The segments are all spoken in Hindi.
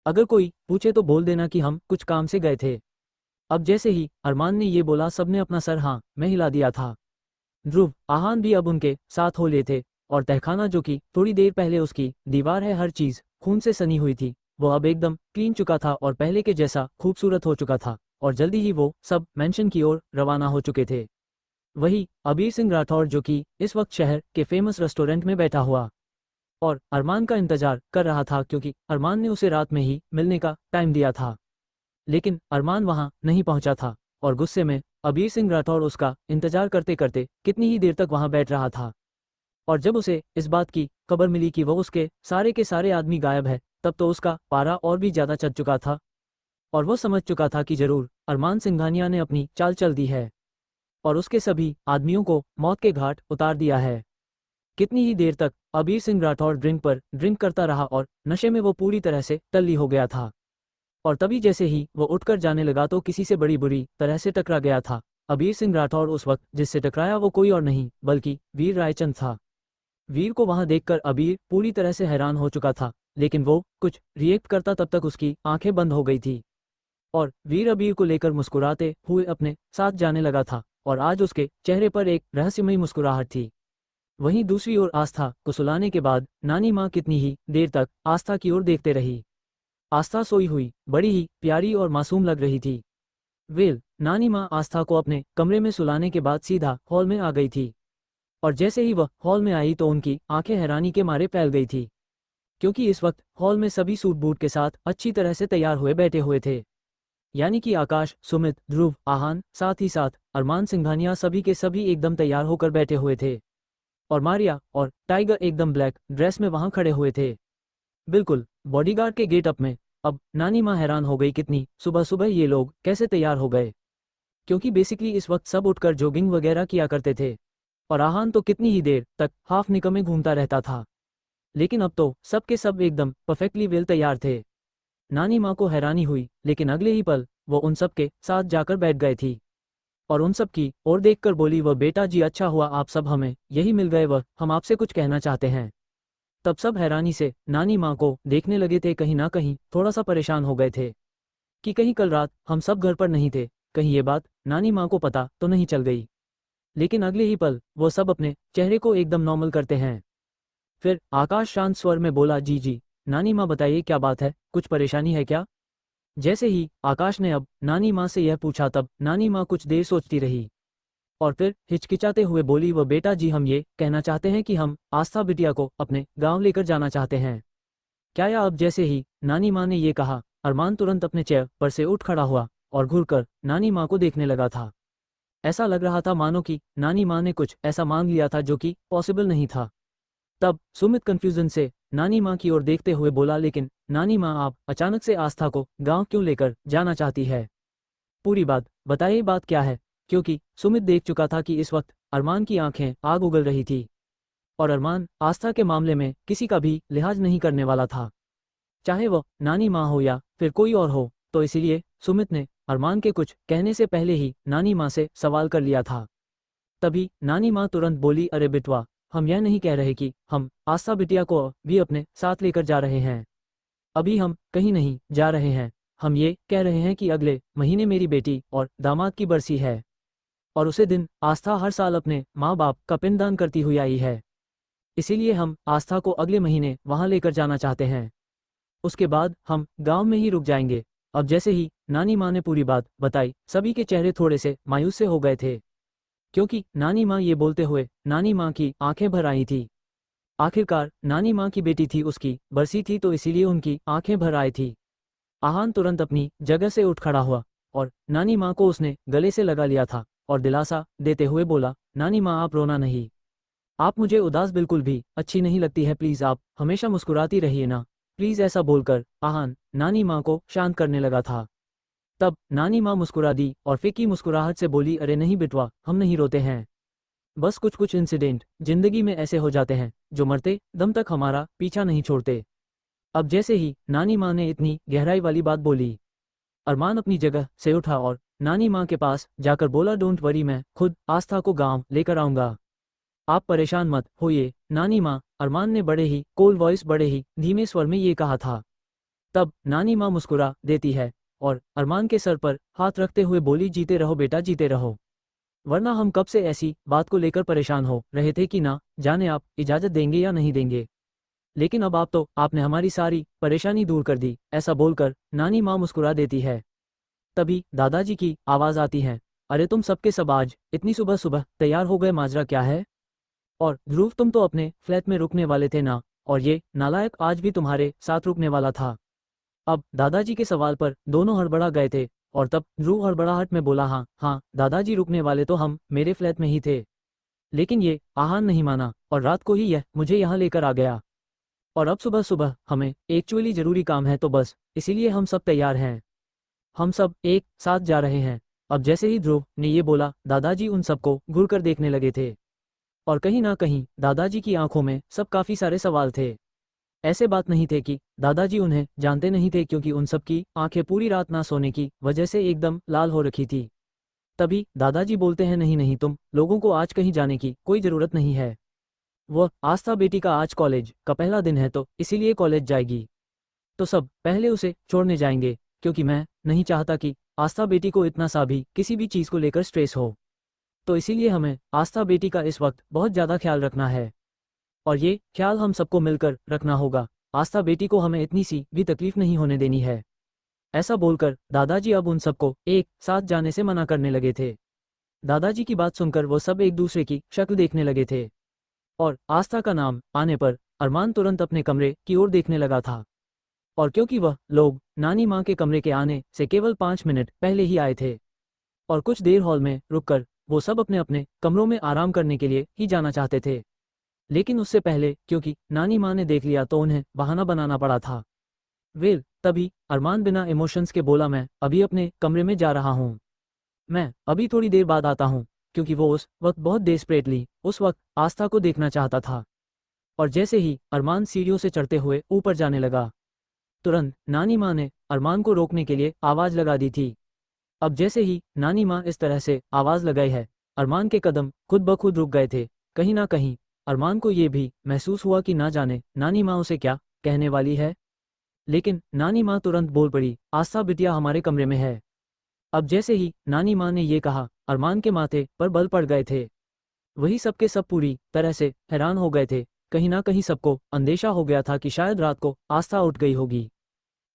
अगर कोई पूछे तो बोल देना कि हम कुछ काम से गए थे। अब जैसे ही अरमान ने ये बोला सबने अपना सर हाँ में हिला दिया था। ध्रुव आहान भी अब उनके साथ हो लिए थे और तहखाना जो कि थोड़ी देर पहले उसकी दीवार है हर चीज खून से सनी हुई थी वो अब एकदम क्लीन चुका था और पहले के जैसा खूबसूरत हो चुका था और जल्दी ही वो सब मेंशन की ओर रवाना हो चुके थे। वही अबीर सिंह राठौर जो कि इस वक्त शहर के फेमस रेस्टोरेंट में बैठा हुआ और अरमान का इंतजार कर रहा था क्योंकि अरमान ने उसे रात में ही मिलने का टाइम दिया था। लेकिन अरमान वहां नहीं पहुंचा था और गुस्से में अबीर सिंह राठौर उसका इंतजार करते करते कितनी ही देर तक वहां बैठ रहा था। और जब उसे इस बात की खबर मिली कि वह उसके सारे के सारे आदमी गायब है तब तो उसका पारा और भी ज्यादा चढ़ चुका था और वह समझ चुका था कि जरूर अरमान सिंघानिया ने अपनी चाल चल दी है और उसके सभी आदमियों को मौत के घाट उतार दिया है। कितनी ही देर तक अबीर सिंह राठौर ड्रिंक पर ड्रिंक करता रहा और नशे में वो पूरी तरह से टल्ली हो गया था और तभी जैसे ही वो उठकर जाने लगा तो किसी से बड़ी बुरी तरह से टकरा गया था। अबीर सिंह राठौर उस वक्त जिससे टकराया वो कोई और नहीं बल्कि वीर रायचंद था। वीर को वहां देखकर अबीर पूरी तरह से हैरान हो चुका था लेकिन वो कुछ रिएक्ट करता तब तक उसकी आंखें बंद हो गई थी और वीर अबीर को लेकर मुस्कुराते हुए अपने साथ जाने लगा था और आज उसके चेहरे पर एक रहस्यमयी मुस्कुराहट थी। वहीं दूसरी ओर आस्था को सुलाने के बाद नानी माँ कितनी ही देर तक आस्था की ओर देखते रही। आस्था सोई हुई बड़ी ही प्यारी और मासूम लग रही थी। नानी माँ आस्था को अपने कमरे में सुलाने के बाद सीधा हॉल में आ गई थी और जैसे ही वह हॉल में आई तो उनकी आंखें हैरानी के मारे फैल गई थी क्योंकि इस वक्त हॉल में सभी सूट बूट के साथ अच्छी तरह से तैयार हुए बैठे हुए थे। यानी कि आकाश, सुमित, ध्रुव, आहान, साथ ही साथ अरमान सिंघानिया सभी के सभी एकदम तैयार होकर बैठे हुए थे और मारिया और टाइगर एकदम ब्लैक ड्रेस में वहां खड़े हुए थे, बिल्कुल बॉडीगार्ड के गेटअप में। अब नानी माँ हैरान हो गई कितनी सुबह सुबह ये लोग कैसे तैयार हो गए क्योंकि बेसिकली इस वक्त सब उठकर जॉगिंग वगैरह किया करते थे और आहान तो कितनी ही देर तक हाफ निकम में घूमता रहता था लेकिन अब तो सब के सब एकदम परफेक्टली वेल तैयार थे। नानी माँ को हैरानी हुई लेकिन अगले ही पल वो उन सब के साथ जाकर बैठ गए थी और उन सब की ओर देखकर बोली वह बेटा जी अच्छा हुआ आप सब हमें यही मिल गए वह हम आपसे कुछ कहना चाहते हैं। तब सब हैरानी से नानी माँ को देखने लगे थे कहीं ना कहीं थोड़ा सा परेशान हो गए थे कि कहीं कल रात हम सब घर पर नहीं थे कहीं ये बात नानी माँ को पता तो नहीं चल गई। लेकिन अगले ही पल वो सब अपने चेहरे को एकदम नॉर्मल करते हैं। फिर आकाश शांत स्वर में बोला जी जी नानी माँ बताइए क्या बात है कुछ परेशानी है क्या। जैसे ही आकाश ने अब नानी माँ से यह पूछा तब नानी माँ कुछ देर सोचती रही और फिर हिचकिचाते हुए बोली वह बेटा जी हम ये कहना चाहते हैं कि हम आस्था बिटिया को अपने गांव लेकर जाना चाहते हैं क्या। या अब जैसे ही नानी माँ ने ये कहा अरमान तुरंत अपने चेयर पर से उठ खड़ा हुआ और घूरकर नानी माँ को देखने लगा था। ऐसा लग रहा था मानो कि नानी माँ ने कुछ ऐसा मांग लिया था जो कि पॉसिबल नहीं था। तब सुमित कंफ्यूजन से नानी माँ की ओर देखते हुए बोला लेकिन नानी माँ आप अचानक से आस्था को गांव क्यों लेकर जाना चाहती है, पूरी बात बताइए बात क्या है। क्योंकि सुमित देख चुका था कि इस वक्त अरमान की आंखें आग उगल रही थी और अरमान आस्था के मामले में किसी का भी लिहाज नहीं करने वाला था चाहे वह नानी माँ हो या फिर कोई और हो। तो इसीलिए सुमित ने अरमान के कुछ कहने से पहले ही नानी माँ से सवाल कर लिया था। तभी नानी माँ तुरंत बोली अरे बिटवा हम यह नहीं कह रहे कि हम आस्था बिटिया को भी अपने साथ लेकर जा रहे हैं, अभी हम कहीं नहीं जा रहे हैं। हम ये कह रहे हैं कि अगले महीने मेरी बेटी और दामाद की बरसी है और उसे दिन आस्था हर साल अपने माँ बाप का पिंडदान करती हुई आई है, इसीलिए हम आस्था को अगले महीने वहां लेकर जाना चाहते हैं। उसके बाद हम गांव में ही रुक जाएंगे। अब जैसे ही नानी माँ ने पूरी बात बताई सभी के चेहरे थोड़े से मायूस से हो गए थे क्योंकि नानी माँ ये बोलते हुए नानी माँ की आंखें भर आई थी। आखिरकार नानी माँ की बेटी थी उसकी बरसी थी तो इसीलिए उनकी आंखें भर आई थी। आहान तुरंत अपनी जगह से उठ खड़ा हुआ और नानी माँ को उसने गले से लगा लिया था और दिलासा देते हुए बोला नानी माँ आप रोना नहीं, आप मुझे उदास बिल्कुल भी अच्छी नहीं लगती है, प्लीज आप हमेशा मुस्कुराती रहिए ना प्लीज। ऐसा बोलकर आहान नानी माँ को शांत करने लगा था। तब नानी माँ मुस्कुरा दी और फीकी मुस्कुराहट से बोली अरे नहीं बिटवा हम नहीं रोते हैं, बस कुछ कुछ इंसिडेंट जिंदगी में ऐसे हो जाते हैं जो मरते दम तक हमारा पीछा नहीं छोड़ते। अब जैसे ही नानी माँ ने इतनी गहराई वाली बात बोली अरमान अपनी जगह से उठा और नानी माँ के पास जाकर बोला डोंट वरी मैं खुद आस्था को गांव लेकर आऊंगा, आप परेशान मत होइए नानी माँ। अरमान ने बड़े ही कोल्ड वॉइस बड़े ही धीमे स्वर में ये कहा था। तब नानी माँ मुस्कुरा देती है और अरमान के सर पर हाथ रखते हुए बोली, जीते रहो बेटा, जीते रहो, वरना हम कब से ऐसी बात को लेकर परेशान हो रहे थे कि ना जाने आप इजाज़त देंगे या नहीं देंगे, लेकिन अब आपने हमारी सारी परेशानी दूर कर दी। ऐसा बोलकर नानी माँ मुस्कुरा देती है। तभी दादाजी की आवाज़ आती है, अरे तुम सबके सब आज इतनी सुबह सुबह तैयार हो गए, माजरा क्या है? और ध्रुव, तुम तो अपने फ्लैट में रुकने वाले थे ना, और ये नालायक आज भी तुम्हारे साथ रुकने वाला था। अब दादाजी के सवाल पर दोनों हड़बड़ा गए थे और तब ध्रुव हड़बड़ाहट में बोला, हाँ हाँ दादाजी, रुकने वाले तो हम मेरे फ्लैट में ही थे, लेकिन ये आहान नहीं माना और रात को ही यह मुझे यहाँ लेकर आ गया, और अब सुबह सुबह हमें एक्चुअली ज़रूरी काम है, तो बस इसीलिए हम सब तैयार हैं, हम सब एक साथ जा रहे हैं। अब जैसे ही ध्रुव ने ये बोला, दादाजी उन सबको घूर कर देखने लगे थे और कहीं ना कहीं दादाजी की आंखों में सब काफ़ी सारे सवाल थे। ऐसे बात नहीं थे कि दादाजी उन्हें जानते नहीं थे, क्योंकि उन सब की आंखें पूरी रात ना सोने की वजह से एकदम लाल हो रखी थी। तभी दादाजी बोलते हैं, नहीं नहीं, तुम लोगों को आज कहीं जाने की कोई ज़रूरत नहीं है। वह आस्था बेटी का आज कॉलेज का पहला दिन है, तो इसीलिए कॉलेज जाएगी, तो सब पहले उसे छोड़ने जाएंगे, क्योंकि मैं नहीं चाहता कि आस्था बेटी को इतना सा भी किसी भी चीज़ को लेकर स्ट्रेस हो, तो इसीलिए हमें आस्था बेटी का इस वक्त बहुत ज़्यादा ख्याल रखना है, और ये ख्याल हम सबको मिलकर रखना होगा। आस्था बेटी को हमें इतनी सी भी तकलीफ नहीं होने देनी है। ऐसा बोलकर दादाजी अब उन सबको एक साथ जाने से मना करने लगे थे। दादाजी की बात सुनकर वो सब एक दूसरे की शक्ल देखने लगे थे, और आस्था का नाम आने पर अरमान तुरंत अपने कमरे की ओर देखने लगा था, और क्योंकि वह लोग नानी माँ के कमरे के आने से केवल 5 मिनट पहले ही आए थे, और कुछ देर हॉल में रुककर वो सब अपने अपने कमरों में आराम करने के लिए ही जाना चाहते थे, लेकिन उससे पहले क्योंकि नानी माँ ने देख लिया तो उन्हें बहाना बनाना पड़ा था। वेल, तभी अरमान बिना इमोशंस के बोला, मैं अभी अपने कमरे में जा रहा हूँ, मैं अभी थोड़ी देर बाद आता हूँ, क्योंकि वो उस वक्त बहुत डेस्परेटली उस वक्त आस्था को देखना चाहता था। और जैसे ही अरमान सीढ़ियों से चढ़ते हुए ऊपर जाने लगा, तुरंत नानी माँ ने अरमान को रोकने के लिए आवाज़ लगा दी थी। अब जैसे ही नानी माँ इस तरह से आवाज़ लगाई है, अरमान के कदम खुद ब खुद रुक गए थे। कहीं ना कहीं अरमान को ये भी महसूस हुआ कि ना जाने नानी माँ उसे क्या कहने वाली है, लेकिन नानी माँ तुरंत बोल पड़ी, आस्था बिटिया हमारे कमरे में है। अब जैसे ही नानी माँ ने ये कहा, अरमान के माथे पर बल पड़ गए थे। वही सबके सब पूरी तरह से हैरान हो गए थे। कहीं ना कहीं सबको अंदेशा हो गया था कि शायद रात को आस्था उठ गई होगी,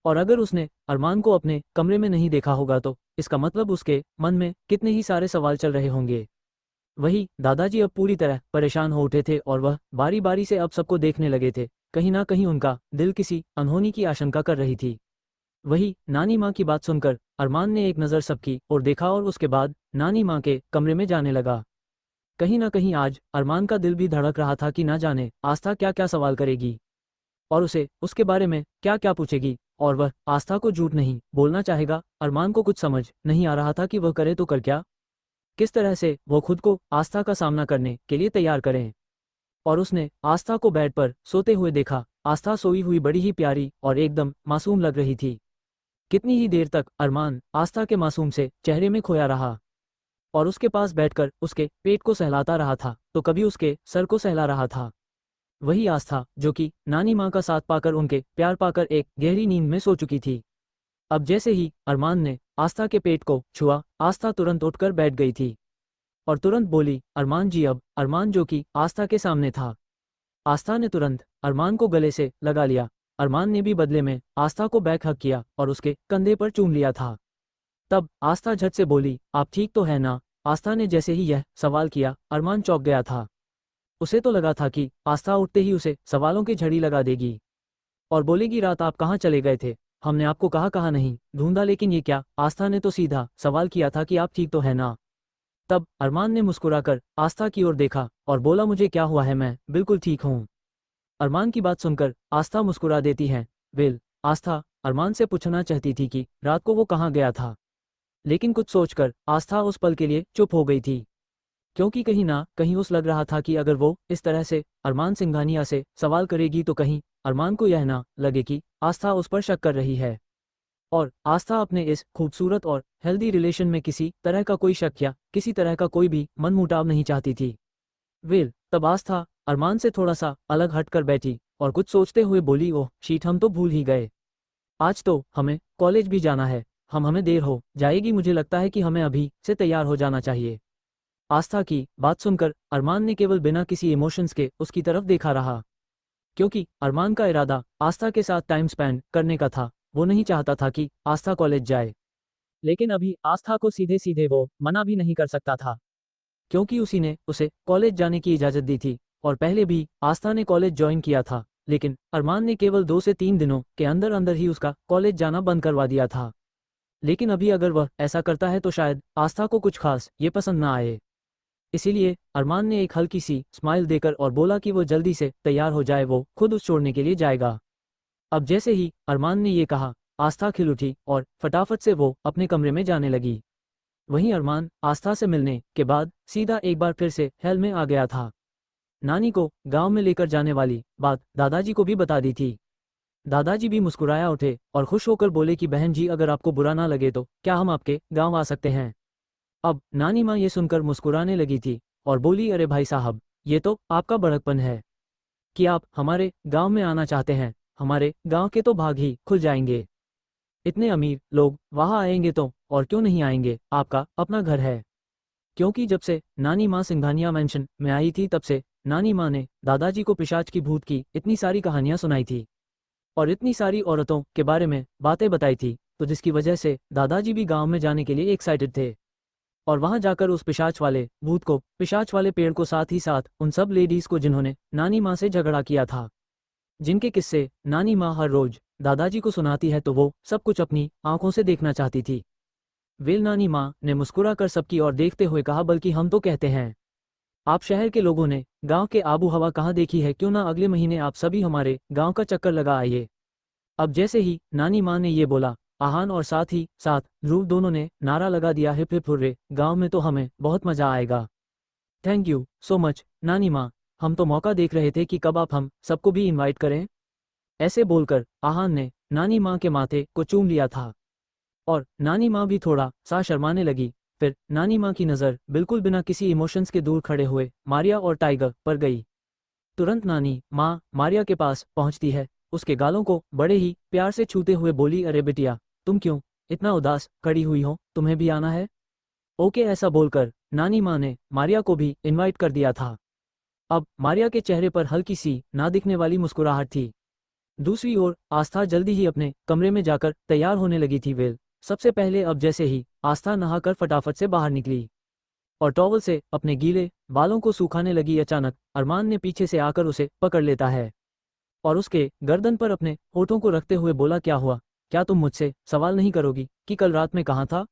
और अगर उसने अरमान को अपने कमरे में नहीं देखा होगा तो इसका मतलब उसके मन में कितने ही सारे सवाल चल रहे होंगे। वही दादाजी अब पूरी तरह परेशान हो उठे थे और वह बारी बारी से अब सबको देखने लगे थे। कहीं ना कहीं उनका दिल किसी अनहोनी की आशंका कर रही थी। वही नानी माँ की बात सुनकर अरमान ने एक नज़र सबकी और देखा और उसके बाद नानी माँ के कमरे में जाने लगा। कहीं ना कहीं आज अरमान का दिल भी धड़क रहा था कि ना जाने आस्था क्या क्या सवाल करेगी और उसे उसके बारे में क्या क्या पूछेगी, और वह आस्था को झूठ नहीं बोलना चाहेगा। अरमान को कुछ समझ नहीं आ रहा था कि वह करे तो कर क्या, किस तरह से वो खुद को आस्था का सामना करने के लिए तैयार करें। और उसने आस्था को बेड पर सोते हुए देखा। आस्था सोई हुई बड़ी ही प्यारी और एकदम मासूम लग रही थी। कितनी ही देर तक अरमान आस्था के मासूम से चेहरे में खोया रहा और उसके पास बैठकर उसके पेट को सहलाता रहा था, तो कभी उसके सर को सहला रहा था। वही आस्था जो कि नानी माँ का साथ पाकर उनके प्यार पाकर एक गहरी नींद में सो चुकी थी। अब जैसे ही अरमान ने आस्था के पेट को छुआ, आस्था तुरंत उठकर बैठ गई थी और तुरंत बोली, अरमान जी। अब अरमान जो कि आस्था के सामने था, आस्था ने तुरंत अरमान को गले से लगा लिया। अरमान ने भी बदले में आस्था को बैक हक किया और उसके कंधे पर चूम लिया था। तब आस्था झट से बोली, आप ठीक तो है ना? आस्था ने जैसे ही यह सवाल किया, अरमान चौंक गया था। उसे तो लगा था कि आस्था उठते ही उसे सवालों की झड़ी लगा देगी और बोलेगी, रात आप कहाँ चले गए थे? हमने आपको कहा कहा नहीं ढूंढा, लेकिन ये क्या? आस्था ने तो सीधा सवाल किया था कि आप ठीक तो है ना? तब अरमान ने मुस्कुराकर आस्था की ओर देखा और बोला, मुझे क्या हुआ है, मैं बिल्कुल ठीक हूँ। अरमान की बात सुनकर आस्था मुस्कुरा देती है। वेल, आस्था अरमान से पूछना चाहती थी कि रात को वो कहाँ गया था, लेकिन कुछ सोचकर आस्था उस पल के लिए चुप हो गई थी, क्योंकि कहीं ना कहीं उस लग रहा था कि अगर वो इस तरह से अरमान सिंघानिया से सवाल करेगी तो कहीं अरमान को यह ना लगे कि आस्था उस पर शक कर रही है, और आस्था अपने इस खूबसूरत और हेल्दी रिलेशन में किसी तरह का कोई शक या किसी तरह का कोई भी मनमुटाव नहीं चाहती थी। वेल, तब आस्था अरमान से थोड़ा सा अलग हटकर बैठी और कुछ सोचते हुए बोली, ओह शीट, हम तो भूल ही गए। आज तो हमें कॉलेज भी जाना है, हमें देर हो जाएगी, मुझे लगता है कि हमें अभी से तैयार हो जाना चाहिए। आस्था की बात सुनकर अरमान ने केवल बिना किसी इमोशंस के उसकी तरफ देखा रहा, क्योंकि अरमान का इरादा आस्था के साथ टाइम स्पेंड करने का था। वो नहीं चाहता था कि आस्था कॉलेज जाए, लेकिन अभी आस्था को सीधे सीधे वो मना भी नहीं कर सकता था, क्योंकि उसी ने उसे कॉलेज जाने की इजाज़त दी थी। और पहले भी आस्था ने कॉलेज ज्वाइन किया था, लेकिन अरमान ने केवल 2 से 3 दिनों के अंदर अंदर ही उसका कॉलेज जाना बंद करवा दिया था। लेकिन अभी अगर वह ऐसा करता है तो शायद आस्था को कुछ खास ये पसंद ना आए। इसीलिए अरमान ने एक हल्की सी स्माइल देकर और बोला कि वो जल्दी से तैयार हो जाए, वो खुद उस छोड़ने के लिए जाएगा। अब जैसे ही अरमान ने ये कहा, आस्था खिल उठी और फटाफट से वो अपने कमरे में जाने लगी। वहीं अरमान आस्था से मिलने के बाद सीधा एक बार फिर से हेल में आ गया था। नानी को गांव में लेकर जाने वाली बात दादाजी को भी बता दी थी। दादाजी भी मुस्कुराया उठे और खुश होकर बोले कि बहन जी, अगर आपको बुरा ना लगे तो क्या हम आपके गांव आ सकते हैं। अब नानी माँ ये सुनकर मुस्कुराने लगी थी और बोली, अरे भाई साहब, ये तो आपका बड़कपन है कि आप हमारे गांव में आना चाहते हैं। हमारे गांव के तो भाग ही खुल जाएंगे। इतने अमीर लोग वहां आएंगे तो और क्यों नहीं आएंगे, आपका अपना घर है। क्योंकि जब से नानी माँ सिंघानिया मेंशन में आई थी, तब से नानी माँ ने दादाजी को पिशाच की भूत की इतनी सारी कहानियां सुनाई थी और इतनी सारी औरतों के बारे में बातें बताई थी, तो जिसकी वजह से दादाजी भी गांव में जाने के लिए एक्साइटेड थे। और वहां जाकर उस पिशाच वाले भूत को, पिशाच वाले पेड़ को, साथ ही साथ उन सब लेडीज को जिन्होंने नानी माँ से झगड़ा किया था, जिनके किस्से नानी माँ हर रोज दादाजी को सुनाती है, तो वो सब कुछ अपनी आंखों से देखना चाहती थी। वेल, नानी माँ ने मुस्कुराकर सबकी ओर देखते हुए कहा, बल्कि हम तो कहते हैं, आप शहर के लोगों ने गांव के आबू हवा कहाँ देखी है, क्यों ना अगले महीने आप सभी हमारे गांव का चक्कर लगा आइए। अब जैसे ही नानी माँ ने ये बोला, आहान और साथ ही साथ ध्रुव दोनों ने नारा लगा दिया, हिप हिप हुर्रे, गांव में तो हमें बहुत मजा आएगा। थैंक यू सो मच नानी माँ, हम तो मौका देख रहे थे कि कब आप हम सबको भी इनवाइट करें। ऐसे बोलकर आहान ने नानी माँ के माथे को चूम लिया था और नानी माँ भी थोड़ा सा शर्माने लगी। फिर नानी माँ की नज़र बिल्कुल बिना किसी इमोशंस के दूर खड़े हुए मारिया और टाइगर पर गई। तुरंत नानी माँ मारिया के पास पहुंचती है, उसके गालों को बड़े ही प्यार से छूते हुए बोली, अरे बिटिया, तुम क्यों इतना उदास खड़ी हुई हो, तुम्हें भी आना है। ओके, ऐसा बोलकर नानी माँ ने मारिया को भी इनवाइट कर दिया था। अब मारिया के चेहरे पर हल्की सी ना दिखने वाली मुस्कुराहट थी। दूसरी ओर आस्था जल्दी ही अपने कमरे में जाकर तैयार होने लगी थी। वेल, सबसे पहले अब जैसे ही आस्था नहाकर फटाफट से बाहर निकली और टॉवल से अपने गीले बालों को सुखाने लगी, अचानक अरमान ने पीछे से आकर उसे पकड़ लेता है और उसके गर्दन पर अपने होठों को रखते हुए बोला, क्या हुआ, क्या तुम मुझसे सवाल नहीं करोगी कि कल रात में कहाँ था।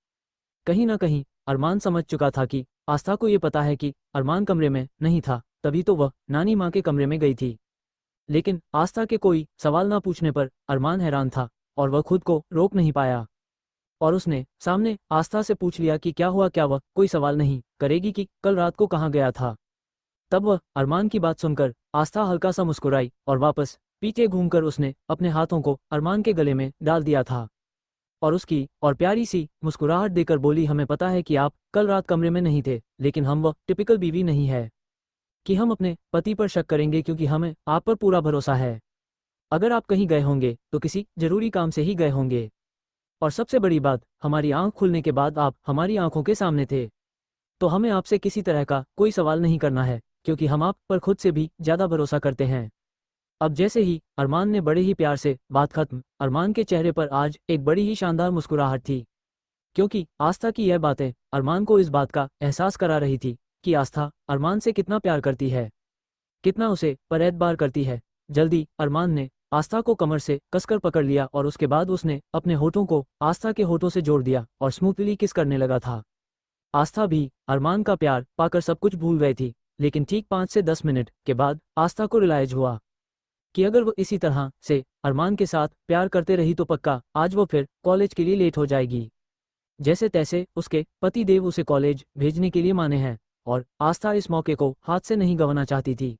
कहीं ना कहीं अरमान समझ चुका था कि आस्था को ये पता है कि अरमान कमरे में नहीं था, तभी तो वह नानी माँ के कमरे में गई थी। लेकिन आस्था के कोई सवाल ना पूछने पर अरमान हैरान था और वह खुद को रोक नहीं पाया और उसने सामने आस्था से पूछ लिया कि क्या हुआ, क्या वह कोई सवाल नहीं करेगी कि कल रात को कहाँ गया था। तब वह अरमान की बात सुनकर आस्था हल्का सा मुस्कुराई और वापस पीछे घूमकर उसने अपने हाथों को अरमान के गले में डाल दिया था और उसकी और प्यारी सी मुस्कुराहट देकर बोली, हमें पता है कि आप कल रात कमरे में नहीं थे, लेकिन हम वह टिपिकल बीवी नहीं है कि हम अपने पति पर शक करेंगे, क्योंकि हमें आप पर पूरा भरोसा है। अगर आप कहीं गए होंगे तो किसी जरूरी काम से ही गए होंगे, और सबसे बड़ी बात, हमारी आंख खुलने के बाद आप हमारी आंखों के सामने थे, तो हमें आपसे किसी तरह का कोई सवाल नहीं करना है, क्योंकि हम आप पर खुद से भी ज्यादा भरोसा करते हैं। अब जैसे ही अरमान ने बड़े ही प्यार से बात खत्म, अरमान के चेहरे पर आज एक बड़ी ही शानदार मुस्कुराहट थी, क्योंकि आस्था की यह बातें अरमान को इस बात का एहसास करा रही थी कि आस्था अरमान से कितना प्यार करती है, कितना उसे पर एतबार करती है। जल्दी अरमान ने आस्था को कमर से कसकर पकड़ लिया और उसके बाद उसने अपने होठों को आस्था के होठों से जोड़ दिया और स्मूथली किस करने लगा था। आस्था भी अरमान का प्यार पाकर सब कुछ भूल गई थी, लेकिन ठीक 5 से 10 मिनट के बाद आस्था को रियलाइज हुआ कि अगर वो इसी तरह से अरमान के साथ प्यार करते रही तो पक्का आज वो फिर कॉलेज के लिए लेट हो जाएगी। जैसे तैसे उसके पति देव उसे कॉलेज भेजने के लिए माने हैं और आस्था इस मौके को हाथ से नहीं गंवाना चाहती थी,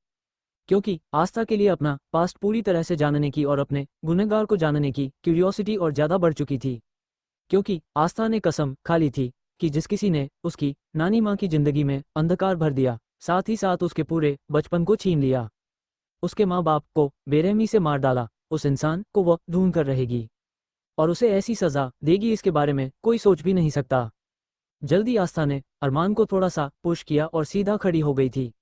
क्योंकि आस्था के लिए अपना पास्ट पूरी तरह से जानने की और अपने गुनहगार को जानने की क्यूरियोसिटी और ज़्यादा बढ़ चुकी थी। क्योंकि आस्था ने कसम खा ली थी कि जिस किसी ने उसकी नानी माँ की जिंदगी में अंधकार भर दिया, साथ ही साथ उसके पूरे बचपन को छीन लिया, उसके माँ बाप को बेरहमी से मार डाला, उस इंसान को वह ढूंढ कर रहेगी। और उसे ऐसी सजा देगी इसके बारे में कोई सोच भी नहीं सकता। जल्दी आस्था ने अरमान को थोड़ा सा पुश किया और सीधा खड़ी हो गई थी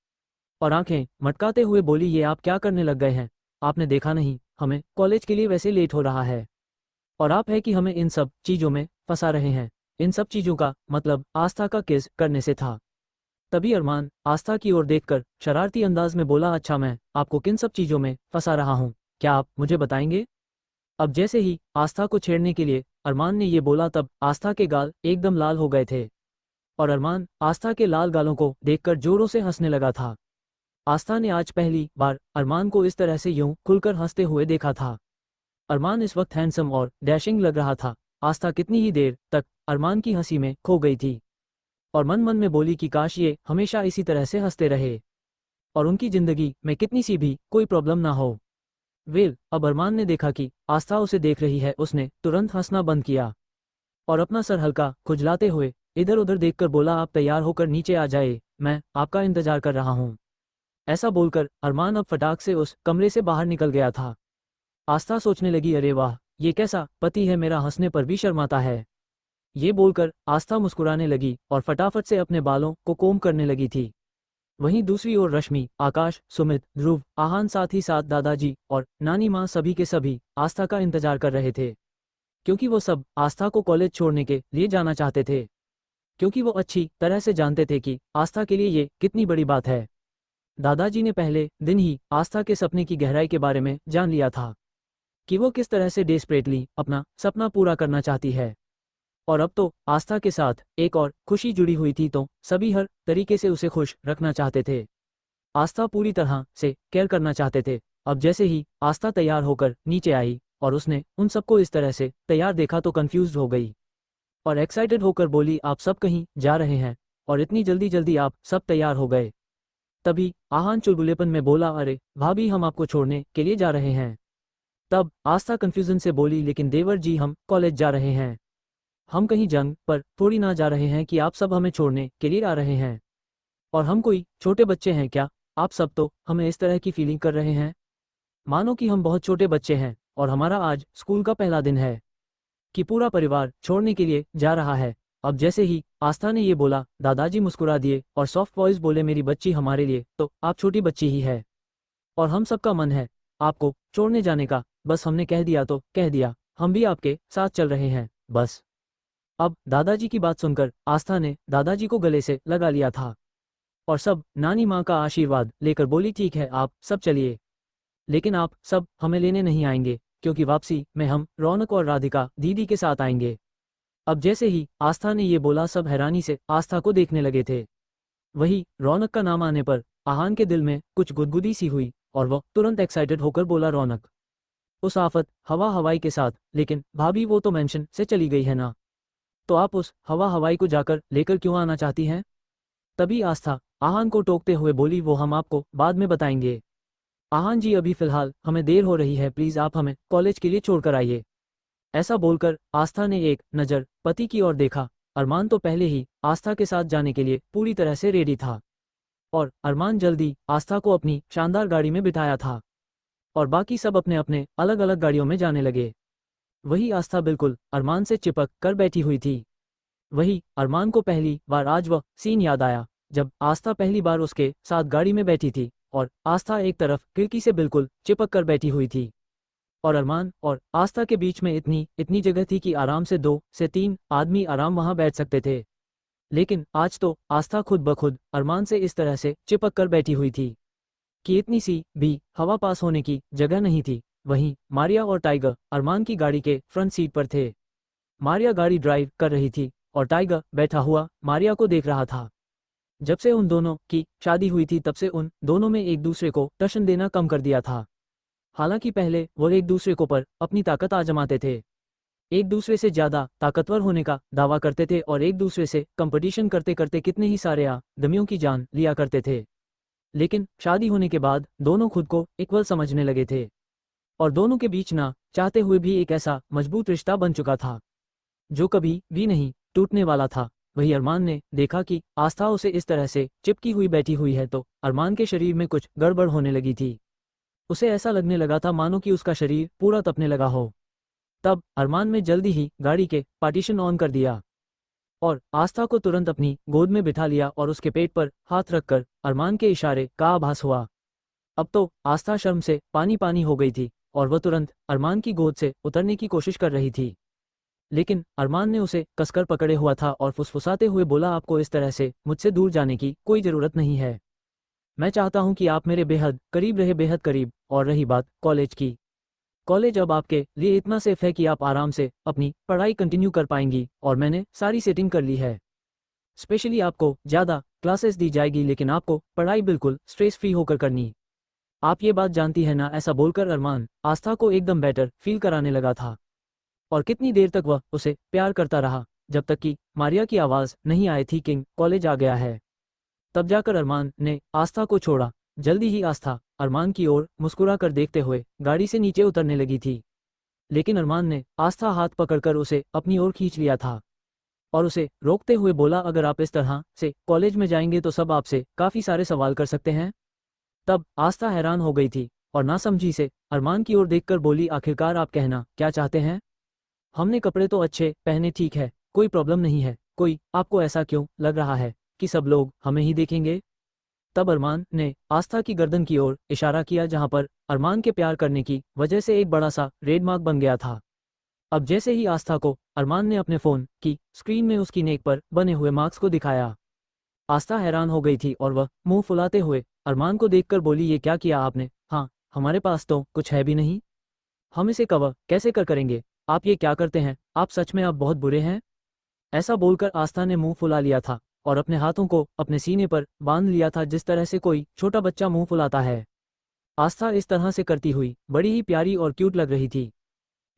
और आंखें मटकाते हुए बोली, ये आप क्या करने लग गए हैं? आपने देखा नहीं, हमें कॉलेज के लिए वैसे लेट हो रहा है और आप है कि हमें इन सब चीजों में फंसा रहे हैं। इन सब चीजों का मतलब आस्था का किस करने से था। तभी अरमान आस्था की ओर देखकर शरारती अंदाज में बोला, अच्छा मैं आपको किन सब चीजों में फंसा रहा हूँ, क्या आप मुझे बताएंगे? अब जैसे ही आस्था को छेड़ने के लिए अरमान ने ये बोला तब आस्था के गाल एकदम लाल हो गए थे और अरमान आस्था के लाल गालों को देखकर जोरों से हंसने लगा था। आस्था ने आज पहली बार अरमान को इस तरह से यूं खुलकर हंसते हुए देखा था। अरमान इस वक्त हैंडसम और डैशिंग लग रहा था। आस्था कितनी ही देर तक अरमान की हंसी में खो गई थी और मन मन में बोली कि काश ये हमेशा इसी तरह से हंसते रहे और उनकी जिंदगी में कितनी सी भी कोई प्रॉब्लम ना हो। अब अरमान ने देखा कि आस्था उसे देख रही है। उसने तुरंत हंसना बंद किया और अपना सर हल्का खुजलाते हुए इधर उधर देखकर बोला, आप तैयार होकर नीचे आ जाए, मैं आपका इंतजार कर रहा हूँ। ऐसा बोलकर अरमान अब फटाक से उस कमरे से बाहर निकल गया था। आस्था सोचने लगी, अरे वाह, ये कैसा पति है, मेरा हंसने पर भी शर्माता है। ये बोलकर आस्था मुस्कुराने लगी और फटाफट से अपने बालों को कोम करने लगी थी। वहीं दूसरी ओर रश्मि, आकाश, सुमित, ध्रुव, आहान, साथ ही साथ दादाजी और नानी माँ सभी के सभी आस्था का इंतजार कर रहे थे, क्योंकि वो सब आस्था को कॉलेज छोड़ने के लिए जाना चाहते थे, क्योंकि वो अच्छी तरह से जानते थे कि आस्था के लिए ये कितनी बड़ी बात है। दादाजी ने पहले दिन ही आस्था के सपने की गहराई के बारे में जान लिया था कि वो किस तरह से डेस्परेटली अपना सपना पूरा करना चाहती है और अब तो आस्था के साथ एक और खुशी जुड़ी हुई थी, तो सभी हर तरीके से उसे खुश रखना चाहते थे। आस्था पूरी तरह से केयर करना चाहते थे। अब जैसे ही आस्था तैयार होकर नीचे आई और उसने उन सबको इस तरह से तैयार देखा तो कंफ्यूज हो गई और एक्साइटेड होकर बोली, आप सब कहीं जा रहे हैं और इतनी जल्दी जल्दी आप सब तैयार हो गए? तभी आहान चुलबुलेपन में बोला, अरे भाभी, हम आपको छोड़ने के लिए जा रहे हैं। तब आस्था कंफ्यूजन से बोली, लेकिन देवर जी, हम कॉलेज जा रहे हैं, हम कहीं जंग पर थोड़ी ना जा रहे हैं कि आप सब हमें छोड़ने के लिए आ रहे हैं। और हम कोई छोटे बच्चे हैं क्या? आप सब तो हमें इस तरह की फीलिंग कर रहे हैं मानो कि हम बहुत छोटे बच्चे हैं और हमारा आज स्कूल का पहला दिन है कि पूरा परिवार छोड़ने के लिए जा रहा है। अब जैसे ही आस्था ने ये बोला, दादाजी मुस्कुरा दिए और सॉफ्ट वॉइस बोले, मेरी बच्ची, हमारे लिए तो आप छोटी बच्ची ही है और हम सबका मन है आपको छोड़ने जाने का। बस हमने कह दिया तो कह दिया, हम भी आपके साथ चल रहे हैं बस। अब दादाजी की बात सुनकर आस्था ने दादाजी को गले से लगा लिया था और सब नानी माँ का आशीर्वाद लेकर बोली, ठीक है, आप सब चलिए, लेकिन आप सब हमें लेने नहीं आएंगे, क्योंकि वापसी में हम रौनक और राधिका दीदी के साथ आएंगे। अब जैसे ही आस्था ने ये बोला, सब हैरानी से आस्था को देखने लगे थे। वही रौनक का नाम आने पर आहान के दिल में कुछ गुदगुदी सी हुई और वह तुरंत एक्साइटेड होकर बोला, रौनक? उस आफत हवा हवाई के साथ? लेकिन भाभी, वो तो मेंशन से चली गई है ना, तो आप उस हवा हवाई को जाकर लेकर क्यों आना चाहती हैं? तभी आस्था आहान को टोकते हुए बोली, वो हम आपको बाद में बताएंगे। आहान जी, अभी फिलहाल हमें देर हो रही है, प्लीज आप हमें कॉलेज के लिए छोड़कर आइए। ऐसा बोलकर आस्था ने एक नज़र पति की ओर देखा। अरमान तो पहले ही आस्था के साथ जाने के लिए पूरी तरह से रेडी था और अरमान जल्दी आस्था को अपनी शानदार गाड़ी में बिठाया था और बाकी सब अपने अपने अलग अलग गाड़ियों में जाने लगे। वही आस्था बिल्कुल अरमान से चिपक कर बैठी हुई थी। वही अरमान को पहली बार आज वह सीन याद आया जब आस्था पहली बार उसके साथ गाड़ी में बैठी थी और आस्था एक तरफ खिड़की से बिल्कुल चिपक कर बैठी हुई थी और अरमान और आस्था के बीच में इतनी जगह थी कि आराम से 2 से 3 आदमी आराम वहां बैठ सकते थे। लेकिन आज तो आस्था खुद ब खुद अरमान से इस तरह से चिपक कर बैठी हुई थी कि इतनी सी भी हवा पास होने की जगह नहीं थी। वहीं मारिया और टाइगर अरमान की गाड़ी के फ्रंट सीट पर थे। मारिया गाड़ी ड्राइव कर रही थी और टाइगर बैठा हुआ मारिया को देख रहा था। जब से उन दोनों की शादी हुई थी तब से उन दोनों में एक दूसरे को टशन देना कम कर दिया था। हालांकि पहले वो एक दूसरे को पर अपनी ताकत आजमाते थे, एक दूसरे से ज्यादा ताकतवर होने का दावा करते थे और एक दूसरे से कंपटीशन करते करते कितने ही सारे आदमियों की जान लिया करते थे। लेकिन शादी होने के बाद दोनों खुद को इक्वल समझने लगे थे और दोनों के बीच ना चाहते हुए भी एक ऐसा मजबूत रिश्ता बन चुका था जो कभी भी नहीं टूटने वाला था। वही अरमान ने देखा कि आस्था उसे इस तरह से चिपकी हुई बैठी हुई है तो अरमान के शरीर में कुछ गड़बड़ होने लगी थी। उसे ऐसा लगने लगा था मानो कि उसका शरीर पूरा तपने लगा हो। तब अरमान ने जल्दी ही गाड़ी के पार्टीशन ऑन कर दिया और आस्था को तुरंत अपनी गोद में बिठा लिया और उसके पेट पर हाथ रखकर अरमान के इशारे का आभास हुआ। अब तो आस्था शर्म से पानी पानी हो गई थी और वह तुरंत अरमान की गोद से उतरने की कोशिश कर रही थी, लेकिन अरमान ने उसे कसकर पकड़े हुआ था और फुसफुसाते हुए बोला, आपको इस तरह से मुझसे दूर जाने की कोई ज़रूरत नहीं है। मैं चाहता हूं कि आप मेरे बेहद करीब रहे, बेहद करीब। और रही बात कॉलेज की, कॉलेज अब आपके लिए इतना सेफ है कि आप आराम से अपनी पढ़ाई कंटिन्यू कर पाएंगी और मैंने सारी सेटिंग कर ली है। स्पेशली आपको ज़्यादा क्लासेस दी जाएगी, लेकिन आपको पढ़ाई बिल्कुल स्ट्रेस फ्री होकर करनी। आप ये बात जानती है ना। ऐसा बोलकर अरमान आस्था को एकदम बेटर फील कराने लगा था और कितनी देर तक वह उसे प्यार करता रहा, जब तक कि मारिया की आवाज़ नहीं आई थी, किंग कॉलेज आ गया है। तब जाकर अरमान ने आस्था को छोड़ा। जल्दी ही आस्था अरमान की ओर मुस्कुरा कर देखते हुए गाड़ी से नीचे उतरने लगी थी, लेकिन अरमान ने आस्था हाथ पकड़कर उसे अपनी ओर खींच लिया था और उसे रोकते हुए बोला, अगर आप इस तरह से कॉलेज में जाएंगे तो सब आपसे काफ़ी सारे सवाल कर सकते हैं। तब आस्था हैरान हो गई थी और नासमझी से अरमान की ओर देखकर बोली, आखिरकार आप कहना क्या चाहते हैं? हमने कपड़े तो अच्छे पहने, ठीक है, कोई प्रॉब्लम नहीं है, कोई आपको ऐसा क्यों लग रहा है कि सब लोग हमें ही देखेंगे? तब अरमान ने आस्था की गर्दन की ओर इशारा किया, जहां पर अरमान के प्यार करने की वजह से एक बड़ा सा रेड मार्क बन गया था। अब जैसे ही आस्था को अरमान ने अपने फ़ोन की स्क्रीन में उसकी नेक पर बने हुए मार्क्स को दिखाया, आस्था हैरान हो गई थी और वह मुंह फुलाते हुए अरमान को देखकर बोली, ये क्या किया आपने? हाँ, हमारे पास तो कुछ है भी नहीं, हम इसे कवर कैसे करेंगे? आप ये क्या करते हैं? आप सच में आप बहुत बुरे हैं। ऐसा बोलकर आस्था ने मुंह फुला लिया था और अपने हाथों को अपने सीने पर बांध लिया था, जिस तरह से कोई छोटा बच्चा मुंह फुलाता है। आस्था इस तरह से करती हुई बड़ी ही प्यारी और क्यूट लग रही थी।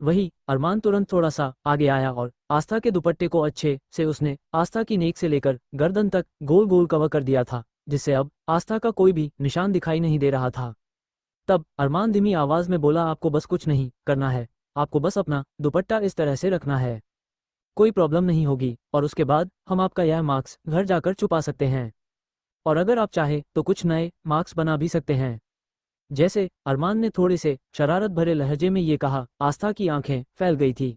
वही अरमान तुरंत थोड़ा सा आगे आया और आस्था के दुपट्टे को अच्छे से उसने आस्था की नेक से लेकर गर्दन तक गोल गोल कवर कर दिया था, जिससे अब आस्था का कोई भी निशान दिखाई नहीं दे रहा था। तब अरमान धीमी आवाज में बोला, आपको बस कुछ नहीं करना है, आपको बस अपना दुपट्टा इस तरह से रखना है, कोई प्रॉब्लम नहीं होगी और उसके बाद हम आपका यह मार्क्स घर जाकर छुपा सकते हैं और अगर आप चाहे तो कुछ नए मार्क्स बना भी सकते हैं। जैसे अरमान ने थोड़े से शरारत भरे लहजे में ये कहा, आस्था की आंखें फैल गई थी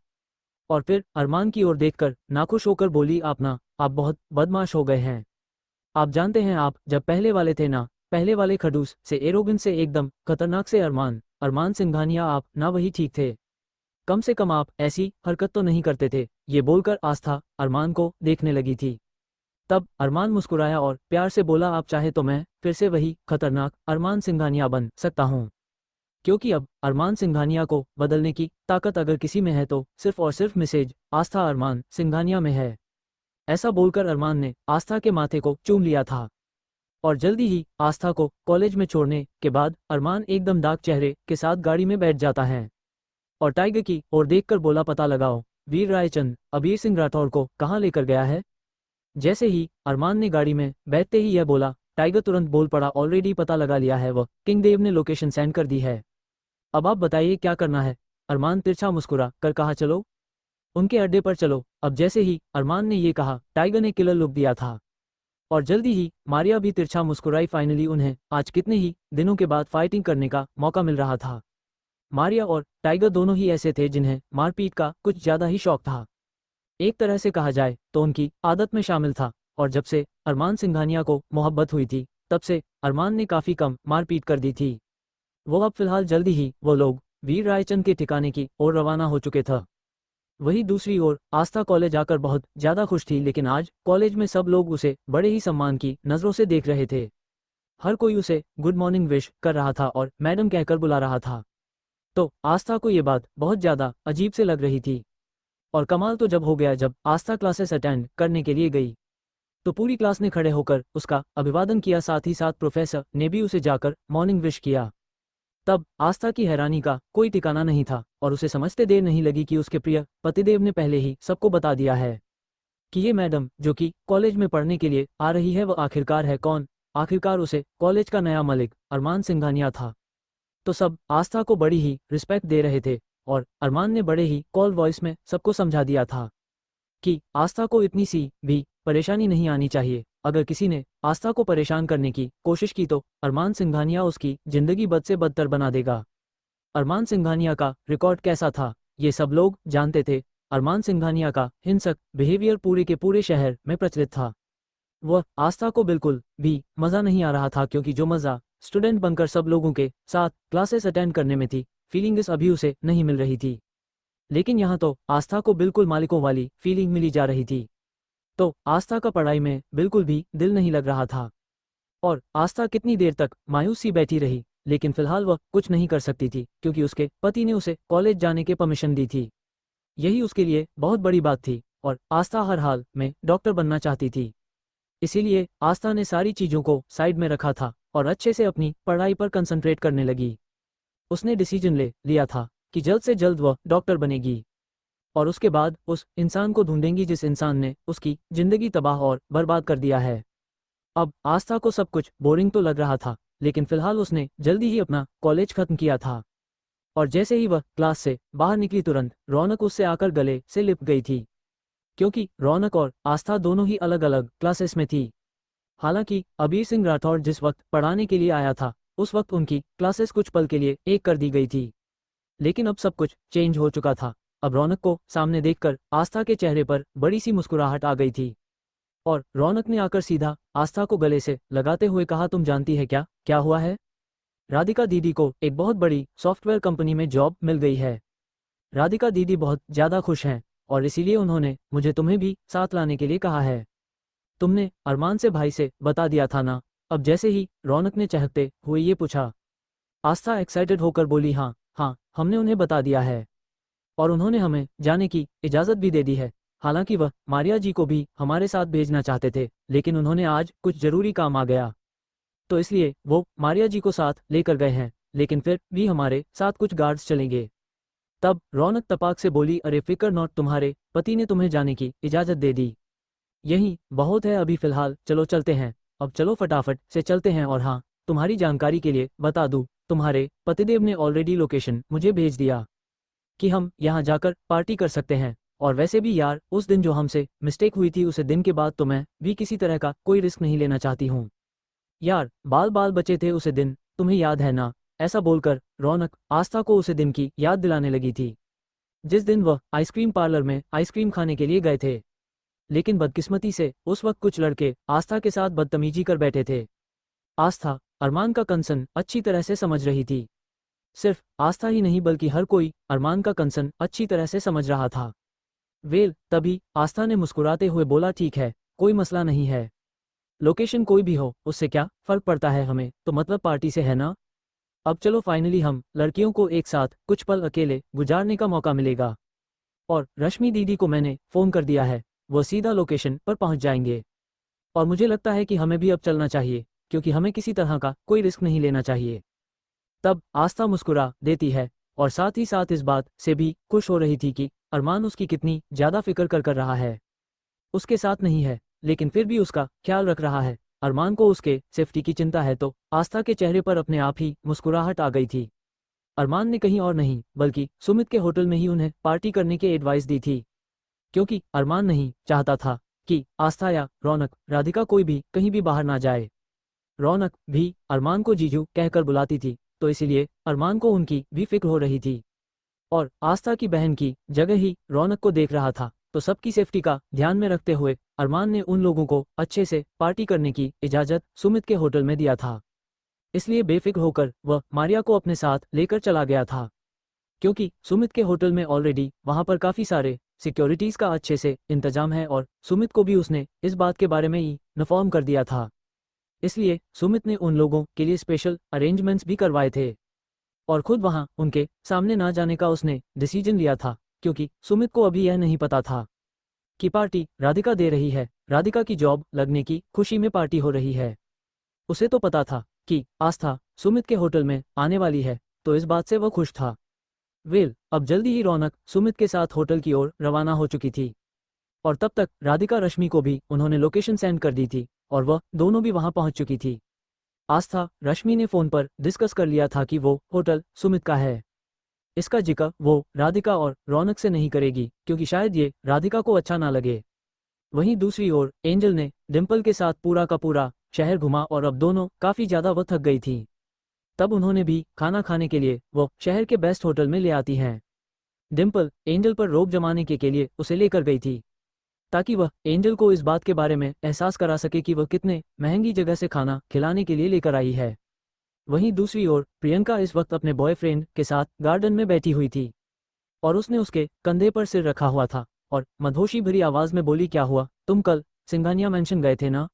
और फिर अरमान की ओर देखकर नाखुश होकर बोली, आप बहुत बदमाश हो गए हैं। आप जानते हैं, आप जब पहले वाले थे ना, पहले वाले खडूस से एरोगन से एकदम खतरनाक से अरमान अरमान सिंघानिया, आप ना वही ठीक थे। कम से कम आप ऐसी हरकत तो नहीं करते थे। ये बोलकर आस्था अरमान को देखने लगी थी। तब अरमान मुस्कुराया और प्यार से बोला, आप चाहे तो मैं फिर से वही खतरनाक अरमान सिंघानिया बन सकता हूँ, क्योंकि अब अरमान सिंघानिया को बदलने की ताकत अगर किसी में है तो सिर्फ और सिर्फ मिसेज आस्था अरमान सिंघानिया में है। ऐसा बोलकर अरमान ने आस्था के माथे को चूम लिया था और जल्दी ही आस्था को कॉलेज में छोड़ने के बाद अरमान एकदम दाग चेहरे के साथ गाड़ी में बैठ जाता है और टाइगर की ओर देखकर बोला, पता लगाओ वीर रायचंद अबीर सिंह राठौर को कहाँ लेकर गया है। जैसे ही अरमान ने गाड़ी में बैठते ही यह बोला, टाइगर तुरंत बोल पड़ा, ऑलरेडी पता लगा लिया है, वह किंग देव ने लोकेशन सेंड कर दी है। अब आप बताइए क्या करना है। अरमान तिरछा मुस्कुरा कर कहा, चलो उनके अड्डे पर चलो। अब जैसे ही अरमान ने ये कहा, टाइगर ने किलर लुक दिया था और जल्दी ही मारिया भी तिरछा मुस्कुराई। फाइनली उन्हें आज कितने ही दिनों के बाद फाइटिंग करने का मौका मिल रहा था। मारिया और टाइगर दोनों ही ऐसे थे जिन्हें मारपीट का कुछ ज़्यादा ही शौक था। एक तरह से कहा जाए तो उनकी आदत में शामिल था और जब से अरमान सिंघानिया को मोहब्बत हुई थी तब से अरमान ने काफ़ी कम मारपीट कर दी थी। वो अब फिलहाल जल्दी ही वो लोग वीर रायचंद के ठिकाने की ओर रवाना हो चुके थे। वहीं दूसरी ओर आस्था कॉलेज आकर बहुत ज़्यादा खुश थी, लेकिन आज कॉलेज में सब लोग उसे बड़े ही सम्मान की नज़रों से देख रहे थे। हर कोई उसे गुड मॉर्निंग विश कर रहा था और मैडम कहकर बुला रहा था। तो आस्था को ये बात बहुत ज़्यादा अजीब से लग रही थी और कमाल तो जब हो गया जब आस्था क्लासेस अटेंड करने के लिए गई तो पूरी क्लास ने खड़े होकर उसका अभिवादन किया, साथ ही साथ प्रोफेसर ने भी उसे जाकर मॉर्निंग विश किया। तब आस्था की हैरानी का कोई ठिकाना नहीं था और उसे समझते देर नहीं लगी कि उसके प्रिय पतिदेव ने पहले ही सबको बता दिया है कि ये मैडम जो कि कॉलेज में पढ़ने के लिए आ रही है वह आखिरकार है कौन। आखिरकार उसे कॉलेज का नया मलिक अरमान सिंघानिया था। तो सब आस्था को बड़ी ही रिस्पेक्ट दे रहे थे और अरमान ने बड़े ही कॉल वॉइस में सबको समझा दिया था कि आस्था को इतनी सी भी परेशानी नहीं आनी चाहिए। अगर किसी ने आस्था को परेशान करने की कोशिश की तो अरमान सिंघानिया उसकी जिंदगी बद से बदतर बना देगा। अरमान सिंघानिया का रिकॉर्ड कैसा था ये सब लोग जानते थे अरमान सिंघानिया का हिंसक बिहेवियर पूरे के पूरे शहर में प्रचलित था। वह आस्था को बिल्कुल भी मज़ा नहीं आ रहा था, क्योंकि जो मज़ा स्टूडेंट बनकर सब लोगों के साथ क्लासेस अटेंड करने में थी, फीलिंग्स अभी उसे नहीं मिल रही थी। लेकिन यहाँ तो आस्था को बिल्कुल मालिकों वाली फीलिंग मिली जा रही थी। तो आस्था का पढ़ाई में बिल्कुल भी दिल नहीं लग रहा था और आस्था कितनी देर तक मायूस सी बैठी रही, लेकिन फिलहाल वह कुछ नहीं कर सकती थी, क्योंकि उसके पति ने उसे कॉलेज जाने की परमिशन दी थी। यही उसके लिए बहुत बड़ी बात थी और आस्था हर हाल में डॉक्टर बनना चाहती थी। इसीलिए आस्था ने सारी चीज़ों को साइड में रखा था और अच्छे से अपनी पढ़ाई पर कंसंट्रेट करने लगी। उसने डिसीजन ले लिया था कि जल्द से जल्द वह डॉक्टर बनेगी और उसके बाद उस इंसान को ढूंढेंगी जिस इंसान ने उसकी जिंदगी तबाह और बर्बाद कर दिया है। अब आस्था को सब कुछ बोरिंग तो लग रहा था, लेकिन फिलहाल उसने जल्दी ही अपना कॉलेज खत्म किया था और जैसे ही वह क्लास से बाहर निकली तुरंत रौनक उससे आकर गले से लिपट गई थी, क्योंकि रौनक और आस्था दोनों ही अलग अलग क्लासेस में थी। हालांकि अबीर सिंह राठौड़ जिस वक्त पढ़ाने के लिए आया था, उस वक्त उनकी क्लासेस कुछ पल के लिए एक कर दी गई थी, लेकिन अब सब कुछ चेंज हो चुका था। अब रौनक को सामने देखकर आस्था के चेहरे पर बड़ी सी मुस्कुराहट आ गई थी और रौनक ने आकर सीधा आस्था को गले से लगाते हुए कहा, तुम जानती है क्या हुआ है? राधिका दीदी को एक बहुत बड़ी सॉफ्टवेयर कंपनी में जॉब मिल गई है। राधिका दीदी बहुत ज़्यादा खुश हैं और इसीलिए उन्होंने मुझे तुम्हें भी साथ लाने के लिए कहा है। तुमने अरमान से भाई से बता दिया था ना? अब जैसे ही रौनक ने चहकते हुए ये पूछा, आस्था एक्साइटेड होकर बोली, हाँ हाँ, हमने उन्हें बता दिया है और उन्होंने हमें जाने की इजाज़त भी दे दी है। हालांकि वह मारिया जी को भी हमारे साथ भेजना चाहते थे, लेकिन उन्होंने आज कुछ ज़रूरी काम आ गया, तो इसलिए वो मारिया जी को साथ लेकर गए हैं, लेकिन फिर भी हमारे साथ कुछ गार्ड्स चलेंगे। तब रौनक तपाक से बोली, अरे फिकर नॉट, तुम्हारे पति ने तुम्हें जाने की इजाज़त दे दी। यही बहुत है अभी फ़िलहाल, चलो चलते हैं। अब चलो फटाफट से चलते हैं। और हाँ, तुम्हारी जानकारी के लिए बता दूँ, तुम्हारे पतिदेव ने ऑलरेडी लोकेशन मुझे भेज दिया कि हम यहाँ जाकर पार्टी कर सकते हैं। और वैसे भी यार, उस दिन जो हमसे मिस्टेक हुई थी, उसे दिन के बाद तो मैं भी किसी तरह का कोई रिस्क नहीं लेना चाहती हूँ। यार, बाल बाल बचे थे उसे दिन, तुम्हें याद है ना? ऐसा बोलकर रौनक आस्था को उसे दिन की याद दिलाने लगी थी जिस दिन वह आइसक्रीम पार्लर में आइसक्रीम खाने के लिए गए थे। लेकिन बदकिस्मती से उस वक्त कुछ लड़के आस्था के साथ बदतमीजी कर बैठे थे। आस्था अरमान का कंसर्न अच्छी तरह से समझ रही थी। सिर्फ आस्था ही नहीं, बल्कि हर कोई अरमान का कंसर्न अच्छी तरह से समझ रहा था। तभी आस्था ने मुस्कुराते हुए बोला, ठीक है, कोई मसला नहीं है। लोकेशन कोई भी हो, उससे क्या फर्क पड़ता है, हमें तो मतलब पार्टी से है ना? अब चलो, फाइनली हम लड़कियों को एक साथ कुछ पल अकेले गुजारने का मौका मिलेगा। और रश्मि दीदी को मैंने फ़ोन कर दिया है, वो सीधा लोकेशन पर पहुंच जाएंगे। और मुझे लगता है कि हमें भी अब चलना चाहिए, क्योंकि हमें किसी तरह का कोई रिस्क नहीं लेना चाहिए। तब आस्था मुस्कुरा देती है और साथ ही साथ इस बात से भी खुश हो रही थी कि अरमान उसकी कितनी ज़्यादा फिक्र कर रहा है। उसके साथ नहीं है, लेकिन फिर भी उसका ख्याल रख रहा है। अरमान को उसके सेफ्टी की चिंता है। तो आस्था के चेहरे पर अपने आप ही मुस्कुराहट आ गई थी। अरमान ने कहीं और नहीं बल्कि सुमित के होटल में ही उन्हें पार्टी करने की एडवाइस दी थी, क्योंकि अरमान नहीं चाहता था कि आस्था या रौनक, राधिका कोई भी कहीं भी बाहर ना जाए। रौनक भी अरमान को जीजू कहकर बुलाती थी, तो इसीलिए अरमान को उनकी भी फिक्र हो रही थी। और आस्था की बहन की जगह ही रौनक को देख रहा था, तो सबकी सेफ्टी का ध्यान में रखते हुए अरमान ने उन लोगों को अच्छे से पार्टी करने की इजाज़त सुमित के होटल में दिया था। इसलिए बेफिक्र होकर वह मारिया को अपने साथ लेकर चला गया था, क्योंकि सुमित के होटल में ऑलरेडी वहां पर काफ़ी सारे सिक्योरिटीज़ का अच्छे से इंतजाम है और सुमित को भी उसने इस बात के बारे में ही इन्फॉर्म कर दिया था। इसलिए सुमित ने उन लोगों के लिए स्पेशल अरेंजमेंट्स भी करवाए थे और खुद वहां उनके सामने ना जाने का उसने डिसीजन लिया था, क्योंकि सुमित को अभी यह नहीं पता था कि पार्टी राधिका दे रही है। राधिका की जॉब लगने की खुशी में पार्टी हो रही है। उसे तो पता था कि आस्था सुमित के होटल में आने वाली है, तो इस बात से वह खुश था। अब जल्दी ही रौनक सुमित के साथ होटल की ओर रवाना हो चुकी थी और तब तक राधिका रश्मि को भी उन्होंने लोकेशन सेंड कर दी थी और वह दोनों भी वहां पहुंच चुकी थी। आस्था रश्मि ने फ़ोन पर डिस्कस कर लिया था कि वो होटल सुमित का है। इसका जिक्र वो राधिका और रौनक से नहीं करेगी, क्योंकि शायद ये राधिका को अच्छा ना लगे। वहीं दूसरी ओर एंजल ने डिम्पल के साथ पूरा का पूरा शहर घुमा और अब दोनों काफ़ी ज़्यादा वो थक गई थी। तब उन्होंने भी खाना खाने के लिए वो शहर के बेस्ट होटल में ले आती हैं। डिम्पल एंजल पर रोब जमाने के लिए उसे लेकर गई थी, ताकि वह एंजल को इस बात के बारे में एहसास करा सके कि वह कितने महंगी जगह से खाना खिलाने के लिए लेकर आई है। वहीं दूसरी ओर प्रियंका इस वक्त अपने बॉयफ्रेंड के साथ गार्डन में बैठी हुई थी, और उसने उसके कंधे पर सिर रखा हुआ था और मधोशी भरी आवाज में बोली, क्या हुआ, तुम कल सिंघानिया मेंशन गए थे ना?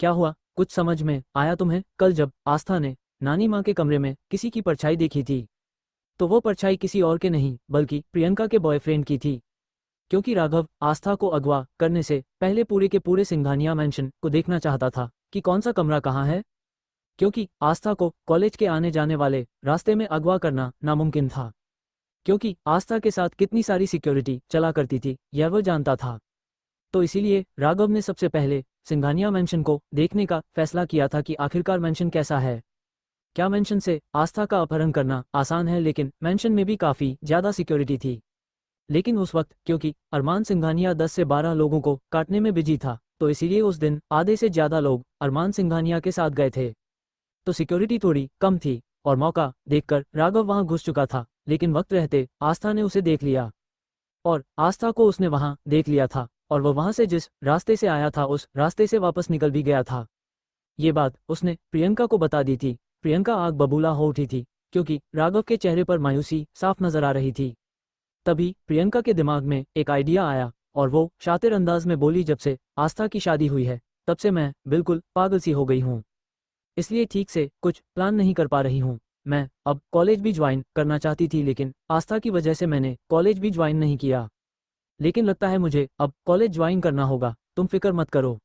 क्या हुआ, कुछ समझ में आया तुम्हें? कल जब आस्था ने नानी माँ के कमरे में किसी की परछाई देखी थी, तो वो परछाई किसी और के नहीं बल्कि प्रियंका के बॉयफ्रेंड की थी, क्योंकि राघव आस्था को अगवा करने से पहले पूरे के पूरे सिंघानिया मेंशन को देखना चाहता था कि कौन सा कमरा कहाँ है, क्योंकि आस्था को कॉलेज के आने जाने वाले रास्ते में अगवा करना नामुमकिन था, क्योंकि आस्था के साथ कितनी सारी सिक्योरिटी चला करती थी यह वह जानता था। तो इसीलिए राघव ने सबसे पहले सिंघानिया मेंशन को देखने का फैसला किया था कि आखिरकार मेंशन कैसा है। क्या मेंशन से आस्था का अपहरण करना आसान है? लेकिन मेंशन में भी काफ़ी ज़्यादा सिक्योरिटी थी। लेकिन उस वक्त क्योंकि अरमान सिंघानिया 10 से 12 लोगों को काटने में बिजी था, तो इसीलिए उस दिन आधे से ज़्यादा लोग अरमान सिंघानिया के साथ गए थे, तो सिक्योरिटी थोड़ी कम थी और मौका देखकर राघव वहां घुस चुका था। लेकिन वक्त रहते आस्था ने उसे देख लिया, और आस्था को उसने वहां देख लिया था, और वह वहां से जिस रास्ते से आया था उस रास्ते से वापस निकल भी गया था। ये बात उसने प्रियंका को बता दी थी। प्रियंका आग बबूला हो उठी थी, क्योंकि राघव के चेहरे पर मायूसी साफ नजर आ रही थी। तभी प्रियंका के दिमाग में एक आइडिया आया, और वो शातिर अंदाज में बोली, जब से आस्था की शादी हुई है तब से मैं बिल्कुल पागल सी हो गई हूँ, इसलिए ठीक से कुछ प्लान नहीं कर पा रही हूँ। मैं अब कॉलेज भी ज्वाइन करना चाहती थी, लेकिन आस्था की वजह से मैंने कॉलेज भी ज्वाइन नहीं किया। लेकिन लगता है मुझे अब कॉलेज ज्वाइन करना होगा। तुम फिक्र मत करो।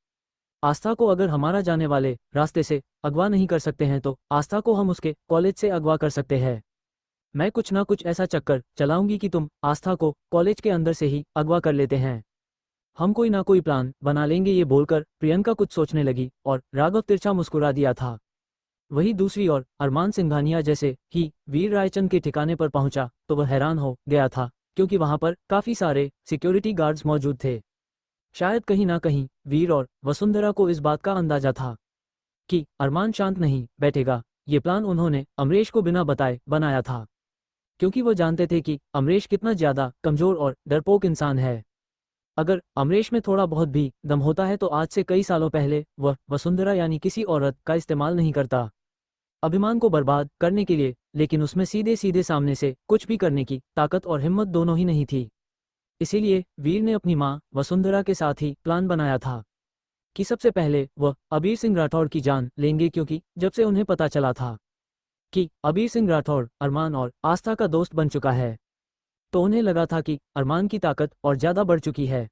आस्था को अगर हमारा जाने वाले रास्ते से अगवा नहीं कर सकते हैं तो आस्था को हम उसके कॉलेज से अगवा कर सकते हैं। मैं कुछ ना कुछ ऐसा चक्कर चलाऊंगी कि तुम आस्था को कॉलेज के अंदर से ही अगवा कर लेते हैं। हम कोई ना कोई प्लान बना लेंगे। ये बोलकर प्रियंका कुछ सोचने लगी और राघव तिरछा मुस्कुरा दिया था। वहीं दूसरी ओर अरमान सिंघानिया जैसे ही वीर रायचंद के ठिकाने पर पहुंचा तो वह हैरान हो गया था, क्योंकि वहां पर काफी सारे सिक्योरिटी गार्ड्स मौजूद थे। शायद कहीं ना कहीं वीर और वसुंधरा को इस बात का अंदाजा था कि अरमान शांत नहीं बैठेगा। ये प्लान उन्होंने अमरीश को बिना बताए बनाया था, क्योंकि वो जानते थे कि अमरीश कितना ज्यादा कमजोर और डरपोक इंसान है। अगर अमरीश में थोड़ा बहुत भी दम होता है तो आज से कई सालों पहले वह वसुंधरा यानी किसी औरत का इस्तेमाल नहीं करता अभिमान को बर्बाद करने के लिए, लेकिन उसमें सीधे सीधे सामने से कुछ भी करने की ताकत और हिम्मत दोनों ही नहीं थी। इसीलिए वीर ने अपनी मां वसुंधरा के साथ ही प्लान बनाया था कि सबसे पहले वह अबीर सिंह राठौड़ की जान लेंगे, क्योंकि जब से उन्हें पता चला था कि अबीर सिंह राठौड़ अरमान और आस्था का दोस्त बन चुका है, तो उन्हें लगा था कि अरमान की ताकत और ज़्यादा बढ़ चुकी है,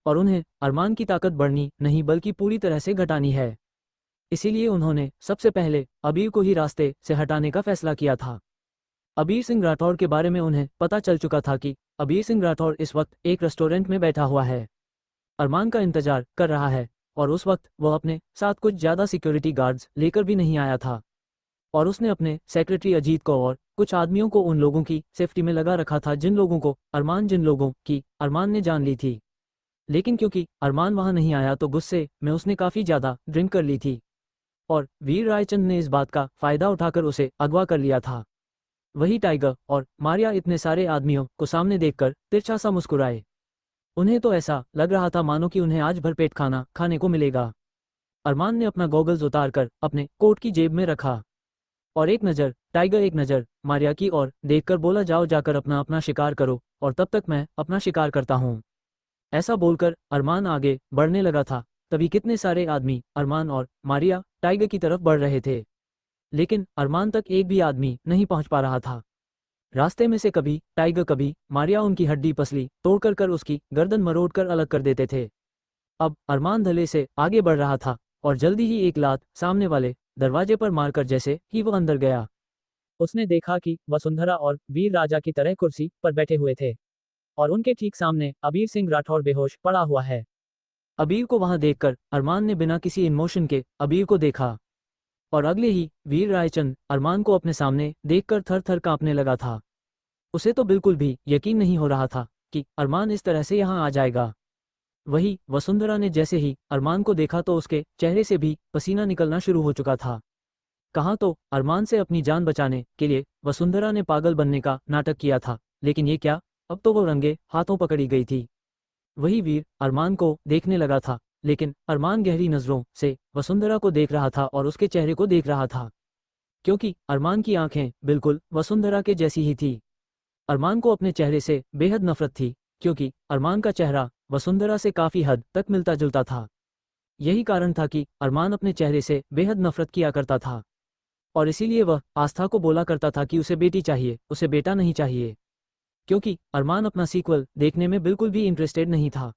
और उन्हें अरमान की ताकत बढ़नी नहीं बल्कि पूरी तरह से घटानी है। इसीलिए उन्होंने सबसे पहले अबीर को ही रास्ते से हटाने का फैसला किया था। अबीर सिंह राठौड़ के बारे में उन्हें पता चल चुका था कि अबीर सिंह राठौड़ इस वक्त एक रेस्टोरेंट में बैठा हुआ है, अरमान का इंतजार कर रहा है, और उस वक्त वह अपने साथ कुछ ज़्यादा सिक्योरिटी गार्ड्स लेकर भी नहीं आया था, और उसने अपने सेक्रेटरी अजीत को और कुछ आदमियों को उन लोगों की सेफ्टी में लगा रखा था जिन लोगों की अरमान ने जान ली थी। लेकिन क्योंकि अरमान वहां नहीं आया तो गुस्से में उसने काफ़ी ज़्यादा ड्रिंक कर ली थी, और वीर रायचंद ने इस बात का फ़ायदा उठाकर उसे अगवा कर लिया था। वही टाइगर और मारिया इतने सारे आदमियों को सामने देखकर तिरछा सा मुस्कुराए। उन्हें तो ऐसा लग रहा था मानो कि उन्हें आज भरपेट खाना खाने को मिलेगा। अरमान ने अपना गॉगल्स उतारकर अपने कोट की जेब में रखा, और एक नज़र टाइगर एक नज़र मारिया की ओर देखकर बोला, जाओ जाकर अपना अपना शिकार करो, और तब तक मैं अपना शिकार करता हूँ। ऐसा बोलकर अरमान आगे बढ़ने लगा था, तभी कितने सारे आदमी अरमान और मारिया टाइगर की तरफ बढ़ रहे थे, लेकिन अरमान तक एक भी आदमी नहीं पहुंच पा रहा था। रास्ते में से कभी टाइगर कभी मारिया उनकी हड्डी पसली तोड़कर कर उसकी गर्दन मरोड़कर अलग कर देते थे। अब अरमान धले से आगे बढ़ रहा था, और जल्दी ही एक लात सामने वाले दरवाजे पर मारकर जैसे ही वो अंदर गया, उसने देखा कि वसुंधरा और वीर राजा की तरह कुर्सी पर बैठे हुए थे, और उनके ठीक सामने अबीर सिंह राठौड़ बेहोश पड़ा हुआ है। अबीर को वहां देखकर अरमान ने बिना किसी इमोशन के अबीर को देखा, और अगले ही वीर रायचंद अरमान को अपने सामने देखकर थर थर कांपने लगा था। उसे तो बिल्कुल भी यकीन नहीं हो रहा था कि अरमान इस तरह से यहाँ आ जाएगा। वही वसुंधरा ने जैसे ही अरमान को देखा तो उसके चेहरे से भी पसीना निकलना शुरू हो चुका था। कहाँ तो अरमान से अपनी जान बचाने के लिए वसुंधरा ने पागल बनने का नाटक किया था, लेकिन ये क्या, अब तो वो रंगे हाथों पकड़ी गई थी। वही वीर अरमान को देखने लगा था, लेकिन अरमान गहरी नजरों से वसुंधरा को देख रहा था और उसके चेहरे को देख रहा था, क्योंकि अरमान की आंखें बिल्कुल वसुंधरा के जैसी ही थी। अरमान को अपने चेहरे से बेहद नफरत थी, क्योंकि अरमान का चेहरा वसुंधरा से काफी हद तक मिलता जुलता था। यही कारण था कि अरमान अपने चेहरे से बेहद नफरत किया करता था, और इसीलिए वह आस्था को बोला करता था कि उसे बेटी चाहिए, उसे बेटा नहीं चाहिए, क्योंकि अरमान अपना सीक्वल देखने में बिल्कुल भी इंटरेस्टेड नहीं था।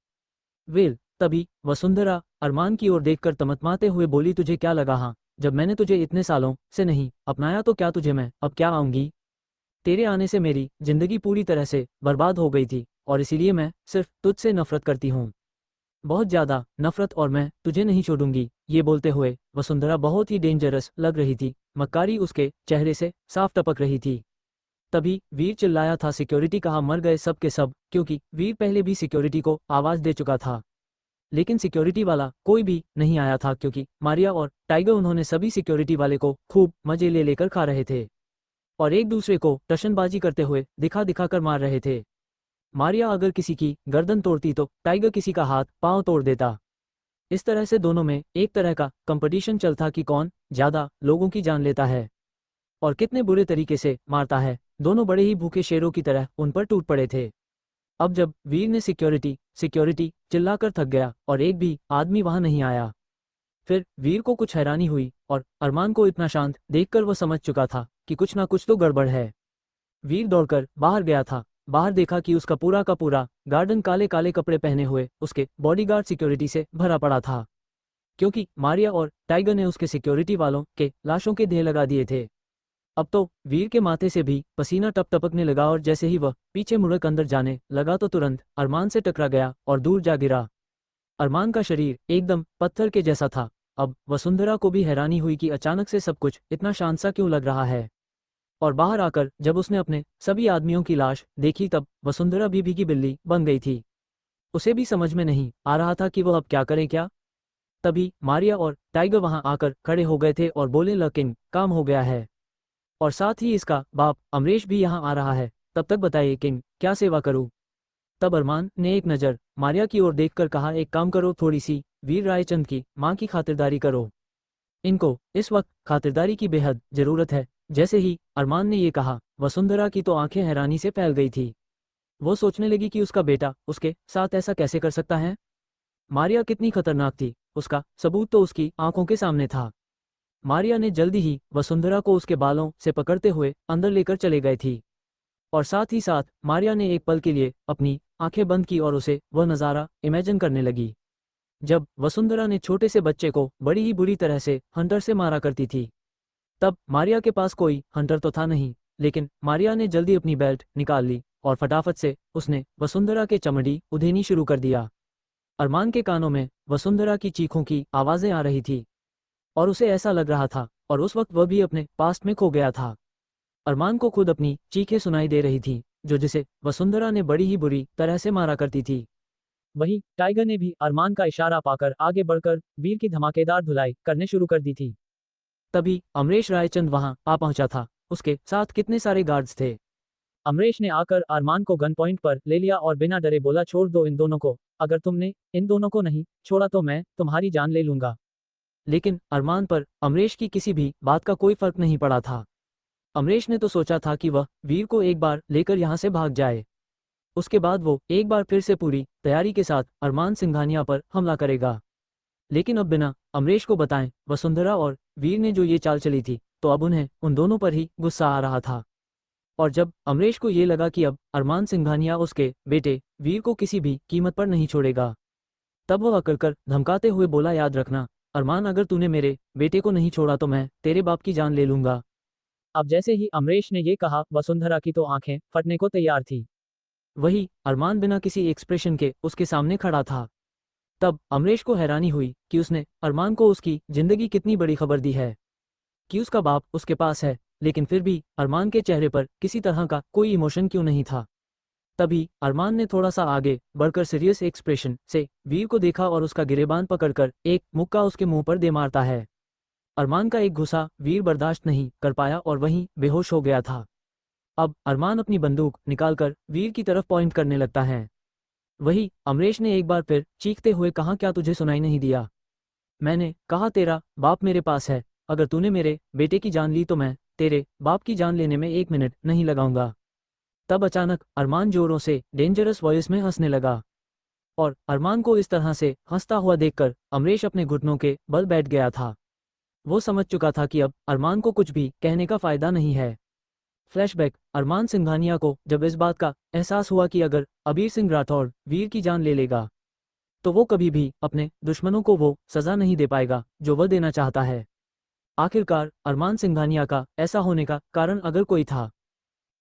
वेल, तभी वसुंधरा अरमान की ओर देखकर तमतमाते हुए बोली, तुझे क्या लगा, हाँ, जब मैंने तुझे इतने सालों से नहीं अपनाया तो क्या तुझे मैं अब क्या आऊंगी? तेरे आने से मेरी जिंदगी पूरी तरह से बर्बाद हो गई थी, और इसीलिए मैं सिर्फ तुझसे नफरत करती हूँ, बहुत ज्यादा नफरत, और मैं तुझे नहीं छोड़ूंगी। ये बोलते हुए वसुंधरा बहुत ही डेंजरस लग रही थी, मक्कारी उसके चेहरे से साफ टपक रही थी। तभी वीर चिल्लाया था, सिक्योरिटी कहाँ मर गए सब के सब, क्योंकि वीर पहले भी सिक्योरिटी को आवाज दे चुका था, लेकिन सिक्योरिटी वाला कोई भी नहीं आया था, क्योंकि मारिया और टाइगर उन्होंने सभी सिक्योरिटी वाले को खूब मजे ले लेकर खा रहे थे और एक दूसरे को टशनबाजी करते हुए दिखा दिखा कर मार रहे थे। मारिया अगर किसी की गर्दन तोड़ती तो टाइगर किसी का हाथ पांव तोड़ देता। इस तरह से दोनों में एक तरह का कंपटीशन चलता कि कौन ज्यादा लोगों की जान लेता है और कितने बुरे तरीके से मारता है। दोनों बड़े ही भूखे शेरों की तरह उन पर टूट पड़े थे। अब जब वीर ने सिक्योरिटी सिक्योरिटी चिल्लाकर थक गया और एक भी आदमी वहां नहीं आया, फिर वीर को कुछ हैरानी हुई, और अरमान को इतना शांत देखकर वह समझ चुका था कि कुछ ना कुछ तो गड़बड़ है। वीर दौड़कर बाहर गया था। बाहर देखा कि उसका पूरा का पूरा गार्डन काले काले कपड़े पहने हुए उसके बॉडीगार्ड सिक्योरिटी से भरा पड़ा था, क्योंकि मारिया और टाइगर ने उसके सिक्योरिटी वालों के लाशों के ढेर लगा दिए थे। अब तो वीर के माथे से भी पसीना टप टपकने लगा, और जैसे ही वह पीछे मुड़कर अंदर जाने लगा तो तुरंत अरमान से टकरा गया और दूर जा गिरा। अरमान का शरीर एकदम पत्थर के जैसा था। अब वसुंधरा को भी हैरानी हुई कि अचानक से सब कुछ इतना शांत सा क्यों लग रहा है, और बाहर आकर जब उसने अपने सभी आदमियों की लाश देखी तब वसुंधरा भी भीगी बिल्ली बन गई थी। उसे भी समझ में नहीं आ रहा था कि वह अब क्या करे क्या। तभी मारिया और टाइगर वहां आकर खड़े हो गए थे और बोले, लेकिन काम हो गया है, और साथ ही इसका बाप अमरीश भी यहाँ आ रहा है। तब तक बताइए किंग, क्या सेवा करूँ? तब अरमान ने एक नज़र मारिया की ओर देखकर कहा, एक काम करो, थोड़ी सी वीर रायचंद की माँ की खातिरदारी करो। इनको इस वक्त खातिरदारी की बेहद जरूरत है। जैसे ही अरमान ने ये कहा, वसुंधरा की तो आंखें हैरानी से फैल गई थी। वो सोचने लगी कि उसका बेटा उसके साथ ऐसा कैसे कर सकता है। मारिया कितनी खतरनाक थी, उसका सबूत तो उसकी आंखों के सामने था। मारिया ने जल्दी ही वसुंधरा को उसके बालों से पकड़ते हुए अंदर लेकर चले गए थी, और साथ ही साथ मारिया ने एक पल के लिए अपनी आंखें बंद की और उसे वह नज़ारा इमेजिन करने लगी जब वसुंधरा ने छोटे से बच्चे को बड़ी ही बुरी तरह से हंटर से मारा करती थी। तब मारिया के पास कोई हंटर तो था नहीं, लेकिन मारिया ने जल्दी अपनी बेल्ट निकाल ली और फटाफट से उसने वसुंधरा के चमड़ी उधेनी शुरू कर दिया। अरमान के कानों में वसुंधरा की चीखों की आवाज़ें आ रही थी, और उसे ऐसा लग रहा था और उस वक्त वह भी अपने पास्ट में खो गया था। अरमान को खुद अपनी चीखें सुनाई दे रही थी, जो जिसे वसुंधरा ने बड़ी ही बुरी तरह से मारा करती थी। वहीं टाइगर ने भी अरमान का इशारा पाकर आगे बढ़कर वीर की धमाकेदार धुलाई करने शुरू कर दी थी। तभी अमरीश रायचंद वहां आ पहुंचा था। उसके साथ कितने सारे गार्ड्स थे। अमरीश ने आकर अरमान को गन पॉइंट पर ले लिया और बिना डरे बोला, छोड़ दो इन दोनों को, अगर तुमने इन दोनों को नहीं छोड़ा तो मैं तुम्हारी जान ले लूंगा। लेकिन अरमान पर अमरीश की किसी भी बात का कोई फर्क नहीं पड़ा था। अमरीश ने तो सोचा था कि वह वीर को एक बार लेकर यहाँ से भाग जाए, उसके बाद वो एक बार फिर से पूरी तैयारी के साथ अरमान सिंघानिया पर हमला करेगा। लेकिन अब बिना अमरीश को बताएं वसुंधरा और वीर ने जो ये चाल चली थी, तो अब उन्हें उन दोनों पर ही गुस्सा आ रहा था। और जब अमरीश को ये लगा कि अब अरमान सिंघानिया उसके बेटे वीर को किसी भी कीमत पर नहीं छोड़ेगा, तब वह अकड़कर धमकाते हुए बोला, याद रखना अरमान, अगर तूने मेरे बेटे को नहीं छोड़ा तो मैं तेरे बाप की जान ले लूंगा। अब जैसे ही अमरीश ने ये कहा, वसुंधरा की तो आंखें फटने को तैयार थी। वही अरमान बिना किसी एक्सप्रेशन के उसके सामने खड़ा था। तब अमरीश को हैरानी हुई कि उसने अरमान को उसकी जिंदगी कितनी बड़ी खबर दी है, कि उसका बाप उसके पास है, लेकिन फिर भी अरमान के चेहरे पर किसी तरह का कोई इमोशन क्यों नहीं था। तभी अरमान ने थोड़ा सा आगे बढ़कर सीरियस एक्सप्रेशन से वीर को देखा और उसका गिरेबान पकड़कर एक मुक्का उसके मुंह पर दे मारता है। अरमान का एक घुसा वीर बर्दाश्त नहीं कर पाया और वहीं बेहोश हो गया था। अब अरमान अपनी बंदूक निकालकर वीर की तरफ पॉइंट करने लगता है। वही अमरीश ने एक बार फिर चीखते हुए कहा, क्या तुझे सुनाई नहीं दिया? मैंने कहा तेरा बाप मेरे पास है, अगर तूने मेरे बेटे की जान ली तो मैं तेरे बाप की जान लेने में 1 मिनट नहीं लगाऊंगा। तब अचानक अरमान जोरों से डेंजरस वॉइस में हंसने लगा, और अरमान को इस तरह से हंसता हुआ देखकर अमरीश अपने घुटनों के बल बैठ गया था। वो समझ चुका था कि अब अरमान को कुछ भी कहने का फायदा नहीं है। फ्लैशबैक, अरमान सिंघानिया को जब इस बात का एहसास हुआ कि अगर अबीर सिंह राठौड़ वीर की जान ले लेगा तो वो कभी भी अपने दुश्मनों को वो सजा नहीं दे पाएगा जो वह देना चाहता है। आखिरकार अरमान सिंघानिया का ऐसा होने का कारण अगर कोई था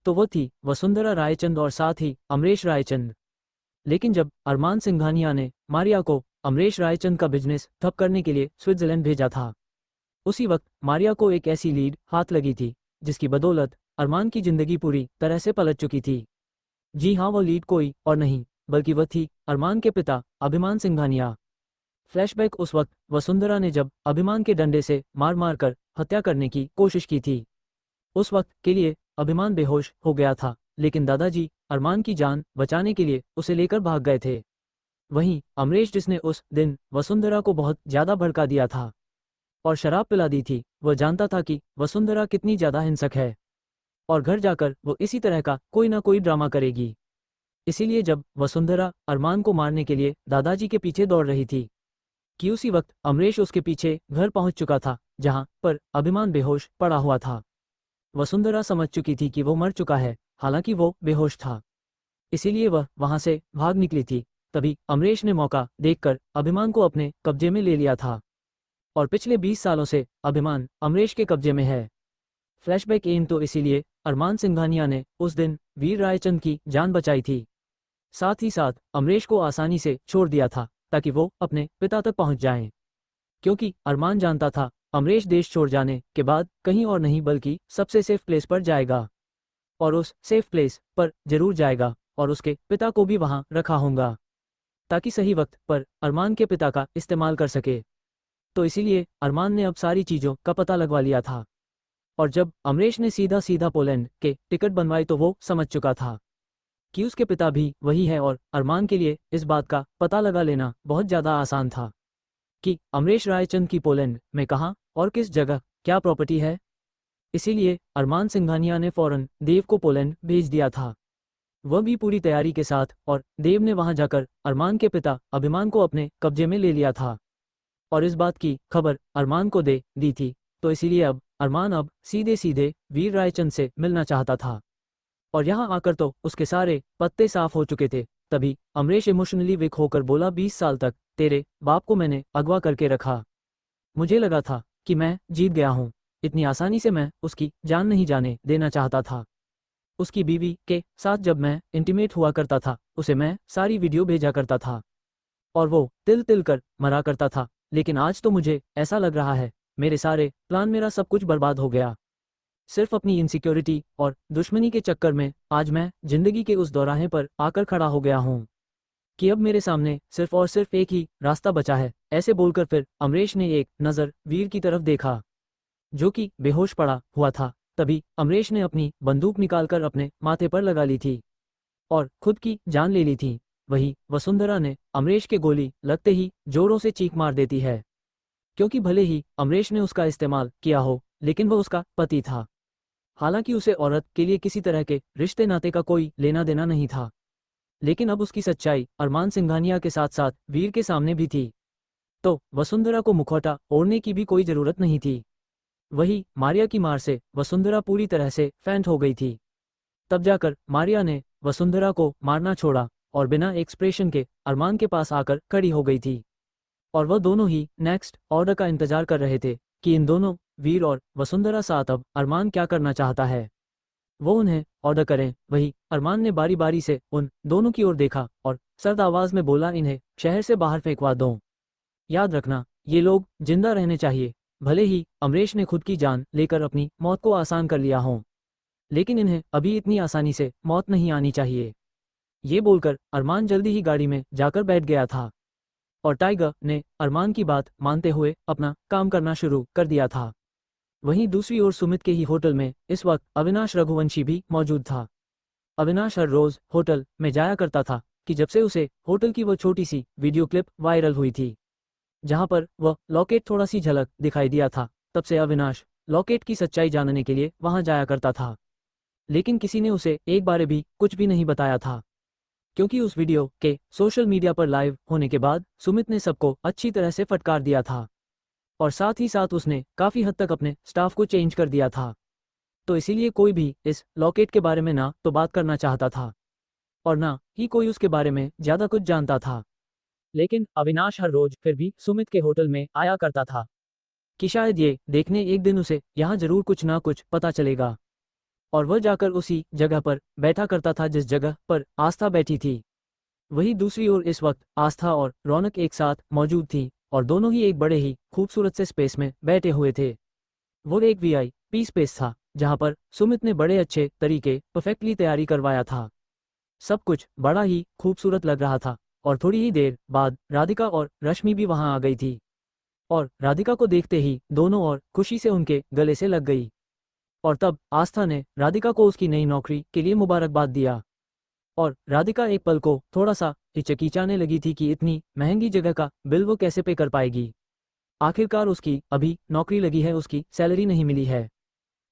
तो वो थी वसुंधरा रायचंद और साथ ही अमरीश रायचंद। लेकिन जब अरमान सिंघानिया ने मारिया को अमरीश रायचंद का बिजनेस ठप करने के लिए स्विट्जरलैंड भेजा था, उसी वक्त मारिया को एक ऐसी लीड हाथ लगी थी जिसकी बदौलत अरमान की जिंदगी पूरी तरह से पलट चुकी थी। जी हाँ, वो लीड कोई और नहीं बल्कि वह थी अरमान के पिता अभिमान सिंघानिया। फ्लैशबैक, उस वक्त वसुंधरा ने जब अभिमान के डंडे से मार मार कर हत्या करने की कोशिश की थी। उस वक्त के लिए अभिमान बेहोश हो गया था, लेकिन दादाजी अरमान की जान बचाने के लिए उसे लेकर भाग गए थे। वहीं अमरीश, जिसने उस दिन वसुंधरा को बहुत ज्यादा भड़का दिया था और शराब पिला दी थी, वह जानता था कि वसुंधरा कितनी ज्यादा हिंसक है और घर जाकर वो इसी तरह का कोई ना कोई ड्रामा करेगी। इसीलिए जब वसुंधरा अरमान को मारने के लिए दादाजी के पीछे दौड़ रही थी कि उसी वक्त अमरीश उसके पीछे घर पहुंच चुका था, जहां पर अभिमान बेहोश पड़ा हुआ था। वसुंधरा समझ चुकी थी कि वो मर चुका है, हालांकि वो बेहोश था, इसीलिए वह वहां से भाग निकली थी। तभी अमरीश ने मौका देखकर अभिमान को अपने कब्जे में ले लिया था और पिछले 20 सालों से अभिमान अमरीश के कब्जे में है। फ्लैशबैक एम, तो इसीलिए अरमान सिंघानिया ने उस दिन वीर रायचंद की जान बचाई थी, साथ ही साथ अमरीश को आसानी से छोड़ दिया था ताकि वो अपने पिता तक पहुंच जाएं। क्योंकि अरमान जानता था अमरीश देश छोड़ जाने के बाद कहीं और नहीं बल्कि सबसे सेफ प्लेस पर जाएगा, और उस सेफ प्लेस पर जरूर जाएगा और उसके पिता को भी वहां रखा होगा ताकि सही वक्त पर अरमान के पिता का इस्तेमाल कर सके। तो इसीलिए अरमान ने अब सारी चीज़ों का पता लगवा लिया था, और जब अमरीश ने सीधा सीधा पोलैंड के टिकट बनवाई तो वो समझ चुका था कि उसके पिता भी वही है, और अरमान के लिए इस बात का पता लगा लेना बहुत ज़्यादा आसान था कि अमरीश रायचंद की पोलैंड में कहाँ और किस जगह क्या प्रॉपर्टी है। इसीलिए अरमान सिंघानिया ने फौरन देव को पोलैंड भेज दिया था, वह भी पूरी तैयारी के साथ, और देव ने वहां जाकर अरमान के पिता अभिमान को अपने कब्जे में ले लिया था और इस बात की खबर अरमान को दे दी थी। तो इसीलिए अब अरमान अब सीधे सीधे वीर रायचंद से मिलना चाहता था, और यहाँ आकर तो उसके सारे पत्ते साफ हो चुके थे। तभी अमरीश इमोशनली वीक होकर बोला, 20 साल तक तेरे बाप को मैंने अगवा करके रखा, मुझे लगा था कि मैं जीत गया हूँ, इतनी आसानी से मैं उसकी जान नहीं जाने देना चाहता था। उसकी बीवी के साथ जब मैं इंटीमेट हुआ करता था उसे मैं सारी वीडियो भेजा करता था और वो तिल तिल कर मरा करता था, लेकिन आज तो मुझे ऐसा लग रहा है मेरे सारे प्लान, मेरा सब कुछ बर्बाद हो गया। सिर्फ अपनी इनसिक्योरिटी और दुश्मनी के चक्कर में आज मैं जिंदगी के उस दौराहे पर आकर खड़ा हो गया हूँ कि अब मेरे सामने सिर्फ और सिर्फ एक ही रास्ता बचा है। ऐसे बोलकर फिर अमरीश ने एक नज़र वीर की तरफ देखा जो कि बेहोश पड़ा हुआ था। तभी अमरीश ने अपनी बंदूक निकालकर अपने माथे पर लगा ली थी और खुद की जान ले ली थी। वही वसुंधरा ने अमरीश के गोली लगते ही जोरों से चीख मार देती है, क्योंकि भले ही अमरीश ने उसका इस्तेमाल किया हो लेकिन वह उसका पति था। हालांकि उसे औरत के लिए किसी तरह के रिश्ते नाते का कोई लेना देना नहीं था, लेकिन अब उसकी सच्चाई अरमान सिंघानिया के साथ साथ वीर के सामने भी थी, तो वसुंधरा को मुखौटा ओढ़ने की भी कोई जरूरत नहीं थी। वही मारिया की मार से वसुंधरा पूरी तरह से फैंट हो गई थी। तब जाकर मारिया ने वसुंधरा को मारना छोड़ा और बिना एक्सप्रेशन के अरमान के पास आकर खड़ी हो गई थी, और वह दोनों ही नेक्स्ट ऑर्डर का इंतजार कर रहे थे कि इन दोनों वीर और वसुंधरा साथ अब अरमान क्या करना चाहता है वो उन्हें ऑर्डर करें। वही अरमान ने बारी बारी से उन दोनों की ओर देखा और सर्द आवाज में बोला, इन्हें शहर से बाहर फेंकवा दो। याद रखना, ये लोग जिंदा रहने चाहिए, भले ही अमरीश ने खुद की जान लेकर अपनी मौत को आसान कर लिया हो, लेकिन इन्हें अभी इतनी आसानी से मौत नहीं आनी चाहिए। ये बोलकर अरमान जल्दी ही गाड़ी में जाकर बैठ गया था और टाइगर ने अरमान की बात मानते हुए अपना काम करना शुरू कर दिया था। वहीं दूसरी ओर सुमित के ही होटल में इस वक्त अविनाश रघुवंशी भी मौजूद था। अविनाश हर रोज होटल में जाया करता था कि जब से उसे होटल की वो छोटी सी वीडियो क्लिप वायरल हुई थी जहां पर वह लॉकेट थोड़ा सी झलक दिखाई दिया था, तब से अविनाश लॉकेट की सच्चाई जानने के लिए वहां जाया करता था। लेकिन किसी ने उसे एक बार भी कुछ भी नहीं बताया था, क्योंकि उस वीडियो के सोशल मीडिया पर लाइव होने के बाद सुमित ने सबको अच्छी तरह से फटकार दिया था और साथ ही साथ उसने काफी हद तक अपने स्टाफ को चेंज कर दिया था। तो इसीलिए कोई भी इस लॉकेट के बारे में ना तो बात करना चाहता था और ना ही कोई उसके बारे में ज्यादा कुछ जानता था। लेकिन अविनाश हर रोज फिर भी सुमित के होटल में आया करता था कि शायद ये देखने एक दिन उसे यहाँ जरूर कुछ ना कुछ पता चलेगा, और वह जाकर उसी जगह पर बैठा करता था जिस जगह पर आस्था बैठी थी। वहीं दूसरी ओर इस वक्त आस्था और रौनक एक साथ मौजूद थी और दोनों ही एक बड़े ही खूबसूरत से स्पेस में बैठे हुए थे। वो एक वीआईपी स्पेस था जहां पर सुमित ने बड़े अच्छे तरीके परफेक्टली तैयारी करवाया था। सब कुछ बड़ा ही खूबसूरत लग रहा था और थोड़ी ही देर बाद राधिका और रश्मि भी वहां आ गई थी और राधिका को देखते ही दोनों और खुशी से उनके गले से लग गई। और तब आस्था ने राधिका को उसकी नई नौकरी के लिए मुबारकबाद दिया और राधिका एक पल को थोड़ा सा हिचकिचाने लगी थी कि इतनी महंगी जगह का बिल वो कैसे पे कर पाएगी। आखिरकार उसकी अभी नौकरी लगी है, उसकी सैलरी नहीं मिली है।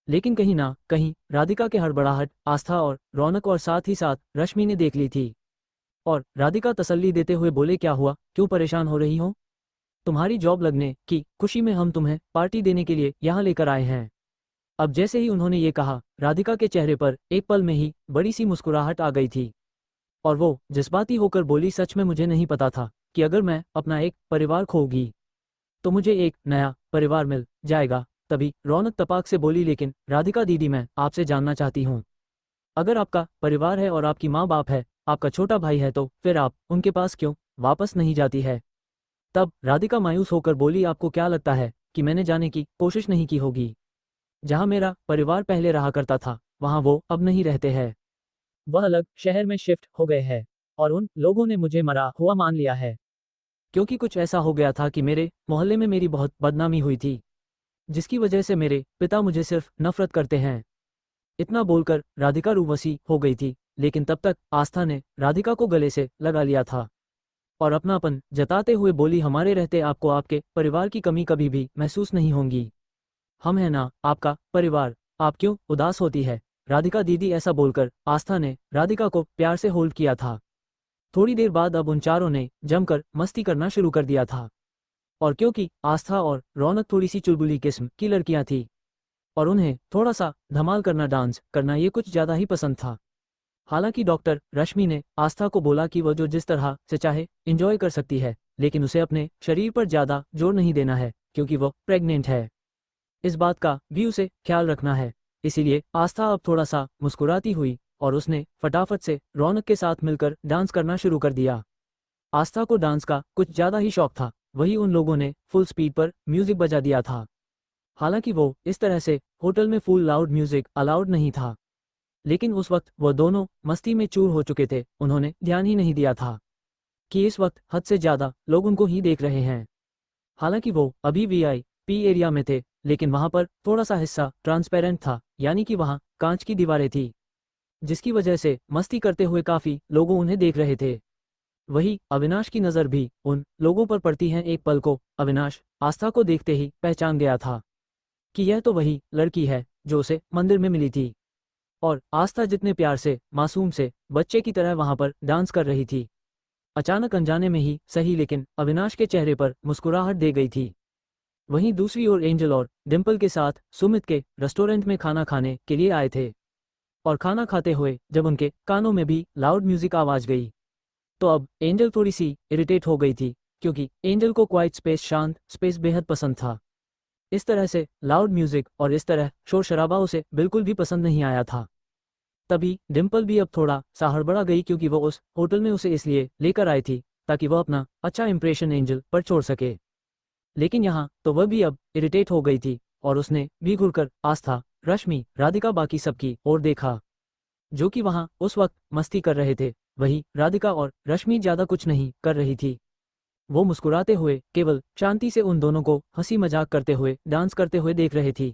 लेकिन कहीं ना कहीं राधिका के हड़बड़ाहट आस्था और रौनक और साथ ही साथ रश्मि ने देख ली थी और राधिका तसल्ली देते हुए बोले, क्या हुआ, क्यों परेशान हो रही हो? तुम्हारी जॉब लगने की खुशी में हम तुम्हें पार्टी देने के लिए यहाँ लेकर आए हैं। अब जैसे ही उन्होंने ये कहा, राधिका के चेहरे पर एक पल में ही बड़ी सी मुस्कुराहट आ गई थी और वो जज्बाती होकर बोली, सच में मुझे नहीं पता था कि अगर मैं अपना एक परिवार खोगी तो मुझे एक नया परिवार मिल जाएगा। तभी रौनक तपाक से बोली, लेकिन राधिका दीदी, मैं आपसे जानना चाहती हूँ, अगर आपका परिवार है और आपकी माँ बाप है, आपका छोटा भाई है, तो फिर आप उनके पास क्यों वापस नहीं जाती है? तब राधिका मायूस होकर बोली, आपको क्या लगता है कि मैंने जाने की कोशिश नहीं की होगी? जहाँ मेरा परिवार पहले रहा करता था वहाँ वो अब नहीं रहते हैं। वह अलग शहर में शिफ्ट हो गए हैं और उन लोगों ने मुझे मरा हुआ मान लिया है, क्योंकि कुछ ऐसा हो गया था कि मेरे मोहल्ले में मेरी बहुत बदनामी हुई थी, जिसकी वजह से मेरे पिता मुझे सिर्फ नफरत करते हैं। इतना बोलकर राधिका रूबसी हो गई थी, लेकिन तब तक आस्था ने राधिका को गले से लगा लिया था और अपनापन जताते हुए बोली, हमारे रहते आपको आपके परिवार की कमी कभी भी महसूस नहीं होंगी। हम है ना आपका परिवार, आप क्यों उदास होती है? राधिका दीदी, ऐसा बोलकर आस्था ने राधिका को प्यार से होल्ड किया था। थोड़ी देर बाद अब उन चारों ने जमकर मस्ती करना शुरू कर दिया था और क्योंकि आस्था और रौनक थोड़ी सी चुलबुली किस्म की लड़कियां थी और उन्हें थोड़ा सा धमाल करना, डांस करना ये कुछ ज्यादा ही पसंद था। हालांकि डॉक्टर रश्मि ने आस्था को बोला कि वह जो जिस तरह से चाहे एंजॉय कर सकती है, लेकिन उसे अपने शरीर पर ज्यादा जोर नहीं देना है क्योंकि वह प्रेग्नेंट है। इस बात का भी उसे ख्याल रखना है। इसीलिए आस्था अब थोड़ा सा मुस्कुराती हुई और उसने फटाफट से रौनक के साथ मिलकर डांस करना शुरू कर दिया। आस्था को डांस का कुछ ज्यादा ही शौक था, वही उन लोगों ने फुल स्पीड पर म्यूजिक बजा दिया था। हालांकि वो इस तरह से होटल में फुल लाउड म्यूजिक अलाउड नहीं था, लेकिन उस वक्त वह दोनों मस्ती में चूर हो चुके थे। उन्होंने ध्यान ही नहीं दिया था कि इस वक्त हद से ज्यादा लोग उनको ही देख रहे हैं। हालांकि वो अभी वीआईपी एरिया में थे, लेकिन वहां पर थोड़ा सा हिस्सा ट्रांसपेरेंट था, यानी कि वहां कांच की दीवारें थी, जिसकी वजह से मस्ती करते हुए काफी लोगों उन्हें देख रहे थे। वही अविनाश की नज़र भी उन लोगों पर पड़ती है। एक पल को अविनाश आस्था को देखते ही पहचान गया था कि यह तो वही लड़की है जो उसे मंदिर में मिली थी और आस्था जितने प्यार से मासूम से बच्चे की तरह वहां पर डांस कर रही थी, अचानक अनजाने में ही सही लेकिन अविनाश के चेहरे पर मुस्कुराहट दे गई थी। वहीं दूसरी ओर एंजल और डिम्पल के साथ सुमित के रेस्टोरेंट में खाना खाने के लिए आए थे और खाना खाते हुए जब उनके कानों में भी लाउड म्यूजिक आवाज गई तो अब एंजल थोड़ी सी इरिटेट हो गई थी, क्योंकि एंजल को क्वाइट स्पेस, शांत स्पेस बेहद पसंद था। इस तरह से लाउड म्यूजिक और इस तरह शोर शराबा उसे बिल्कुल भी पसंद नहीं आया था। तभी डिम्पल भी अब थोड़ा सा हड़बड़ा गई, क्योंकि वो उस होटल में उसे इसलिए लेकर आई थी ताकि वह अपना अच्छा इंप्रेशन एंजल पर छोड़ सके। लेकिन यहाँ तो वह भी अब इरिटेट हो गई थी और उसने भी घुरकर आस्था, रश्मि, राधिका बाकी सबकी ओर देखा जो कि वहां उस वक्त मस्ती कर रहे थे। वही राधिका और रश्मि ज्यादा कुछ नहीं कर रही थी, वो मुस्कुराते हुए केवल शांति से उन दोनों को हंसी मजाक करते हुए डांस करते हुए देख रहे थी।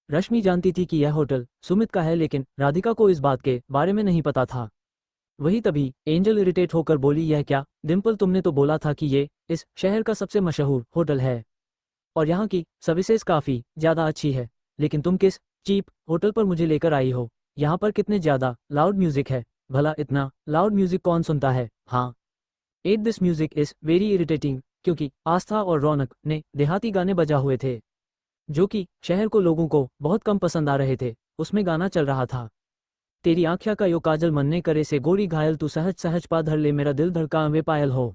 रश्मि जानती थी कि यह होटल सुमित का है, लेकिन राधिका को इस बात के बारे में नहीं पता था। वही तभी एंजल इरिटेट होकर बोली, यह क्या डिम्पल, तुमने तो बोला था कि ये इस शहर का सबसे मशहूर होटल है और यहाँ की सर्विसेज काफ़ी ज़्यादा अच्छी है, लेकिन तुम किस चीप होटल पर मुझे लेकर आई हो। यहाँ पर कितने ज़्यादा लाउड म्यूजिक है, भला इतना लाउड म्यूजिक कौन सुनता है। हाँ, at this music is very irritating, क्योंकि आस्था और रौनक ने देहाती गाने बजा हुए थे जो कि शहर को लोगों को बहुत कम पसंद आ रहे थे। उसमें गाना चल रहा था, तेरी आँख्या का यो काजल मनने करे से गोरी घायल, तू सहज सहज पा धर ले मेरा दिल धड़का वे पायल हो।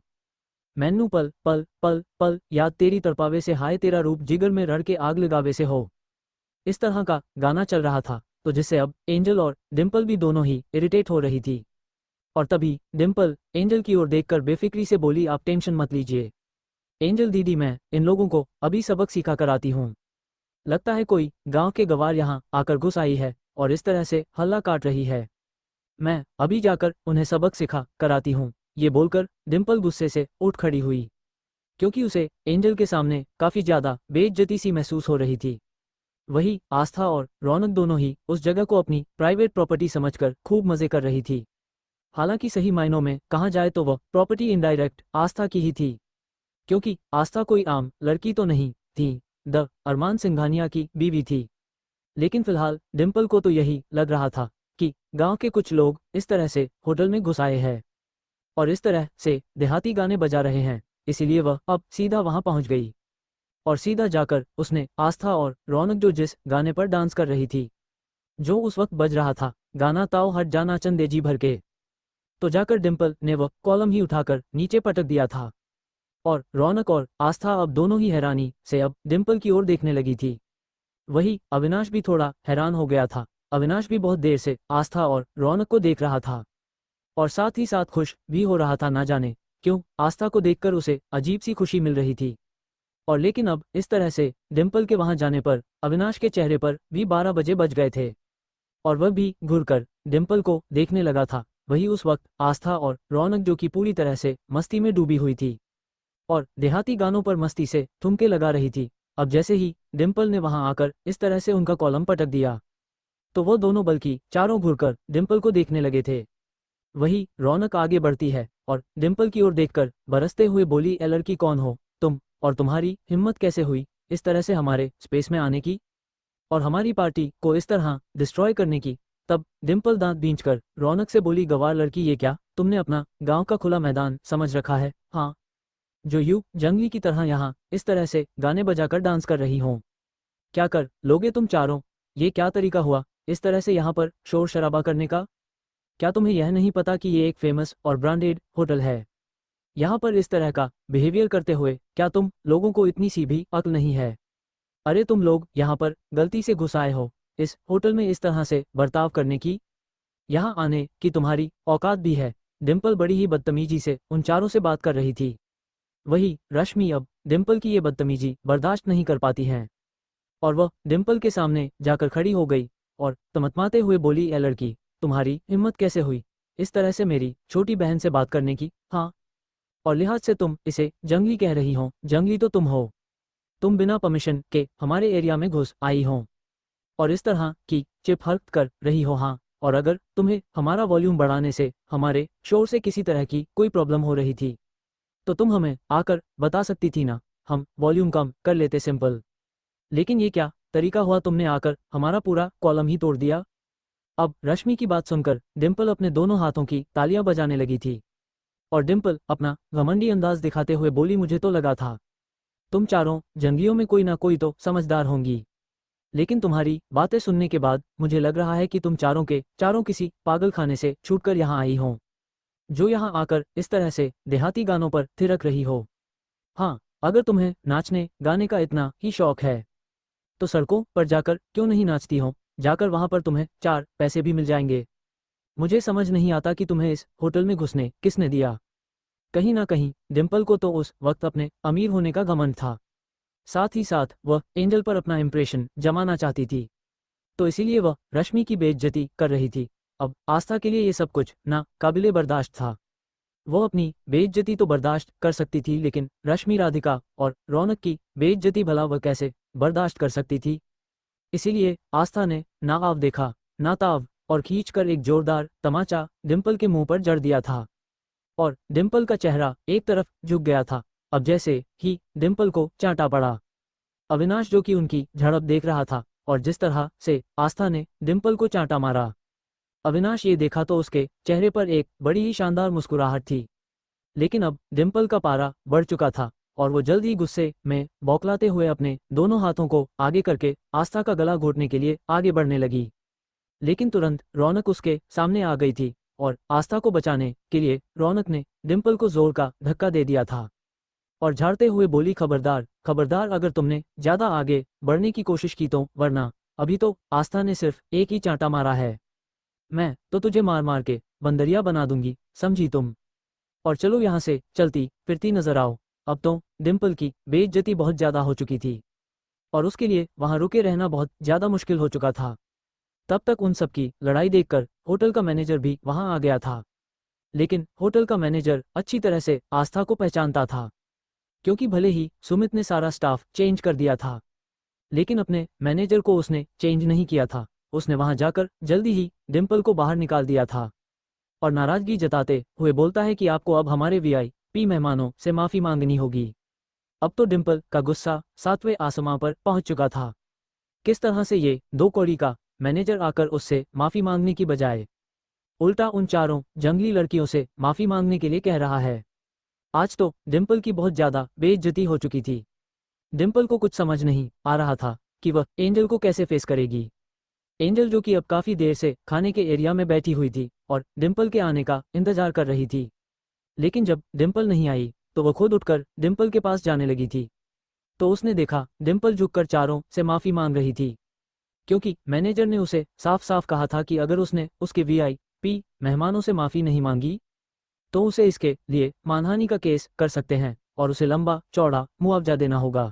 मैनू पल पल पल पल याद तेरी तड़पावे से, हाय तेरा रूप जिगर में रड़ के आग लगावे से हो। इस तरह का गाना चल रहा था, तो जिससे अब एंजल और डिम्पल भी दोनों ही इरिटेट हो रही थी। और तभी डिम्पल एंजल की ओर देखकर बेफिक्री से बोली, आप टेंशन मत लीजिए एंजल दीदी, मैं इन लोगों को अभी सबक सिखा कर आती हूँ। लगता है कोई गांव के गवार यहाँ आकर घुस आई है और इस तरह से हल्ला काट रही है। मैं अभी जाकर उन्हें सबक सिखा कराती हूँ। ये बोलकर डिम्पल गुस्से से उठ खड़ी हुई, क्योंकि उसे एंजल के सामने काफी ज्यादा बेइज्जती सी महसूस हो रही थी। वही आस्था और रौनक दोनों ही उस जगह को अपनी प्राइवेट प्रॉपर्टी समझकर खूब मजे कर रही थी। हालांकि सही मायनों में कहा जाए तो वह प्रॉपर्टी इनडायरेक्ट आस्था की ही थी, क्योंकि आस्था कोई आम लड़की तो नहीं थी, द अरमान सिंघानिया की बीवी थी। लेकिन फिलहाल डिम्पल को तो यही लग रहा था कि गांव के कुछ लोग इस तरह से होटल में घुस आए हैं और इस तरह से देहाती गाने बजा रहे हैं, इसीलिए वह अब सीधा वहां पहुंच गई और सीधा जाकर उसने आस्था और रौनक जो जिस गाने पर डांस कर रही थी, जो उस वक्त बज रहा था, गाना ताओ हट जाना चंदे जी भर के, तो जाकर डिम्पल ने वह कॉलम ही उठाकर नीचे पटक दिया था। और रौनक और आस्था अब दोनों ही हैरानी से अब डिम्पल की ओर देखने लगी थी। वही अविनाश भी थोड़ा हैरान हो गया था। अविनाश भी बहुत देर से आस्था और रौनक को देख रहा था और साथ ही साथ खुश भी हो रहा था, ना जाने क्यों आस्था को देखकर उसे अजीब सी खुशी मिल रही थी। और लेकिन अब इस तरह से डिम्पल के वहां जाने पर अविनाश के चेहरे पर भी 12 बजे बज गए थे और वह भी घूरकर डिम्पल को देखने लगा था। वही उस वक्त आस्था और रौनक जो कि पूरी तरह से मस्ती में डूबी हुई थी और देहाती गानों पर मस्ती से ठुमके लगा रही थी, अब जैसे ही डिम्पल ने वहां आकर इस तरह से उनका कॉलम पटक दिया, तो वो दोनों बल्कि चारों घुरकर डिम्पल को देखने लगे थे। वही रौनक आगे बढ़ती है और डिम्पल की ओर देखकर बरसते हुए बोली, ए लड़की कौन हो तुम, और तुम्हारी हिम्मत कैसे हुई इस तरह से हमारे स्पेस में आने की और हमारी पार्टी को इस तरह डिस्ट्रॉय करने की। तब डिम्पल दांत बींचकर रौनक से बोली, गवार लड़की, ये क्या तुमने अपना गांव का खुला मैदान समझ रखा है, हाँ, जो यू जंगली की तरह यहाँ इस तरह से गाने बजाकर डांस कर रही हों। क्या कर लोगे तुम चारों, ये क्या तरीका हुआ इस तरह से यहाँ पर शोर शराबा करने का। क्या तुम्हें यह नहीं पता कि ये एक फेमस और ब्रांडेड होटल है। यहाँ पर इस तरह का बिहेवियर करते हुए क्या तुम लोगों को इतनी सी भी अक्ल नहीं है। अरे तुम लोग यहाँ पर गलती से घुस आए हो इस होटल में इस तरह से बर्ताव करने की, यहाँ आने की तुम्हारी औकात भी है। डिम्पल बड़ी ही बदतमीजी से उन चारों से बात कर रही थी। वही रश्मि अब डिम्पल की ये बदतमीजी बर्दाश्त नहीं कर पाती हैं और वह डिम्पल के सामने जाकर खड़ी हो गई और तमतमाते हुए बोली, ए लड़की, तुम्हारी हिम्मत कैसे हुई इस तरह से मेरी छोटी बहन से बात करने की, हाँ, और लिहाज से तुम इसे जंगली कह रही हो। जंगली तो तुम हो, तुम बिना परमिशन के हमारे एरिया में घुस आई हो और इस तरह की चिप हरकत कर रही हो, हाँ, और अगर तुम्हें हमारा वॉल्यूम बढ़ाने से हमारे शोर से किसी तरह की कोई प्रॉब्लम हो रही थी तो तुम हमें आकर बता सकती थी ना, हम वॉल्यूम कम कर लेते, सिंपल। लेकिन ये क्या तरीका हुआ, तुमने आकर हमारा पूरा कॉलम ही तोड़ दिया। अब रश्मि की बात सुनकर डिम्पल अपने दोनों हाथों की तालियां बजाने लगी थी और डिम्पल अपना घमंडी अंदाज दिखाते हुए बोली, मुझे तो लगा था तुम चारों जंगलियों में कोई ना कोई तो समझदार होंगी, लेकिन तुम्हारी बातें सुनने के बाद मुझे लग रहा है कि तुम चारों के चारों किसी पागल खाने से छूटकर यहाँ आई हो, जो यहाँ आकर इस तरह से देहाती गानों पर थिरक रही हो। हाँ, अगर तुम्हें नाचने गाने का इतना ही शौक है तो सड़कों पर जाकर क्यों नहीं नाचती हो, जाकर वहां पर तुम्हें 4 पैसे भी मिल जाएंगे। मुझे समझ नहीं आता कि तुम्हें इस होटल में घुसने किसने दिया। कहीं ना कहीं डिम्पल को तो उस वक्त अपने अमीर होने का घमंड था, साथ ही साथ वह एंजल पर अपना इंप्रेशन जमाना चाहती थी, तो इसीलिए वह रश्मि की बेइज्जती कर रही थी। अब आस्था के लिए ये सब कुछ ना काबिले बर्दाश्त था। वो अपनी बेइज्जती तो बर्दाश्त कर सकती थी, लेकिन रश्मि, राधिका और रौनक की बेइज्जती भला वह कैसे बर्दाश्त कर सकती थी। इसीलिए आस्था ने ना आव देखा ना ताव और खींचकर एक जोरदार तमाचा डिम्पल के मुंह पर जड़ दिया था और डिम्पल का चेहरा एक तरफ झुक गया था। अब जैसे ही डिम्पल को चांटा पड़ा, अविनाश जो कि उनकी झड़प देख रहा था और जिस तरह से आस्था ने डिम्पल को चांटा मारा, अविनाश ये देखा तो उसके चेहरे पर एक बड़ी ही शानदार मुस्कुराहट थी। लेकिन अब डिम्पल का पारा बढ़ चुका था और वो जल्द ही गुस्से में बौखलाते हुए अपने दोनों हाथों को आगे करके आस्था का गला घोटने के लिए आगे बढ़ने लगी। लेकिन तुरंत रौनक उसके सामने आ गई थी और आस्था को बचाने के लिए रौनक ने डिम्पल को जोर का धक्का दे दिया था और झाड़ते हुए बोली, खबरदार खबरदार, अगर तुमने ज्यादा आगे बढ़ने की कोशिश की तो वरना अभी तो आस्था ने सिर्फ एक ही चांटा मारा है, मैं तो तुझे मार मार के बंदरिया बना दूंगी, समझी तुम। और चलो यहाँ से चलती फिरती नजर आओ। अब तो डिम्पल की बेइज्जती बहुत ज्यादा हो चुकी थी और उसके लिए वहां रुके रहना बहुत ज्यादा मुश्किल हो चुका था। तब तक उन सब की लड़ाई देखकर होटल का मैनेजर भी वहां आ गया था। लेकिन होटल का मैनेजर अच्छी तरह से आस्था को पहचानता था, क्योंकि भले ही सुमित ने सारा स्टाफ चेंज कर दिया था, लेकिन अपने मैनेजर को उसने चेंज नहीं किया था। उसने वहां जाकर जल्दी ही डिम्पल को बाहर निकाल दिया था और नाराजगी जताते हुए बोलता है कि आपको अब हमारे वीआईपी मेहमानों से माफी मांगनी होगी। अब तो डिम्पल का गुस्सा 7वें आसमां पर पहुंच चुका था। किस तरह से ये 2 कौड़ी का मैनेजर आकर उससे माफी मांगने की बजाय उल्टा उन चारों जंगली लड़कियों से माफी मांगने के लिए कह रहा है। आज तो डिम्पल की बहुत ज्यादा बेइज्जती हो चुकी थी। डिम्पल को कुछ समझ नहीं आ रहा था कि वह एंजल को कैसे फेस करेगी। एंजल जो कि अब काफी देर से खाने के एरिया में बैठी हुई थी और डिम्पल के आने का इंतजार कर रही थी। लेकिन जब डिम्पल नहीं आई तो वह खुद उठकर डिम्पल के पास जाने लगी थी। तो उसने देखा डिम्पल झुककर चारों से माफी मांग रही थी, क्योंकि मैनेजर ने उसे साफ साफ कहा था कि अगर उसने उसके वीआईपी मेहमानों से माफी नहीं मांगी तो उसे इसके लिए मानहानि का केस कर सकते हैं और उसे लंबा चौड़ा मुआवजा देना होगा।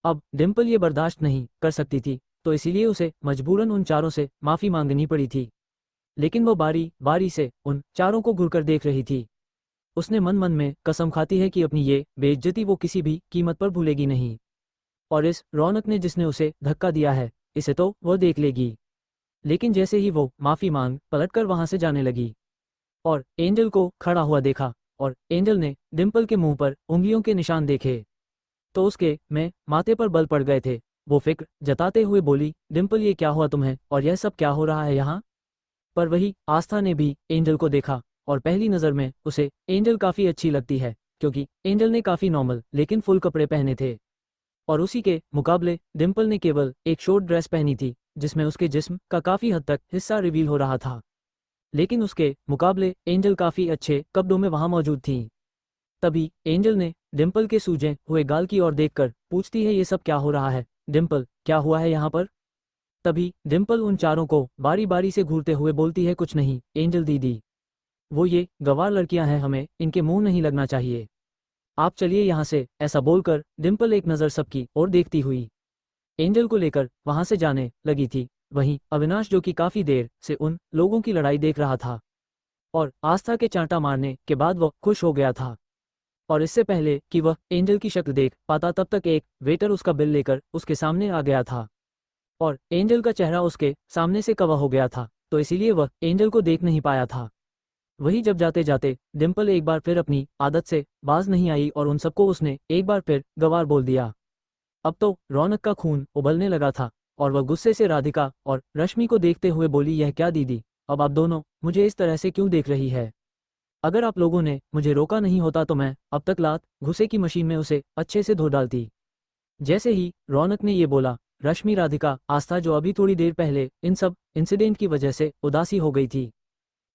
अब डिम्पल ये बर्दाश्त नहीं कर सकती थी, तो इसीलिए उसे मजबूरन उन चारों से माफी मांगनी पड़ी थी। लेकिन वो बारी बारी से उन चारों को घूरकर देख रही थी। उसने मन मन में कसम खाती है कि अपनी ये बेइज्जती वो किसी भी कीमत पर भूलेगी नहीं, और इस रौनक ने जिसने उसे धक्का दिया है इसे तो वो देख लेगी। लेकिन जैसे ही वो माफी मांग पलटकर वहां से जाने लगी और एंजल को खड़ा हुआ देखा और एंजल ने डिम्पल के मुंह पर उंगलियों के निशान देखे तो उसके में माथे पर बल पड़ गए थे। वो फिक्र जताते हुए बोली, डिम्पल ये क्या हुआ तुम्हें और यह सब क्या हो रहा है यहाँ। पर वही आस्था ने भी एंजल को देखा और पहली नज़र में उसे एंजल काफ़ी अच्छी लगती है, क्योंकि एंजल ने काफ़ी नॉर्मल लेकिन फुल कपड़े पहने थे और उसी के मुकाबले डिम्पल ने केवल एक शॉर्ट ड्रेस पहनी थी जिसमें उसके जिस्म का काफ़ी हद तक हिस्सा रिवील हो रहा था। लेकिन उसके मुकाबले एंजल काफ़ी अच्छे कपड़ों में वहां मौजूद थी। तभी एंजल ने डिम्पल के सूजे हुए गाल की ओर देखकर पूछती है, ये सब क्या हो रहा है डिम्पल, क्या हुआ है यहाँ पर। तभी डिम्पल उन चारों को बारी बारी से घूरते हुए बोलती है, कुछ नहीं एंजल दीदी, वो ये गंवार लड़कियां हैं, हमें इनके मुंह नहीं लगना चाहिए, आप चलिए यहाँ से। ऐसा बोलकर डिम्पल एक नज़र सबकी ओर देखती हुई एंजल को लेकर वहां से जाने लगी थी। वहीं अविनाश जो कि काफी देर से उन लोगों की लड़ाई देख रहा था और आस्था के चांटा मारने के बाद वह खुश हो गया था, और इससे पहले कि वह एंजल की शक्ल देख पाता तब तक एक वेटर उसका बिल लेकर उसके सामने आ गया था और एंजल का चेहरा उसके सामने से कवर हो गया था, तो इसीलिए वह एंजल को देख नहीं पाया था। वही जब जाते जाते डिम्पल एक बार फिर अपनी आदत से बाज नहीं आई और उन सबको उसने एक बार फिर गवार बोल दिया। अब तो रौनक का खून उबलने लगा था और वह गुस्से से राधिका और रश्मि को देखते हुए बोली, यह क्या दीदी, अब आप दोनों मुझे इस तरह से क्यों देख रही है। अगर आप लोगों ने मुझे रोका नहीं होता तो मैं अब तक लात घुसे की मशीन में उसे अच्छे से धो डालती। जैसे ही रौनक ने ये बोला, रश्मि, राधिका, आस्था जो अभी थोड़ी देर पहले इन सब इंसिडेंट की वजह से उदासी हो गई थी,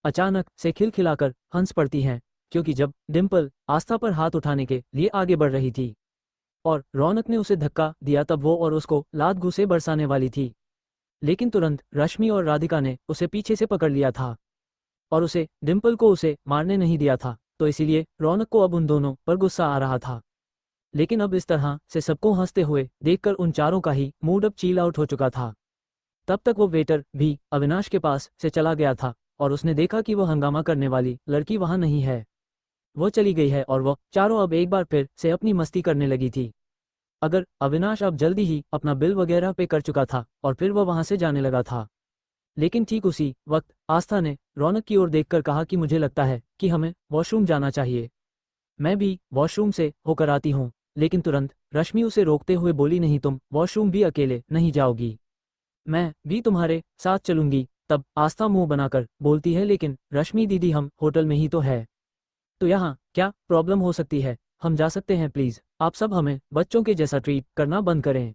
अचानक से खिलखिलाकर हंस पड़ती हैं, क्योंकि जब डिम्पल आस्था पर हाथ उठाने के लिए आगे बढ़ रही थी और रौनक ने उसे धक्का दिया तब वो और उसको लात घूसे बरसाने वाली थी। लेकिन तुरंत रश्मि और राधिका ने उसे पीछे से पकड़ लिया था और उसे डिम्पल को उसे मारने नहीं दिया था, तो इसीलिए रौनक को अब उन दोनों पर गुस्सा आ रहा था। लेकिन अब इस तरह से सबको हंसते हुए देखकर उन चारों का ही मूड अब चील आउट हो चुका था। तब तक वो वेटर भी अविनाश के पास से चला गया था और उसने देखा कि वो हंगामा करने वाली लड़की वहां नहीं है, वो चली गई है और वो चारों अब एक बार फिर से अपनी मस्ती करने लगी थी। अगर अविनाश अब जल्दी ही अपना बिल वगैरह पे कर चुका था और फिर वह वहां से जाने लगा था। लेकिन ठीक उसी वक्त आस्था ने रौनक की ओर देखकर कहा कि मुझे लगता है कि हमें वॉशरूम जाना चाहिए। मैं भी वॉशरूम से होकर आती हूँ। लेकिन तुरंत रश्मि उसे रोकते हुए बोली, नहीं, तुम वॉशरूम भी अकेले नहीं जाओगी, मैं भी तुम्हारे साथ चलूंगी। तब आस्था मुंह बनाकर बोलती है, लेकिन रश्मि दीदी, हम होटल में ही तो है, तो यहाँ क्या प्रॉब्लम हो सकती है, हम जा सकते हैं प्लीज। आप सब हमें बच्चों के जैसा ट्रीट करना बंद करें,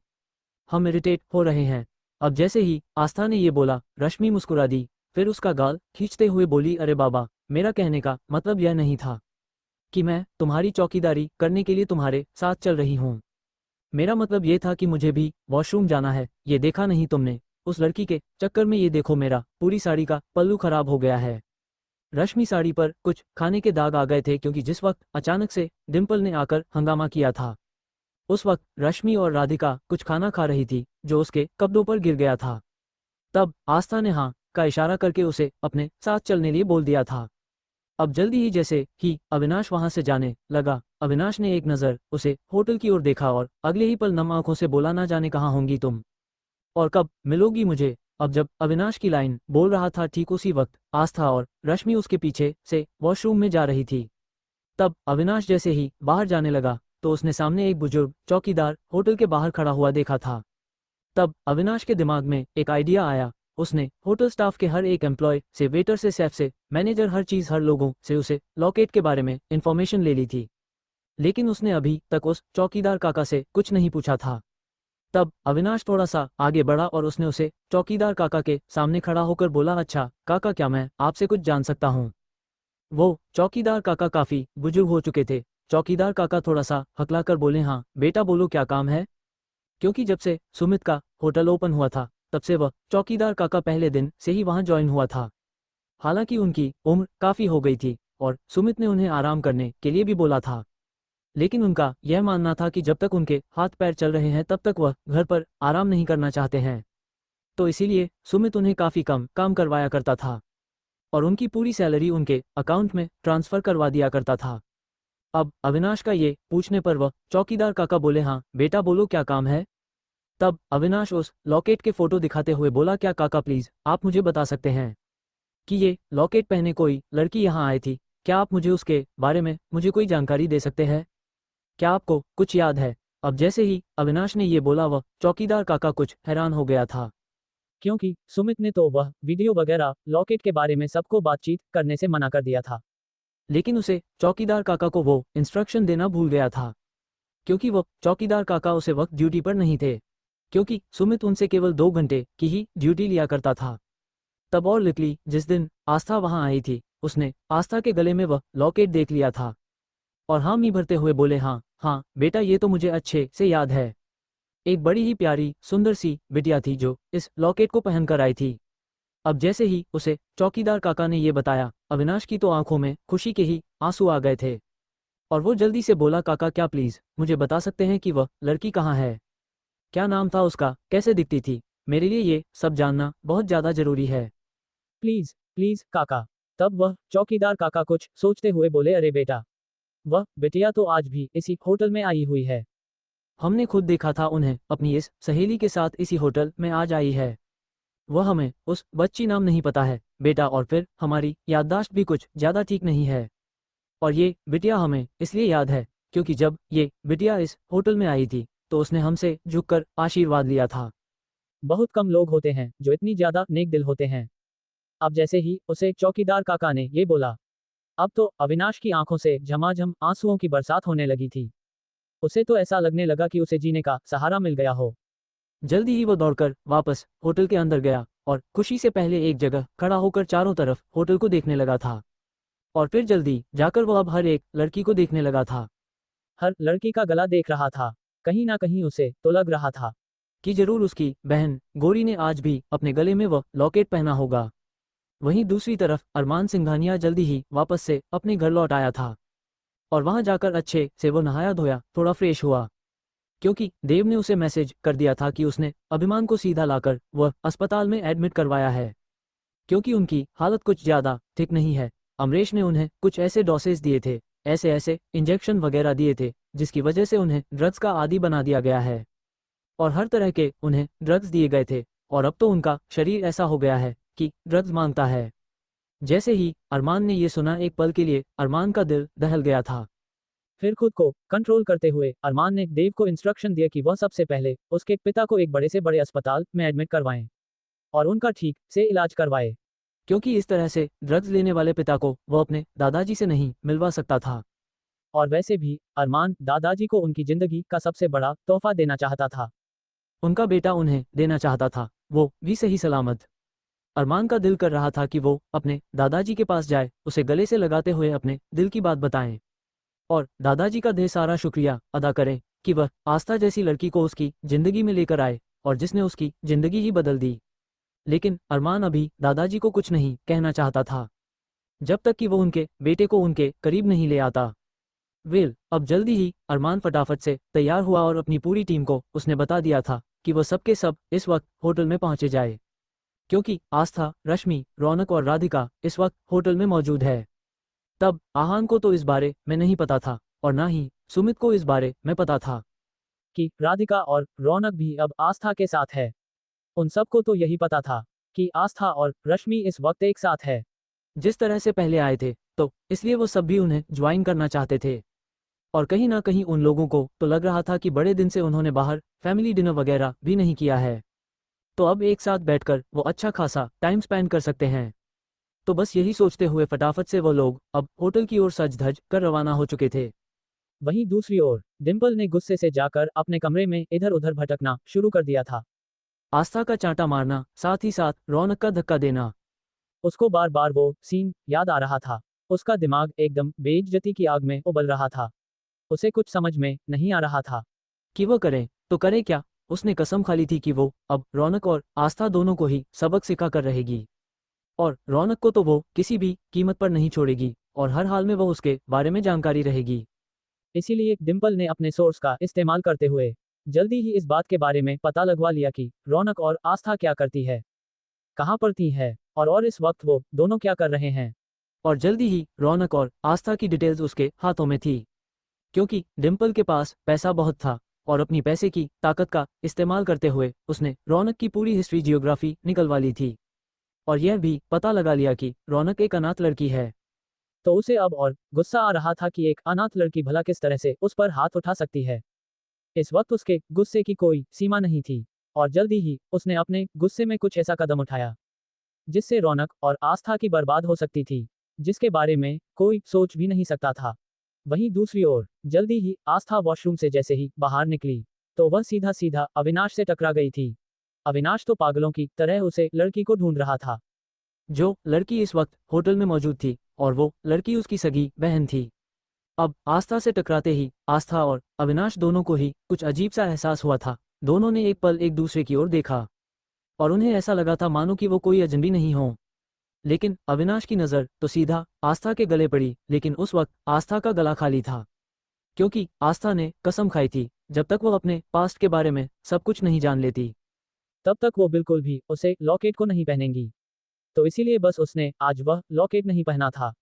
हम इरिटेट हो रहे हैं। अब जैसे ही आस्था ने ये बोला, रश्मि मुस्कुरा दी, फिर उसका गाल खींचते हुए बोली, अरे बाबा, मेरा कहने का मतलब यह नहीं था कि मैं तुम्हारी चौकीदारी करने के लिए तुम्हारे साथ चल रही हूँ। मेरा मतलब ये था कि मुझे भी वॉशरूम जाना है। ये देखा नहीं तुमने, उस लड़की के चक्कर में ये देखो मेरा पूरी साड़ी का पल्लू खराब हो गया है। रश्मि साड़ी पर कुछ खाने के दाग आ गए थे क्योंकि जिस वक्त अचानक से डिम्पल ने आकर हंगामा किया था, उस वक्त रश्मि और राधिका कुछ खाना खा रही थी जो उसके कपड़ों पर गिर गया था। तब आस्था ने हाँ का इशारा करके उसे अपने साथ चलने लिए बोल दिया था। अब जल्दी ही जैसे ही अविनाश वहां से जाने लगा, अविनाश ने एक नज़र उसे होटल की ओर देखा और अगले ही पल नम आंखों से बोला, ना जाने कहाँ होंगी तुम और कब मिलोगी मुझे। अब जब अविनाश की लाइन बोल रहा था, ठीक उसी वक्त आस्था और रश्मि उसके पीछे से वॉशरूम में जा रही थी। तब अविनाश जैसे ही बाहर जाने लगा तो उसने सामने एक बुजुर्ग चौकीदार होटल के बाहर खड़ा हुआ देखा था। तब अविनाश के दिमाग में एक आइडिया आया। उसने होटल स्टाफ के हर एक एम्प्लॉय से, वेटर से, शेफ से, मैनेजर, हर चीज़, हर लोगों से उसे लॉकेट के बारे में इंफॉर्मेशन ले ली थी। लेकिन उसने अभी तक उस चौकीदार काका से कुछ नहीं पूछा था। तब अविनाश थोड़ा सा आगे बढ़ा और उसने उसे चौकीदार काका के सामने खड़ा होकर बोला, अच्छा काका, क्या मैं आपसे कुछ जान सकता हूँ। वो चौकीदार काका काफी बुजुर्ग हो चुके थे। चौकीदार काका थोड़ा सा हकलाकर बोले, हाँ बेटा बोलो, क्या काम है। क्योंकि जब से सुमित का होटल ओपन हुआ था तब से वह चौकीदार काका पहले दिन से ही वहां ज्वाइन हुआ था। हालांकि उनकी उम्र काफी हो गई थी और सुमित ने उन्हें आराम करने के लिए भी बोला था, लेकिन उनका यह मानना था कि जब तक उनके हाथ पैर चल रहे हैं तब तक वह घर पर आराम नहीं करना चाहते हैं। तो इसीलिए सुमित उन्हें काफी कम काम करवाया करता था और उनकी पूरी सैलरी उनके अकाउंट में ट्रांसफर करवा दिया करता था। अब अविनाश का ये पूछने पर वह चौकीदार काका बोले, हाँ बेटा बोलो, क्या काम है। तब अविनाश उस लॉकेट के फोटो दिखाते हुए बोला, क्या काका प्लीज आप मुझे बता सकते हैं कि ये लॉकेट पहने कोई लड़की यहाँ आई थी, क्या आप मुझे उसके बारे में मुझे कोई जानकारी दे सकते हैं, क्या आपको कुछ याद है। अब जैसे ही अविनाश ने ये बोला वह चौकीदार काका कुछ हैरान हो गया था, क्योंकि सुमित ने तो वह वीडियो वगैरह लॉकेट के बारे में सबको बातचीत करने से मना कर दिया था। लेकिन उसे चौकीदार काका को वो इंस्ट्रक्शन देना भूल गया था, क्योंकि वो चौकीदार काका उसे वक्त ड्यूटी पर नहीं थे, क्योंकि सुमित उनसे केवल 2 घंटे की ही ड्यूटी लिया करता था। तब और लिटली जिस दिन आस्था वहां आई थी उसने आस्था के गले में वह लॉकेट देख लिया था और हामी भरते हुए बोले, हाँ हाँ बेटा, ये तो मुझे अच्छे से याद है। एक बड़ी ही प्यारी सुंदर सी बिटिया थी जो इस लॉकेट को पहनकर आई थी। अब जैसे ही उसे चौकीदार काका ने ये बताया, अविनाश की तो आंखों में खुशी के ही आंसू आ गए थे और वो जल्दी से बोला, काका क्या प्लीज मुझे बता सकते हैं कि वह लड़की कहाँ है, क्या नाम था उसका, कैसे दिखती थी, मेरे लिए ये सब जानना बहुत ज्यादा जरूरी है। प्लीज प्लीज काका। तब वह चौकीदार काका कुछ सोचते हुए बोले, अरे बेटा, वह बिटिया तो आज भी इसी होटल में आई हुई है, हमने खुद देखा था उन्हें अपनी इस सहेली के साथ इसी होटल में आज आई है। वह हमें उस बच्ची नाम नहीं पता है बेटा, और फिर हमारी याददाश्त भी कुछ ज्यादा ठीक नहीं है। और ये बिटिया हमें इसलिए याद है क्योंकि जब ये बिटिया इस होटल में आई थी तो उसने हमसे झुककर आशीर्वाद लिया था। बहुत कम लोग होते हैं जो इतनी ज्यादा नेक दिल होते हैं। अब जैसे ही उसे चौकीदार काका ने ये बोला, अब तो अविनाश की आंखों से झमाझम आंसुओं की बरसात होने लगी थी। उसे तो ऐसा लगने लगा कि उसे जीने का सहारा मिल गया हो। जल्दी ही वो दौड़कर वापस होटल के अंदर गया और खुशी से पहले एक जगह खड़ा होकर चारों तरफ होटल को देखने लगा था और फिर जल्दी जाकर वो अब हर एक लड़की को देखने लगा था। हर लड़की का गला देख रहा था। कहीं ना कहीं उसे तो लग रहा था कि जरूर उसकी बहन गौरी ने आज भी अपने गले में वह लॉकेट पहना होगा। वहीं दूसरी तरफ अरमान सिंघानिया जल्दी ही वापस से अपने घर लौट आया था और वहां जाकर अच्छे से वो नहाया धोया, थोड़ा फ्रेश हुआ, क्योंकि देव ने उसे मैसेज कर दिया था कि उसने अभिमान को सीधा लाकर वह अस्पताल में एडमिट करवाया है क्योंकि उनकी हालत कुछ ज्यादा ठीक नहीं है। अमरेश ने उन्हें कुछ ऐसे डोसेज दिए थे ऐसे ऐसे इंजेक्शन वगैरह दिए थे जिसकी वजह से उन्हें ड्रग्स का आदी बना दिया गया है और हर तरह के उन्हें ड्रग्स दिए गए थे और अब तो उनका शरीर ऐसा हो गया है कि ड्रग्स मांगता है। जैसे ही अरमान ने ये सुना एक पल के लिए अरमान का दिल दहल गया था। फिर खुद को कंट्रोल करते हुए अरमान ने देव को इंस्ट्रक्शन दिया कि वह सबसे पहले उसके पिता को एक बड़े से बड़े अस्पताल में एडमिट करवाएं और उनका ठीक से इलाज करवाए, क्योंकि इस तरह से ड्रग्स लेने वाले पिता को वो अपने दादाजी से नहीं मिलवा सकता था। और वैसे भी अरमान दादाजी को उनकी जिंदगी का सबसे बड़ा तोहफा देना चाहता था। उनका बेटा उन्हें देना चाहता था, वो भी सही सलामत। अरमान का दिल कर रहा था कि वो अपने दादाजी के पास जाए, उसे गले से लगाते हुए अपने दिल की बात बताएं और दादाजी का ढेर सारा शुक्रिया अदा करें कि वह आस्था जैसी लड़की को उसकी जिंदगी में लेकर आए और जिसने उसकी जिंदगी ही बदल दी। लेकिन अरमान अभी दादाजी को कुछ नहीं कहना चाहता था जब तक कि वो उनके बेटे को उनके करीब नहीं ले आता। अब जल्दी ही अरमान फटाफट से तैयार हुआ और अपनी पूरी टीम को उसने बता दिया था कि वह सबके सब इस वक्त होटल में पहुंचे जाए, क्योंकि आस्था, रश्मि, रौनक और राधिका इस वक्त होटल में मौजूद है। तब आहान को तो इस बारे में नहीं पता था और ना ही सुमित को इस बारे में पता था कि राधिका और रौनक भी अब आस्था के साथ है। उन सबको तो यही पता था कि आस्था और रश्मि इस वक्त एक साथ है। जिस तरह से पहले आए थे तो इसलिए वो सब भी उन्हें ज्वाइन करना चाहते थे और कहीं ना कहीं उन लोगों को तो लग रहा था कि बड़े दिन से उन्होंने बाहर फैमिली डिनर वगैरह भी नहीं किया है, तो अब एक साथ बैठकर वो अच्छा खासा टाइम स्पेंड कर सकते हैं। तो बस यही सोचते हुए फटाफट से वो लोग अब होटल की ओर सज धज कर रवाना हो चुके थे। वहीं दूसरी ओर डिम्पल ने गुस्से से जाकर अपने कमरे में इधर उधर भटकना शुरू कर दिया था। आस्था का चांटा मारना, साथ ही साथ रौनक का धक्का देना, उसको बार बार वो सीन याद आ रहा था। उसका दिमाग एकदम बेइज्जती की आग में उबल रहा था। उसे कुछ समझ में नहीं आ रहा था कि वो करे तो करे क्या। उसने कसम खा ली थी कि वो अब रौनक और आस्था दोनों को ही सबक सिखा कर रहेगी और रौनक को तो वो किसी भी कीमत पर नहीं छोड़ेगी और हर हाल में वो उसके बारे में जानकारी रहेगी। इसीलिए डिम्पल ने अपने सोर्स का इस्तेमाल करते हुए जल्दी ही इस बात के बारे में पता लगवा लिया कि रौनक और आस्था क्या करती है, कहाँ पढ़ती है और इस वक्त वो दोनों क्या कर रहे हैं। और जल्दी ही रौनक और आस्था की डिटेल्स उसके हाथों में थी, क्योंकि डिम्पल के पास पैसा बहुत था और अपनी पैसे की ताकत का इस्तेमाल करते हुए उसने रौनक की पूरी हिस्ट्री जियोग्राफी निकलवा ली थी और यह भी पता लगा लिया कि रौनक एक अनाथ लड़की है। तो उसे अब और गुस्सा आ रहा था कि एक अनाथ लड़की भला किस तरह से उस पर हाथ उठा सकती है। इस वक्त उसके गुस्से की कोई सीमा नहीं थी और जल्दी ही उसने अपने गुस्से में कुछ ऐसा कदम उठाया जिससे रौनक और आस्था की बर्बाद हो सकती थी, जिसके बारे में कोई सोच भी नहीं सकता था। वहीं दूसरी ओर जल्दी ही आस्था वॉशरूम से जैसे ही बाहर निकली तो वह सीधा सीधा अविनाश से टकरा गई थी। अविनाश तो पागलों की तरह उसे लड़की को ढूंढ रहा था, जो लड़की इस वक्त होटल में मौजूद थी और वो लड़की उसकी सगी बहन थी। अब आस्था से टकराते ही आस्था और अविनाश दोनों को ही कुछ अजीब सा एहसास हुआ था। दोनों ने एक पल एक दूसरे की ओर देखा और उन्हें ऐसा लगा था मानो कि वो कोई अजनबी नहीं हो। लेकिन अविनाश की नज़र तो सीधा आस्था के गले पड़ी, लेकिन उस वक्त आस्था का गला खाली था, क्योंकि आस्था ने कसम खाई थी जब तक वो अपने पास्ट के बारे में सब कुछ नहीं जान लेती तब तक वो बिल्कुल भी उसे लॉकेट को नहीं पहनेंगी। तो इसीलिए बस उसने आज वह लॉकेट नहीं पहना था,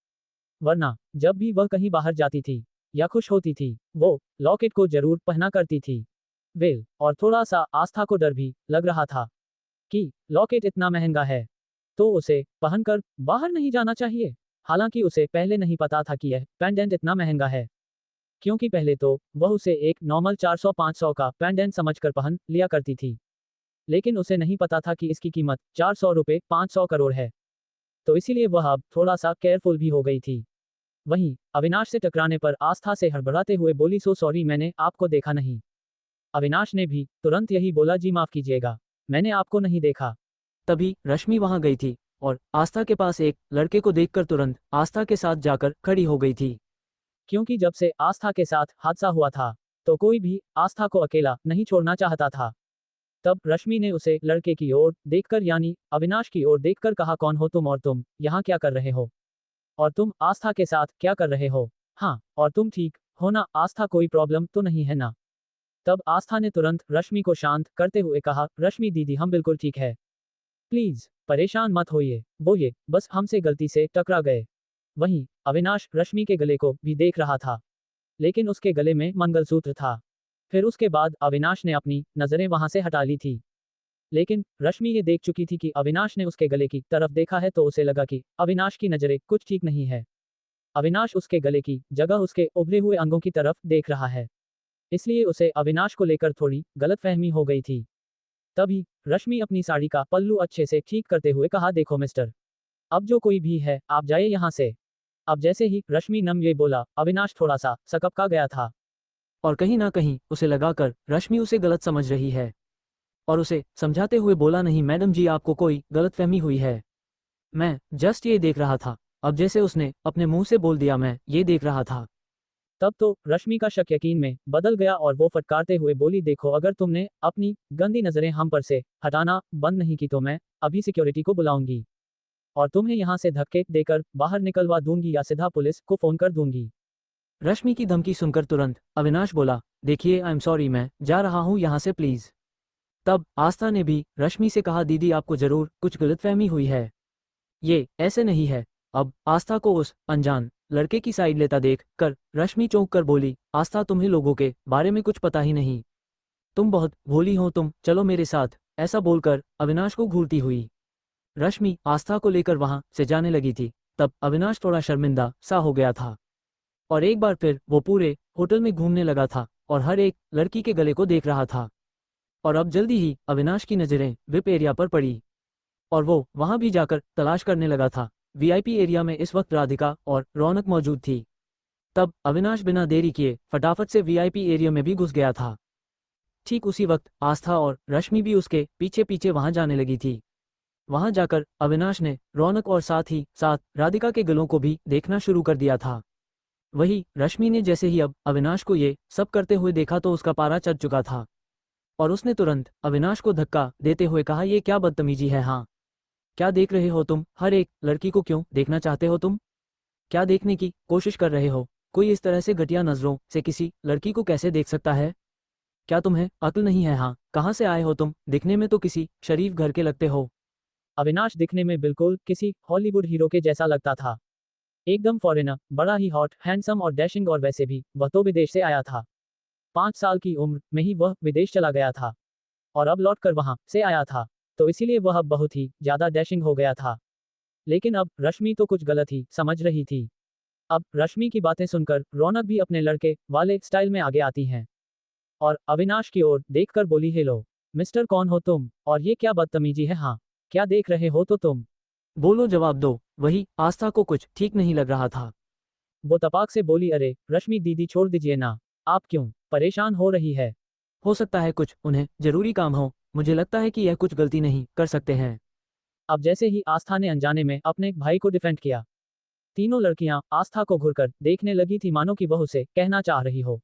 वरना जब भी वह कहीं बाहर जाती थी या खुश होती थी वो लॉकेट को जरूर पहना करती थी। और थोड़ा सा आस्था को डर भी लग रहा था कि लॉकेट इतना महंगा है तो उसे पहनकर बाहर नहीं जाना चाहिए। हालांकि उसे पहले नहीं पता था कि यह पेंडेंट इतना महंगा है, क्योंकि पहले तो वह उसे एक नॉर्मल 400-500 का पेंडेंट समझकर पहन लिया करती थी, लेकिन उसे नहीं पता था कि इसकी कीमत 400 रुपये 500 करोड़ है। तो इसीलिए वह अब थोड़ा सा केयरफुल भी हो गई थी। वहीं अविनाश से टकराने पर आस्था से हड़बड़ाते हुए बोली, सो सॉरी, मैंने आपको देखा नहीं। अविनाश ने भी तुरंत यही बोला, जी माफ कीजिएगा, मैंने आपको नहीं देखा। तभी रश्मि वहां गई थी और आस्था के पास एक लड़के को देखकर तुरंत आस्था के साथ जाकर खड़ी हो गई थी, क्योंकि जब से आस्था के साथ हादसा हुआ था तो कोई भी आस्था को अकेला नहीं छोड़ना चाहता था। तब रश्मि ने उसे लड़के की ओर देखकर, यानी अविनाश की ओर देखकर कहा, कौन हो तुम और तुम यहाँ क्या कर रहे हो और तुम आस्था के साथ क्या कर रहे हो? हाँ, और तुम ठीक हो ना? आस्था, कोई प्रॉब्लम तो नहीं है ना? तब आस्था ने तुरंत रश्मि को शांत करते हुए कहा, रश्मि दीदी, हम बिल्कुल ठीक है, प्लीज परेशान मत होइए, वो ये बस हमसे गलती से टकरा गए। वहीं अविनाश रश्मि के गले को भी देख रहा था, लेकिन उसके गले में मंगलसूत्र था। फिर उसके बाद अविनाश ने अपनी नजरें वहां से हटा ली थी। लेकिन रश्मि ये देख चुकी थी कि अविनाश ने उसके गले की तरफ देखा है, तो उसे लगा कि अविनाश की नजरें कुछ ठीक नहीं है। अविनाश उसके गले की जगह उसके उभरे हुए अंगों की तरफ देख रहा है, इसलिए उसे अविनाश को लेकर थोड़ी गलतफहमी हो गई थी। तभी रश्मि अपनी साड़ी का पल्लू अच्छे से ठीक करते हुए कहा, देखो मिस्टर, अब जो कोई भी है आप जाइए यहाँ से। अब जैसे ही रश्मि नम ये बोला, अविनाश थोड़ा सा सकपका गया था और कहीं ना कहीं उसे लगाकर रश्मि उसे गलत समझ रही है, और उसे समझाते हुए बोला, नहीं मैडम जी, आपको कोई गलतफहमी हुई है, मैं जस्ट ये देख रहा था। अब जैसे उसने अपने मुंह से बोल दिया, मैं ये देख रहा था, तब तो रश्मि का शक यकीन में बदल गया और वो फटकारते हुए बोली, देखो अगर तुमने अपनी गंदी नजरें हम पर से हटाना बंद नहीं की तो मैं अभी सिक्योरिटी को बुलाऊंगी और तुम्हें यहाँ से धक्के देकर बाहर निकलवा दूंगी या सीधा पुलिस को फोन कर दूंगी। रश्मि की धमकी सुनकर तुरंत अविनाश बोला, देखिए आई एम सॉरी, मैं जा रहा हूँ यहाँ से प्लीज। तब आस्था ने भी रश्मि से कहा, दीदी आपको जरूर कुछ गलतफहमी हुई है, ये ऐसे नहीं है। अब आस्था को उस अनजान लड़के की साइड लेता देख कर रश्मि चौंक कर बोली, आस्था तुम्हें लोगों के बारे में कुछ पता ही नहीं, तुम बहुत भोली हो, तुम चलो मेरे साथ। ऐसा बोलकर अविनाश को घूरती हुई रश्मि आस्था को लेकर वहां से जाने लगी थी। तब अविनाश थोड़ा शर्मिंदा सा हो गया था और एक बार फिर वो पूरे होटल में घूमने लगा था और हर एक लड़की के गले को देख रहा था। और अब जल्दी ही अविनाश की नजरें विप एरिया पर पड़ी और वो वहां भी जाकर तलाश करने लगा था। वीआईपी एरिया में इस वक्त राधिका और रौनक मौजूद थी। तब अविनाश बिना देरी किए फटाफट से वीआईपी एरिया में भी घुस गया था। ठीक उसी वक्त आस्था और रश्मि भी उसके पीछे पीछे वहां जाने लगी थी। वहां जाकर अविनाश ने रौनक और साथ ही साथ राधिका के गलों को भी देखना शुरू कर दिया था। वही रश्मि ने जैसे ही अब अविनाश को ये सब करते हुए देखा तो उसका पारा चढ़ चुका था और उसने तुरंत अविनाश को धक्का देते हुए कहा, ये क्या बदतमीजी है, हाँ क्या देख रहे हो तुम, हर एक लड़की को क्यों देखना चाहते हो तुम, क्या देखने की कोशिश कर रहे हो, कोई इस तरह से घटिया नजरों से किसी लड़की को कैसे देख सकता है, क्या तुम्हें अक्ल नहीं है, हाँ कहाँ से आए हो तुम, दिखने में तो किसी शरीफ घर के लगते हो। अविनाश दिखने में बिल्कुल किसी हॉलीवुड हीरो के जैसा लगता था, एकदम फॉरेनर, बड़ा ही हॉट, हैंडसम और डैशिंग, और वैसे भी वह तो विदेश से आया था। 5 साल की उम्र में ही वह विदेश चला गया था और अब लौट कर वहां से आया था, तो इसीलिए वह अब बहुत ही ज्यादा डैशिंग हो गया था। लेकिन अब रश्मि तो कुछ गलत ही समझ रही थी। अब रश्मि की बातें सुनकर रौनक भी अपने लड़के वाले स्टाइल में आगे आती हैं और अविनाश की ओर देखकर बोली, हेलो मिस्टर, कौन हो तुम और ये क्या बदतमीजी है, हाँ क्या देख रहे हो तो तुम, बोलो जवाब दो। वही आस्था को कुछ ठीक नहीं लग रहा था। वो तपाक से बोली, अरे रश्मि दीदी छोड़ दीजिए ना, आप क्यों परेशान हो रही है, हो सकता है कुछ उन्हें जरूरी काम हो, मुझे लगता है कि यह कुछ गलती नहीं कर सकते हैं। अब जैसे ही आस्था ने अनजाने में अपने भाई को डिफेंड किया, तीनों लड़कियां आस्था को घूरकर देखने लगी थी, मानो कि वह उसे कहना चाह रही हो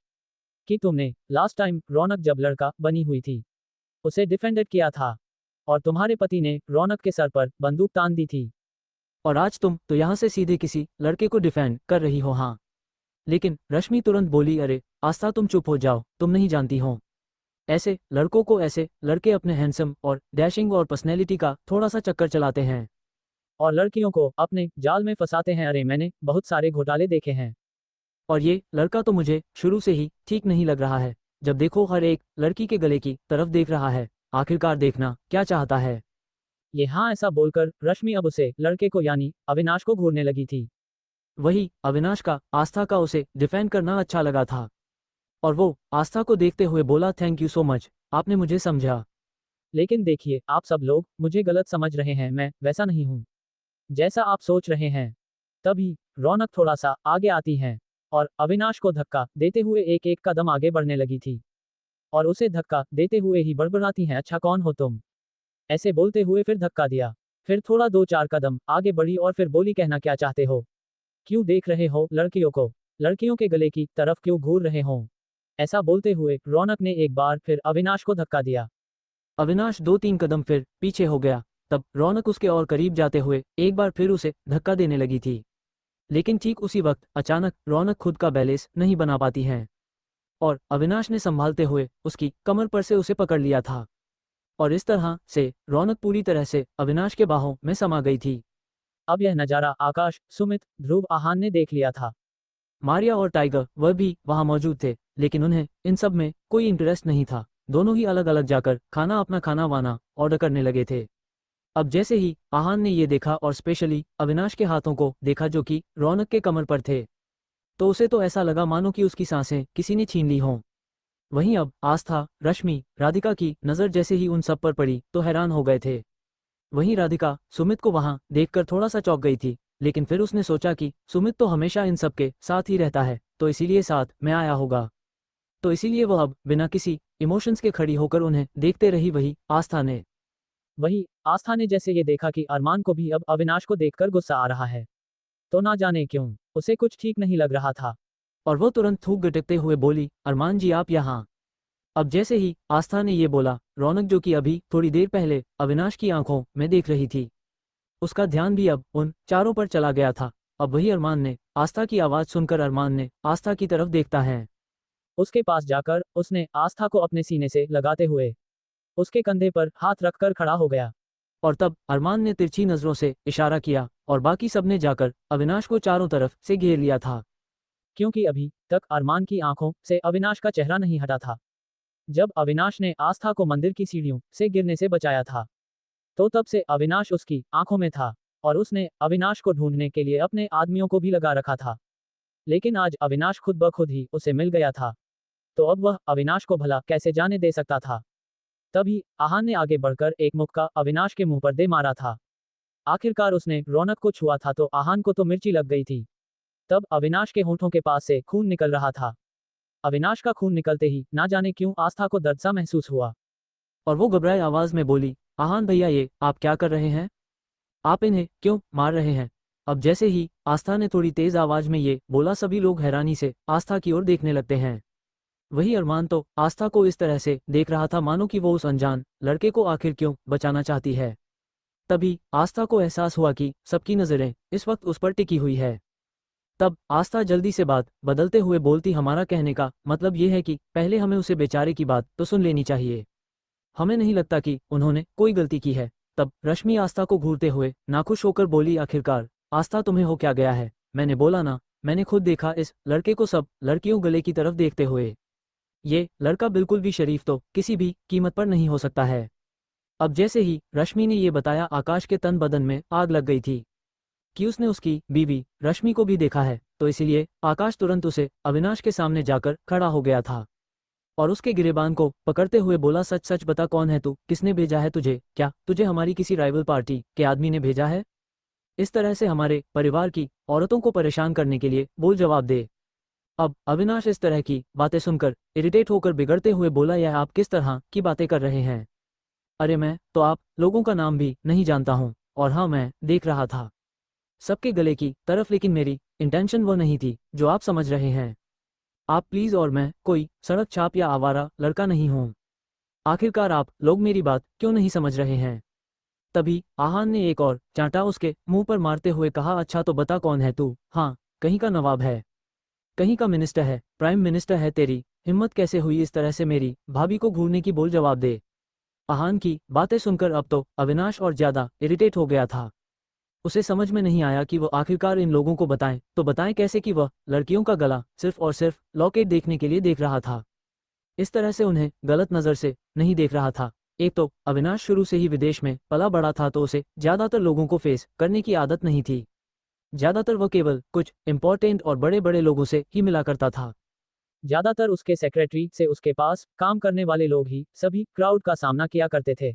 कि तुमने लास्ट टाइम रौनक जब लड़का बनी हुई थी उसे डिफेंडेड किया था और तुम्हारे पति ने रौनक के सर पर बंदूक तान दी थी, और आज तुम तो यहाँ से सीधे किसी लड़के को डिफेंड कर रही हो, हाँ। लेकिन रश्मि तुरंत बोली, अरे आस्था तुम चुप हो जाओ, तुम नहीं जानती हो, ऐसे लड़कों को ऐसे लड़के अपने हैंडसम और डैशिंग और पर्सनैलिटी का थोड़ा सा चक्कर चलाते हैं और लड़कियों को अपने जाल में फंसाते हैं। अरे मैंने बहुत सारे घोटाले देखे हैं और ये लड़का तो मुझे शुरू से ही ठीक नहीं लग रहा है, जब देखो हर एक लड़की के गले की तरफ देख रहा है, आखिरकार देखना क्या चाहता है ये, हाँ। ऐसा बोलकर रश्मि अब उसे लड़के को यानी अविनाश को घूरने लगी थी। वही अविनाश का आस्था का उसे डिफेंड करना अच्छा लगा था और वो आस्था को देखते हुए बोला, थैंक यू सो मच, आपने मुझे समझा। लेकिन देखिए आप सब लोग मुझे गलत समझ रहे हैं, मैं वैसा नहीं हूँ जैसा आप सोच रहे हैं। तभी रौनक थोड़ा सा आगे आती हैं और अविनाश को धक्का देते हुए एक एक कदम आगे बढ़ने लगी थी और उसे धक्का देते हुए ही बड़बड़ाती हैं, अच्छा कौन हो तुम, ऐसे बोलते हुए फिर धक्का दिया, फिर थोड़ा 2-4 कदम आगे बढ़ी और फिर बोली, कहना क्या चाहते हो, क्यों देख रहे हो लड़कियों को, लड़कियों के गले की तरफ क्यों घूर रहे हो। ऐसा बोलते हुए रौनक ने एक बार फिर अविनाश को धक्का दिया। अविनाश 2-3 कदम फिर पीछे हो गया। तब रौनक उसके और करीब जाते हुए एक बार फिर उसे धक्का देने लगी थी, लेकिन ठीक उसी वक्त अचानक रौनक खुद का बैलेंस नहीं बना पाती है और अविनाश ने संभालते हुए उसकी कमर पर से उसे पकड़ लिया था और इस तरह से रौनक पूरी तरह से अविनाश के बाहों में समा गई थी। अब यह नज़ारा आकाश, सुमित, ध्रुव, आहान ने देख लिया था। मारिया और टाइगर वह भी वहां मौजूद थे, लेकिन उन्हें इन सब में कोई इंटरेस्ट नहीं था। दोनों ही अलग अलग जाकर अपना खाना वाना ऑर्डर करने लगे थे। अब जैसे ही आहान ने ये देखा और स्पेशली अविनाश के हाथों को देखा जो कि रौनक के कमर पर थे, तो उसे तो ऐसा लगा मानो कि उसकी सांसें किसी ने छीन ली हों। वहीं अब आस्था, रश्मि, राधिका की नज़र जैसे ही उन सब पर पड़ी तो हैरान हो गए थे। वहीं राधिका सुमित को वहां देखकर थोड़ा सा चौंक गई थी, लेकिन फिर उसने सोचा कि सुमित तो हमेशा इन सब के साथ ही रहता है, तो इसीलिए साथ में आया होगा। तो इसीलिए वह अब बिना किसी इमोशंस के खड़ी होकर उन्हें देखते रही। वही आस्था ने जैसे ये देखा कि अरमान को भी अब अविनाश को देखकर गुस्सा आ रहा है, तो ना जाने क्यों उसे कुछ ठीक नहीं लग रहा था, और वो तुरंत थूक गटकते हुए बोली, अरमान जी आप यहाँ। अब जैसे ही आस्था ने ये बोला, रौनक जो कि अभी थोड़ी देर पहले अविनाश की आंखों में देख रही थी, उसका ध्यान भी अब उन चारों पर चला गया था। अब वही अरमान ने आस्था की आवाज सुनकर अरमान ने आस्था की तरफ देखता है। उसके पास जाकर उसने आस्था को अपने सीने से लगाते हुए उसके कंधे पर हाथ रखकर खड़ा हो गया। और तब अरमान ने तिरछी नजरों से इशारा किया और बाकी सबने जाकर अविनाश को चारों तरफ से घेर लिया था, क्योंकि अभी तक अरमान की आंखों से अविनाश का चेहरा नहीं हटा था। जब अविनाश ने आस्था को मंदिर की सीढ़ियों से गिरने से बचाया था, तो तब से अविनाश उसकी आंखों में था और उसने अविनाश को ढूंढने के लिए अपने आदमियों को भी लगा रखा था। लेकिन आज अविनाश खुद ब खुद ही उसे मिल गया था, तो अब वह अविनाश को भला कैसे जाने दे सकता था। तभी आहान ने आगे बढ़कर एक मुक्का अविनाश के मुंह पर दे मारा था। आखिरकार उसने रौनक को छुआ था तो आहान को तो मिर्ची लग गई थी। तब अविनाश के होंठों के पास से खून निकल रहा था। अविनाश का खून निकलते ही ना जाने क्यों आस्था को दर्द सा महसूस हुआ, और वो घबराए आवाज में बोली, आहान भैया ये आप क्या कर रहे हैं? आप इन्हें क्यों मार रहे हैं? अब जैसे ही आस्था ने थोड़ी तेज आवाज में ये बोला, सभी लोग हैरानी से आस्था की ओर देखने लगते हैं। वही अरमान तो आस्था को इस तरह से देख रहा था मानो कि वो उस अनजान लड़के को आखिर क्यों बचाना चाहती है। तभी आस्था को एहसास हुआ कि सबकी नजरें इस वक्त उस पर टिकी हुई है। तब आस्था जल्दी से बात बदलते हुए बोलती, हमारा कहने का मतलब ये है कि पहले हमें उसे बेचारे की बात तो सुन लेनी चाहिए। हमें नहीं लगता कि उन्होंने कोई गलती की है। तब रश्मि आस्था को घूरते हुए नाखुश होकर बोली, आखिरकार आस्था तुम्हें हो क्या गया है? मैंने बोला ना, मैंने खुद देखा इस लड़के को सब लड़कियों गले की तरफ देखते हुए। ये लड़का बिल्कुल भी शरीफ तो किसी भी कीमत पर नहीं हो सकता है। अब जैसे ही रश्मि ने ये बताया, आकाश के तन बदन में आग लग गई थी कि उसने उसकी बीवी रश्मि को भी देखा है, तो इसलिए आकाश तुरंत उसे अविनाश के सामने जाकर खड़ा हो गया था और उसके गिरेबान को पकड़ते हुए बोला, सच सच बता, कौन है तू? किसने भेजा है तुझे? क्या तुझे हमारी किसी राइवल पार्टी के आदमी ने भेजा है इस तरह से हमारे परिवार की औरतों को परेशान करने के लिए? बोल, जवाब दे। अब अविनाश इस तरह की बातें सुनकर इरिटेट होकर बिगड़ते हुए बोला, यह आप किस तरह की बातें कर रहे हैं? अरे मैं तो आप लोगों का नाम भी नहीं जानता हूँ, और हाँ मैं देख रहा था सबके गले की तरफ, लेकिन मेरी इंटेंशन वो नहीं थी जो आप समझ रहे हैं। आप प्लीज, और मैं कोई सड़क छाप या आवारा लड़का नहीं हूँ। आखिरकार आप लोग मेरी बात क्यों नहीं समझ रहे हैं? तभी आहान ने एक और चांटा उसके मुंह पर मारते हुए कहा, अच्छा तो बता कौन है तू? हाँ, कहीं का नवाब है, कहीं का मिनिस्टर है, प्राइम मिनिस्टर है? तेरी हिम्मत कैसे हुई इस तरह से मेरी भाभी को घूरने की? बोल, जवाब दे। आहान की बातें सुनकर अब तो अविनाश और ज्यादा इरिटेट हो गया था। उसे समझ में नहीं आया कि वो आखिरकार इन लोगों को बताएं तो बताएं कैसे कि वह लड़कियों का गला सिर्फ और सिर्फ लॉकेट देखने के लिए देख रहा था। इस तरह से उन्हें गलत नज़र से नहीं देख रहा था। एक तो अविनाश शुरू से ही विदेश में पला बड़ा था, तो उसे ज्यादातर लोगों को फेस करने की आदत नहीं थी। ज्यादातर वह केवल कुछ इंपॉर्टेंट और बड़े बड़े लोगों से ही मिला करता था। ज्यादातर उसके सेक्रेटरी से उसके पास काम करने वाले लोग ही सभी क्राउड का सामना किया करते थे।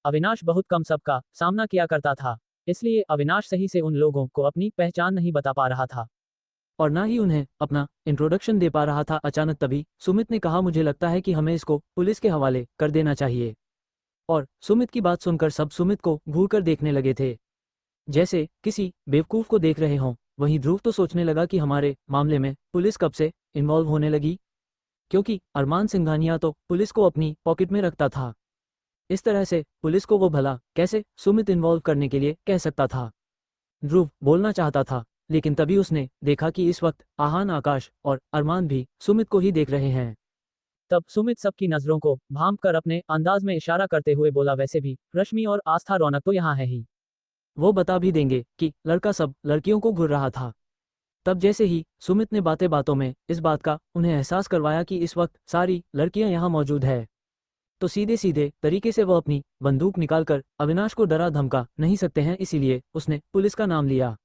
अविनाश बहुत कम सबका सामना किया करता था, इसलिए अविनाश सही से उन लोगों को अपनी पहचान नहीं बता पा रहा था और ना ही उन्हें अपना इंट्रोडक्शन दे पा रहा था। अचानक तभी सुमित ने कहा, मुझे लगता है कि हमें इसको पुलिस के हवाले कर देना चाहिए। और सुमित की बात सुनकर सब सुमित को घूर कर देखने लगे थे, जैसे किसी बेवकूफ को देख रहे हों। वहीं ध्रुव तो सोचने लगा कि हमारे मामले में पुलिस कब से इन्वॉल्व होने लगी, क्योंकि अरमान सिंघानिया तो पुलिस को अपनी पॉकेट में रखता था। इस तरह से पुलिस को वो भला कैसे सुमित इन्वॉल्व करने के लिए कह सकता था? ध्रुव बोलना चाहता था, लेकिन तभी उसने देखा कि इस वक्त आहान, आकाश और अरमान भी सुमित को ही देख रहे हैं। तब सुमित सबकी नजरों को भांप कर अपने अंदाज में इशारा करते हुए बोला, वैसे भी रश्मि और आस्था रौनक तो यहाँ है ही, वो बता भी देंगे कि लड़का सब लड़कियों को घूर रहा था। तब जैसे ही सुमित ने बातें बातों में इस बात का उन्हें एहसास करवाया कि इस वक्त सारी लड़कियां यहाँ मौजूद है, तो सीधे सीधे तरीके से वह अपनी बंदूक निकालकर अविनाश को डरा धमका नहीं सकते हैं, इसीलिए उसने पुलिस का नाम लिया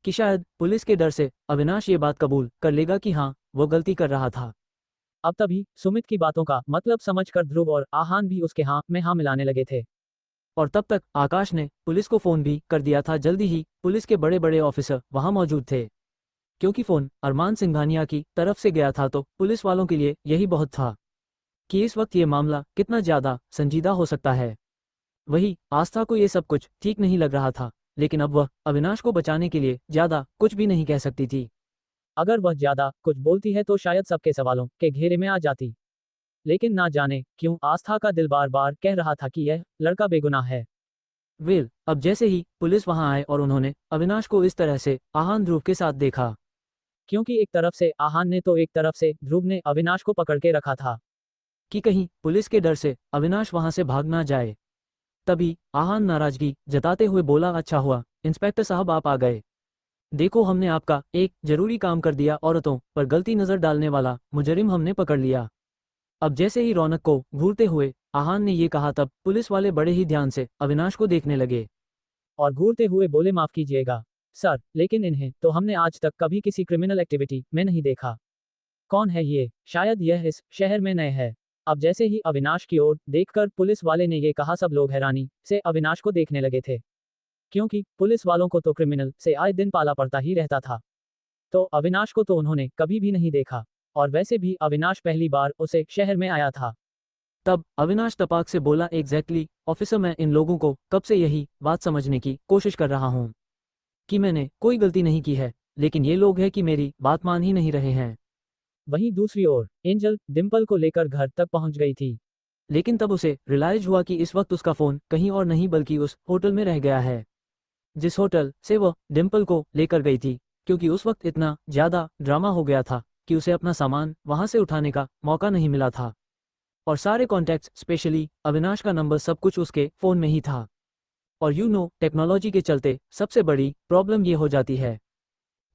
कि शायद पुलिस के डर से अविनाश ये बात कबूल कर लेगा कि हाँ, वो गलती कर रहा था। अब तभी सुमित की बातों का मतलब समझकर ध्रुव और आहान भी उसके हाँ में हाँ मिलाने लगे थे। और तब तक आकाश ने पुलिस को फोन भी कर दिया था। जल्दी ही पुलिस के बड़े बड़े ऑफिसर वहां मौजूद थे, क्योंकि फोन अरमान सिंघानिया की तरफ से गया था, तो पुलिस वालों के लिए यही बहुत था कि इस वक्त ये मामला कितना ज्यादा संजीदा हो सकता है। वही आस्था को ये सब कुछ ठीक नहीं लग रहा था, लेकिन अब वह अविनाश को बचाने के लिए ज्यादा कुछ भी नहीं कह सकती थी। अगर वह ज्यादा कुछ बोलती है तो शायद सबके सवालों के घेरे में आ जाती। लेकिन ना जाने क्यों आस्था का दिल बार बार कह रहा था कि यह लड़का बेगुनाह है। अब जैसे ही पुलिस वहां आए और उन्होंने अविनाश को इस तरह से आहान ध्रुव के साथ देखा, क्योंकि एक तरफ से आहान ने तो एक तरफ से ध्रुव ने अविनाश को पकड़ के रखा था कि कहीं पुलिस के डर से अविनाश वहां से भाग ना जाए। तभी आहान नाराजगी जताते हुए बोला, अच्छा हुआ इंस्पेक्टर साहब आप आ गए। देखो, हमने आपका एक जरूरी काम कर दिया, औरतों पर गलती नजर डालने वाला मुजरिम हमने पकड़ लिया। अब जैसे ही रौनक को घूरते हुए आहान ने ये कहा, तब पुलिस वाले बड़े ही ध्यान से अविनाश को देखने लगे और घूरते हुए बोले, माफ कीजिएगा सर, लेकिन इन्हें तो हमने आज तक कभी किसी क्रिमिनल एक्टिविटी में नहीं देखा। कौन है ये? शायद यह इस शहर में नए है। अब जैसे ही अविनाश की ओर देखकर पुलिस वाले ने ये कहा, सब लोग हैरानी से अविनाश को देखने लगे थे, क्योंकि पुलिस वालों को तो क्रिमिनल से आए दिन पाला पड़ता ही रहता था, तो अविनाश को तो उन्होंने कभी भी नहीं देखा। और वैसे भी अविनाश पहली बार उसे शहर में आया था। तब अविनाश तपाक से बोला, एग्जैक्टली ऑफिसर, मैं इन लोगों को कब से यही बात समझने की कोशिश कर रहा हूँ कि मैंने कोई गलती नहीं की है, लेकिन ये लोग हैं कि मेरी बात मान ही नहीं रहे हैं। वहीं दूसरी ओर एंजल डिम्पल को लेकर घर तक पहुंच गई थी, लेकिन तब उसे रियलाइज हुआ कि इस वक्त उसका फोन कहीं और नहीं बल्कि उस होटल में रह गया है, जिस होटल से वह डिम्पल को लेकर गई थी, क्योंकि उस वक्त इतना ज्यादा ड्रामा हो गया था कि उसे अपना सामान वहां से उठाने का मौका नहीं मिला था, और सारे कॉन्टैक्ट्स स्पेशली अविनाश का नंबर सब कुछ उसके फोन में ही था। और टेक्नोलॉजी के चलते सबसे बड़ी प्रॉब्लम ये हो जाती है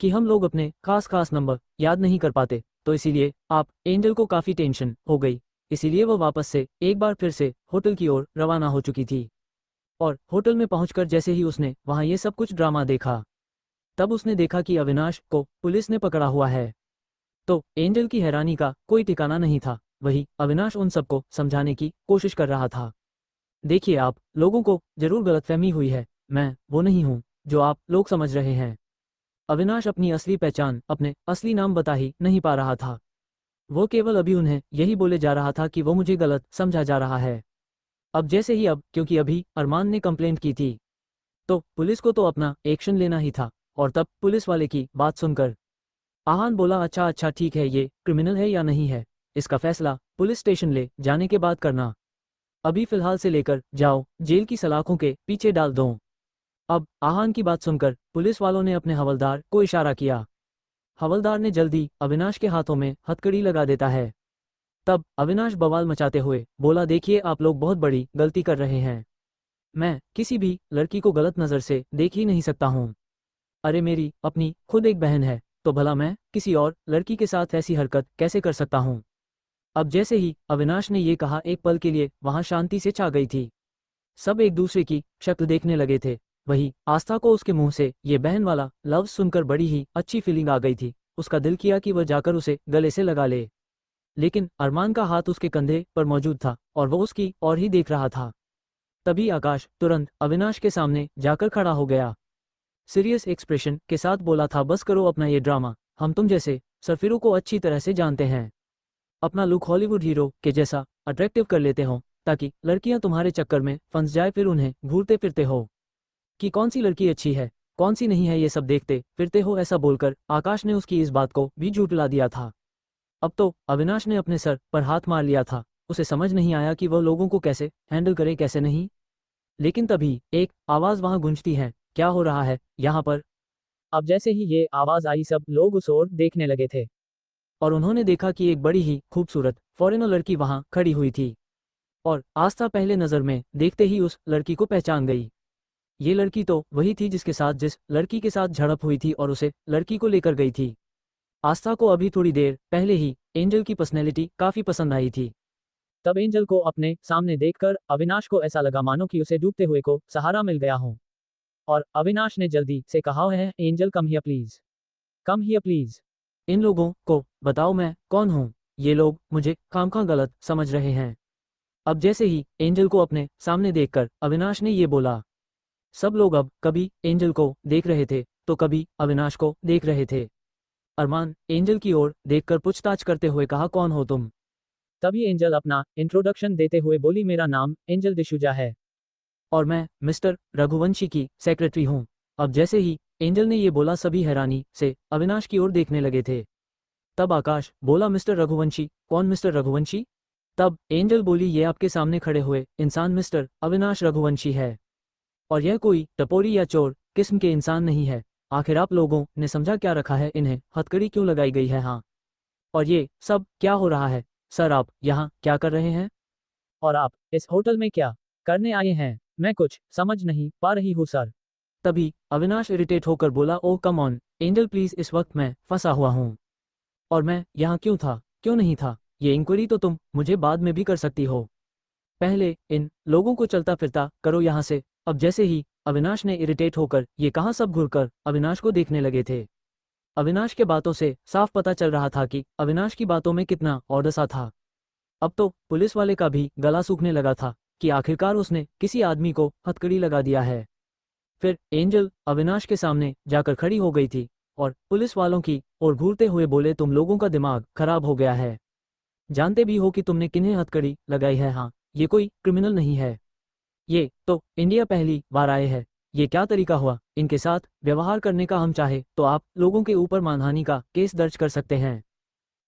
कि हम लोग अपने खास नंबर याद नहीं कर पाते, तो इसीलिए आप एंजल को काफी टेंशन हो गई, इसीलिए वह वापस से एक बार फिर से होटल की ओर रवाना हो चुकी थी। और होटल में पहुंचकर जैसे ही उसने वहां ये सब कुछ ड्रामा देखा, तब उसने देखा कि अविनाश को पुलिस ने पकड़ा हुआ है। तो एंजल की हैरानी का कोई ठिकाना नहीं था। वही अविनाश उन सबको समझाने की कोशिश कर रहा था, देखिए आप लोगों को जरूर गलतफहमी हुई है, मैं वो नहीं हूँ जो आप लोग समझ रहे हैं। अविनाश अपनी असली पहचान, अपने असली नाम बता ही नहीं पा रहा था। वो केवल अभी उन्हें यही बोले जा रहा था कि वो मुझे गलत समझा जा रहा है। अब जैसे ही क्योंकि अभी अरमान ने कंप्लेंट की थी, तो पुलिस को तो अपना एक्शन लेना ही था। और तब पुलिस वाले की बात सुनकर आहान बोला, अच्छा ठीक है, ये क्रिमिनल है या नहीं है, इसका फैसला पुलिस स्टेशन ले जाने के बाद करना। अभी फिलहाल से लेकर जाओ, जेल की सलाखों के पीछे डाल दो। अब आहान की बात सुनकर पुलिस वालों ने अपने हवलदार को इशारा किया। हवलदार ने जल्दी अविनाश के हाथों में हथकड़ी लगा देता है। तब अविनाश बवाल मचाते हुए बोला, देखिए आप लोग बहुत बड़ी गलती कर रहे हैं, मैं किसी भी लड़की को गलत नज़र से देख ही नहीं सकता हूँ। अरे मेरी अपनी खुद एक बहन है, तो भला मैं किसी और लड़की के साथ ऐसी हरकत कैसे कर सकता हूँ। अब जैसे ही अविनाश ने ये कहा, एक पल के लिए वहां शांति से छा गई थी। सब एक दूसरे की शक्ल देखने लगे थे। वही आस्था को उसके मुंह से ये बहन वाला लफ्ज सुनकर बड़ी ही अच्छी फीलिंग आ गई थी। उसका दिल किया कि वह जाकर उसे गले से लगा ले, लेकिन अरमान का हाथ उसके कंधे पर मौजूद था और वो उसकी और ही देख रहा था। तभी आकाश तुरंत अविनाश के सामने जाकर खड़ा हो गया। सीरियस एक्सप्रेशन के साथ बोला था, बस करो अपना ये ड्रामा, हम तुम जैसे सरफिरों को अच्छी तरह से जानते हैं। अपना लुक हॉलीवुड हीरो के जैसा अट्रैक्टिव कर लेते हो ताकि लड़कियां तुम्हारे चक्कर में फंस जाए, फिर उन्हें घूरते फिरते हो कि कौन सी लड़की अच्छी है कौन सी नहीं है, ये सब देखते फिरते हो। ऐसा बोलकर आकाश ने उसकी इस बात को भी झुठला दिया था। अब तो अविनाश ने अपने सर पर हाथ मार लिया था। उसे समझ नहीं आया कि वह लोगों को कैसे हैंडल करे कैसे नहीं। लेकिन तभी एक आवाज वहां गूंजती है, क्या हो रहा है यहाँ पर। अब जैसे ही ये आवाज आई, सब लोग उस ओर देखने लगे थे और उन्होंने देखा कि एक बड़ी ही खूबसूरत फॉरेनर लड़की वहां खड़ी हुई थी। और आस्था पहले नजर में देखते ही उस लड़की को पहचान गई। ये लड़की तो वही थी जिस लड़की के साथ झड़प हुई थी और उसे लड़की को लेकर गई थी। आस्था को अभी थोड़ी देर पहले ही एंजल की पर्सनैलिटी काफी पसंद आई थी। तब एंजल को अपने सामने देखकर अविनाश को ऐसा लगा मानो कि उसे डूबते हुए को सहारा मिल गया हो। और अविनाश ने जल्दी से कहा है, Angel come here please, come here please. इन लोगों को बताओ मैं कौन हूँ, ये लोग मुझे खामखा गलत समझ रहे हैं। अब जैसे ही एंजल को अपने सामने देखकर अविनाश ने ये बोला, सब लोग अब कभी एंजल को देख रहे थे तो कभी अविनाश को देख रहे थे। अरमान एंजल की ओर देखकर पूछताछ करते हुए कहा, कौन हो तुम? तभी एंजल अपना इंट्रोडक्शन देते हुए बोली, मेरा नाम एंजल डिसूजा है और मैं मिस्टर रघुवंशी की सेक्रेटरी हूँ। अब जैसे ही एंजल ने ये बोला सभी हैरानी से अविनाश की ओर देखने लगे थे। तब आकाश बोला, मिस्टर रघुवंशी? कौन मिस्टर रघुवंशी? तब एंजल बोली, ये आपके सामने खड़े हुए इंसान मिस्टर अविनाश रघुवंशी है और यह कोई टपोरी या चोर किस्म के इंसान नहीं है। आखिर आप लोगों ने समझा क्या रखा है, इन्हें हथकड़ी क्यों लगाई गई है? हाँ, और ये सब क्या हो रहा है? सर आप यहाँ क्या कर रहे हैं और आप इस होटल में क्या करने आए हैं? मैं कुछ समझ नहीं पा रही हूँ सर। तभी अविनाश इरिटेट होकर बोला, ओह कम ऑन एंजल प्लीज, इस वक्त मैं फंसा हुआ हूँ और मैं यहाँ क्यों था क्यों नहीं था, ये इंक्वायरी तो तुम मुझे बाद में भी कर सकती हो। पहले इन लोगों को चलता फिरता करो यहाँ से। अब जैसे ही अविनाश ने इरिटेट होकर ये कहा, सब घुरकर अविनाश को देखने लगे थे। अविनाश के बातों से साफ पता चल रहा था कि अविनाश की बातों में कितना औरसा था। अब तो पुलिस वाले का भी गला सूखने लगा था कि आखिरकार उसने किसी आदमी को हथकड़ी लगा दिया है। फिर एंजल अविनाश के सामने जाकर खड़ी हो गई थी और पुलिस वालों की ओर घूरते हुए बोले, तुम लोगों का दिमाग खराब हो गया है, जानते भी हो कि तुमने किन्हें हथकड़ी लगाई है? हाँ, ये कोई क्रिमिनल नहीं है, ये तो इंडिया पहली बार आए हैं। ये क्या तरीका हुआ इनके साथ व्यवहार करने का? हम चाहे तो आप लोगों के ऊपर मानहानि का केस दर्ज कर सकते हैं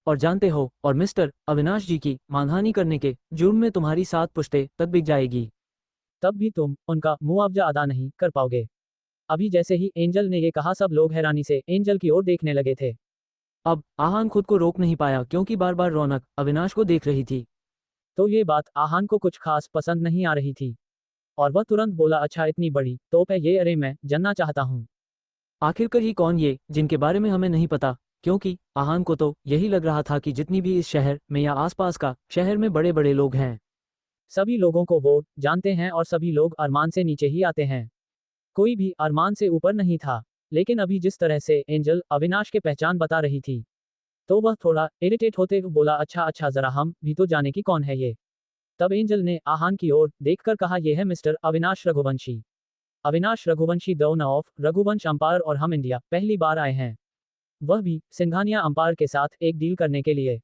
और जानते हो, और मिस्टर अविनाश जी की मानहानि करने के जुर्म में तुम्हारी 7 पुश्तें तक बिक जाएगी, तब भी तुम उनका मुआवजा अदा नहीं कर पाओगे। अभी जैसे ही एंजल ने ये कहा, सब लोग हैरानी से एंजल की ओर देखने लगे थे। अब आहान खुद को रोक नहीं पाया क्योंकि बार बार रौनक अविनाश को देख रही थी, तो ये बात आहान को कुछ खास पसंद नहीं आ रही थी और वह तुरंत बोला, अच्छा इतनी बड़ी तोप है ये, अरे मैं जानना चाहता हूँ आखिरकार ही कौन ये जिनके बारे में हमें नहीं पता, क्योंकि आहान को तो यही लग रहा था कि जितनी भी इस शहर में या आसपास का शहर में बड़े बड़े लोग हैं, सभी लोगों को वो जानते हैं और सभी लोग अरमान से नीचे ही आते हैं, कोई भी अरमान से ऊपर नहीं था। लेकिन अभी जिस तरह से एंजल अविनाश के पहचान बता रही थी तो वह थोड़ा इरिटेट होते हुए बोला, अच्छा अच्छा जरा हम भी तो जाने की कौन है ये। तब एंजल ने आहान की ओर देखकर कहा, यह है mister Avinash Raghuvanshi, Avinash Raghuvanshi the owner of Raghuvansh umpire और हम इंडिया पहली बार आए हैं, वह भी सिंघानिया अंपायर के साथ एक डील करने के लिए।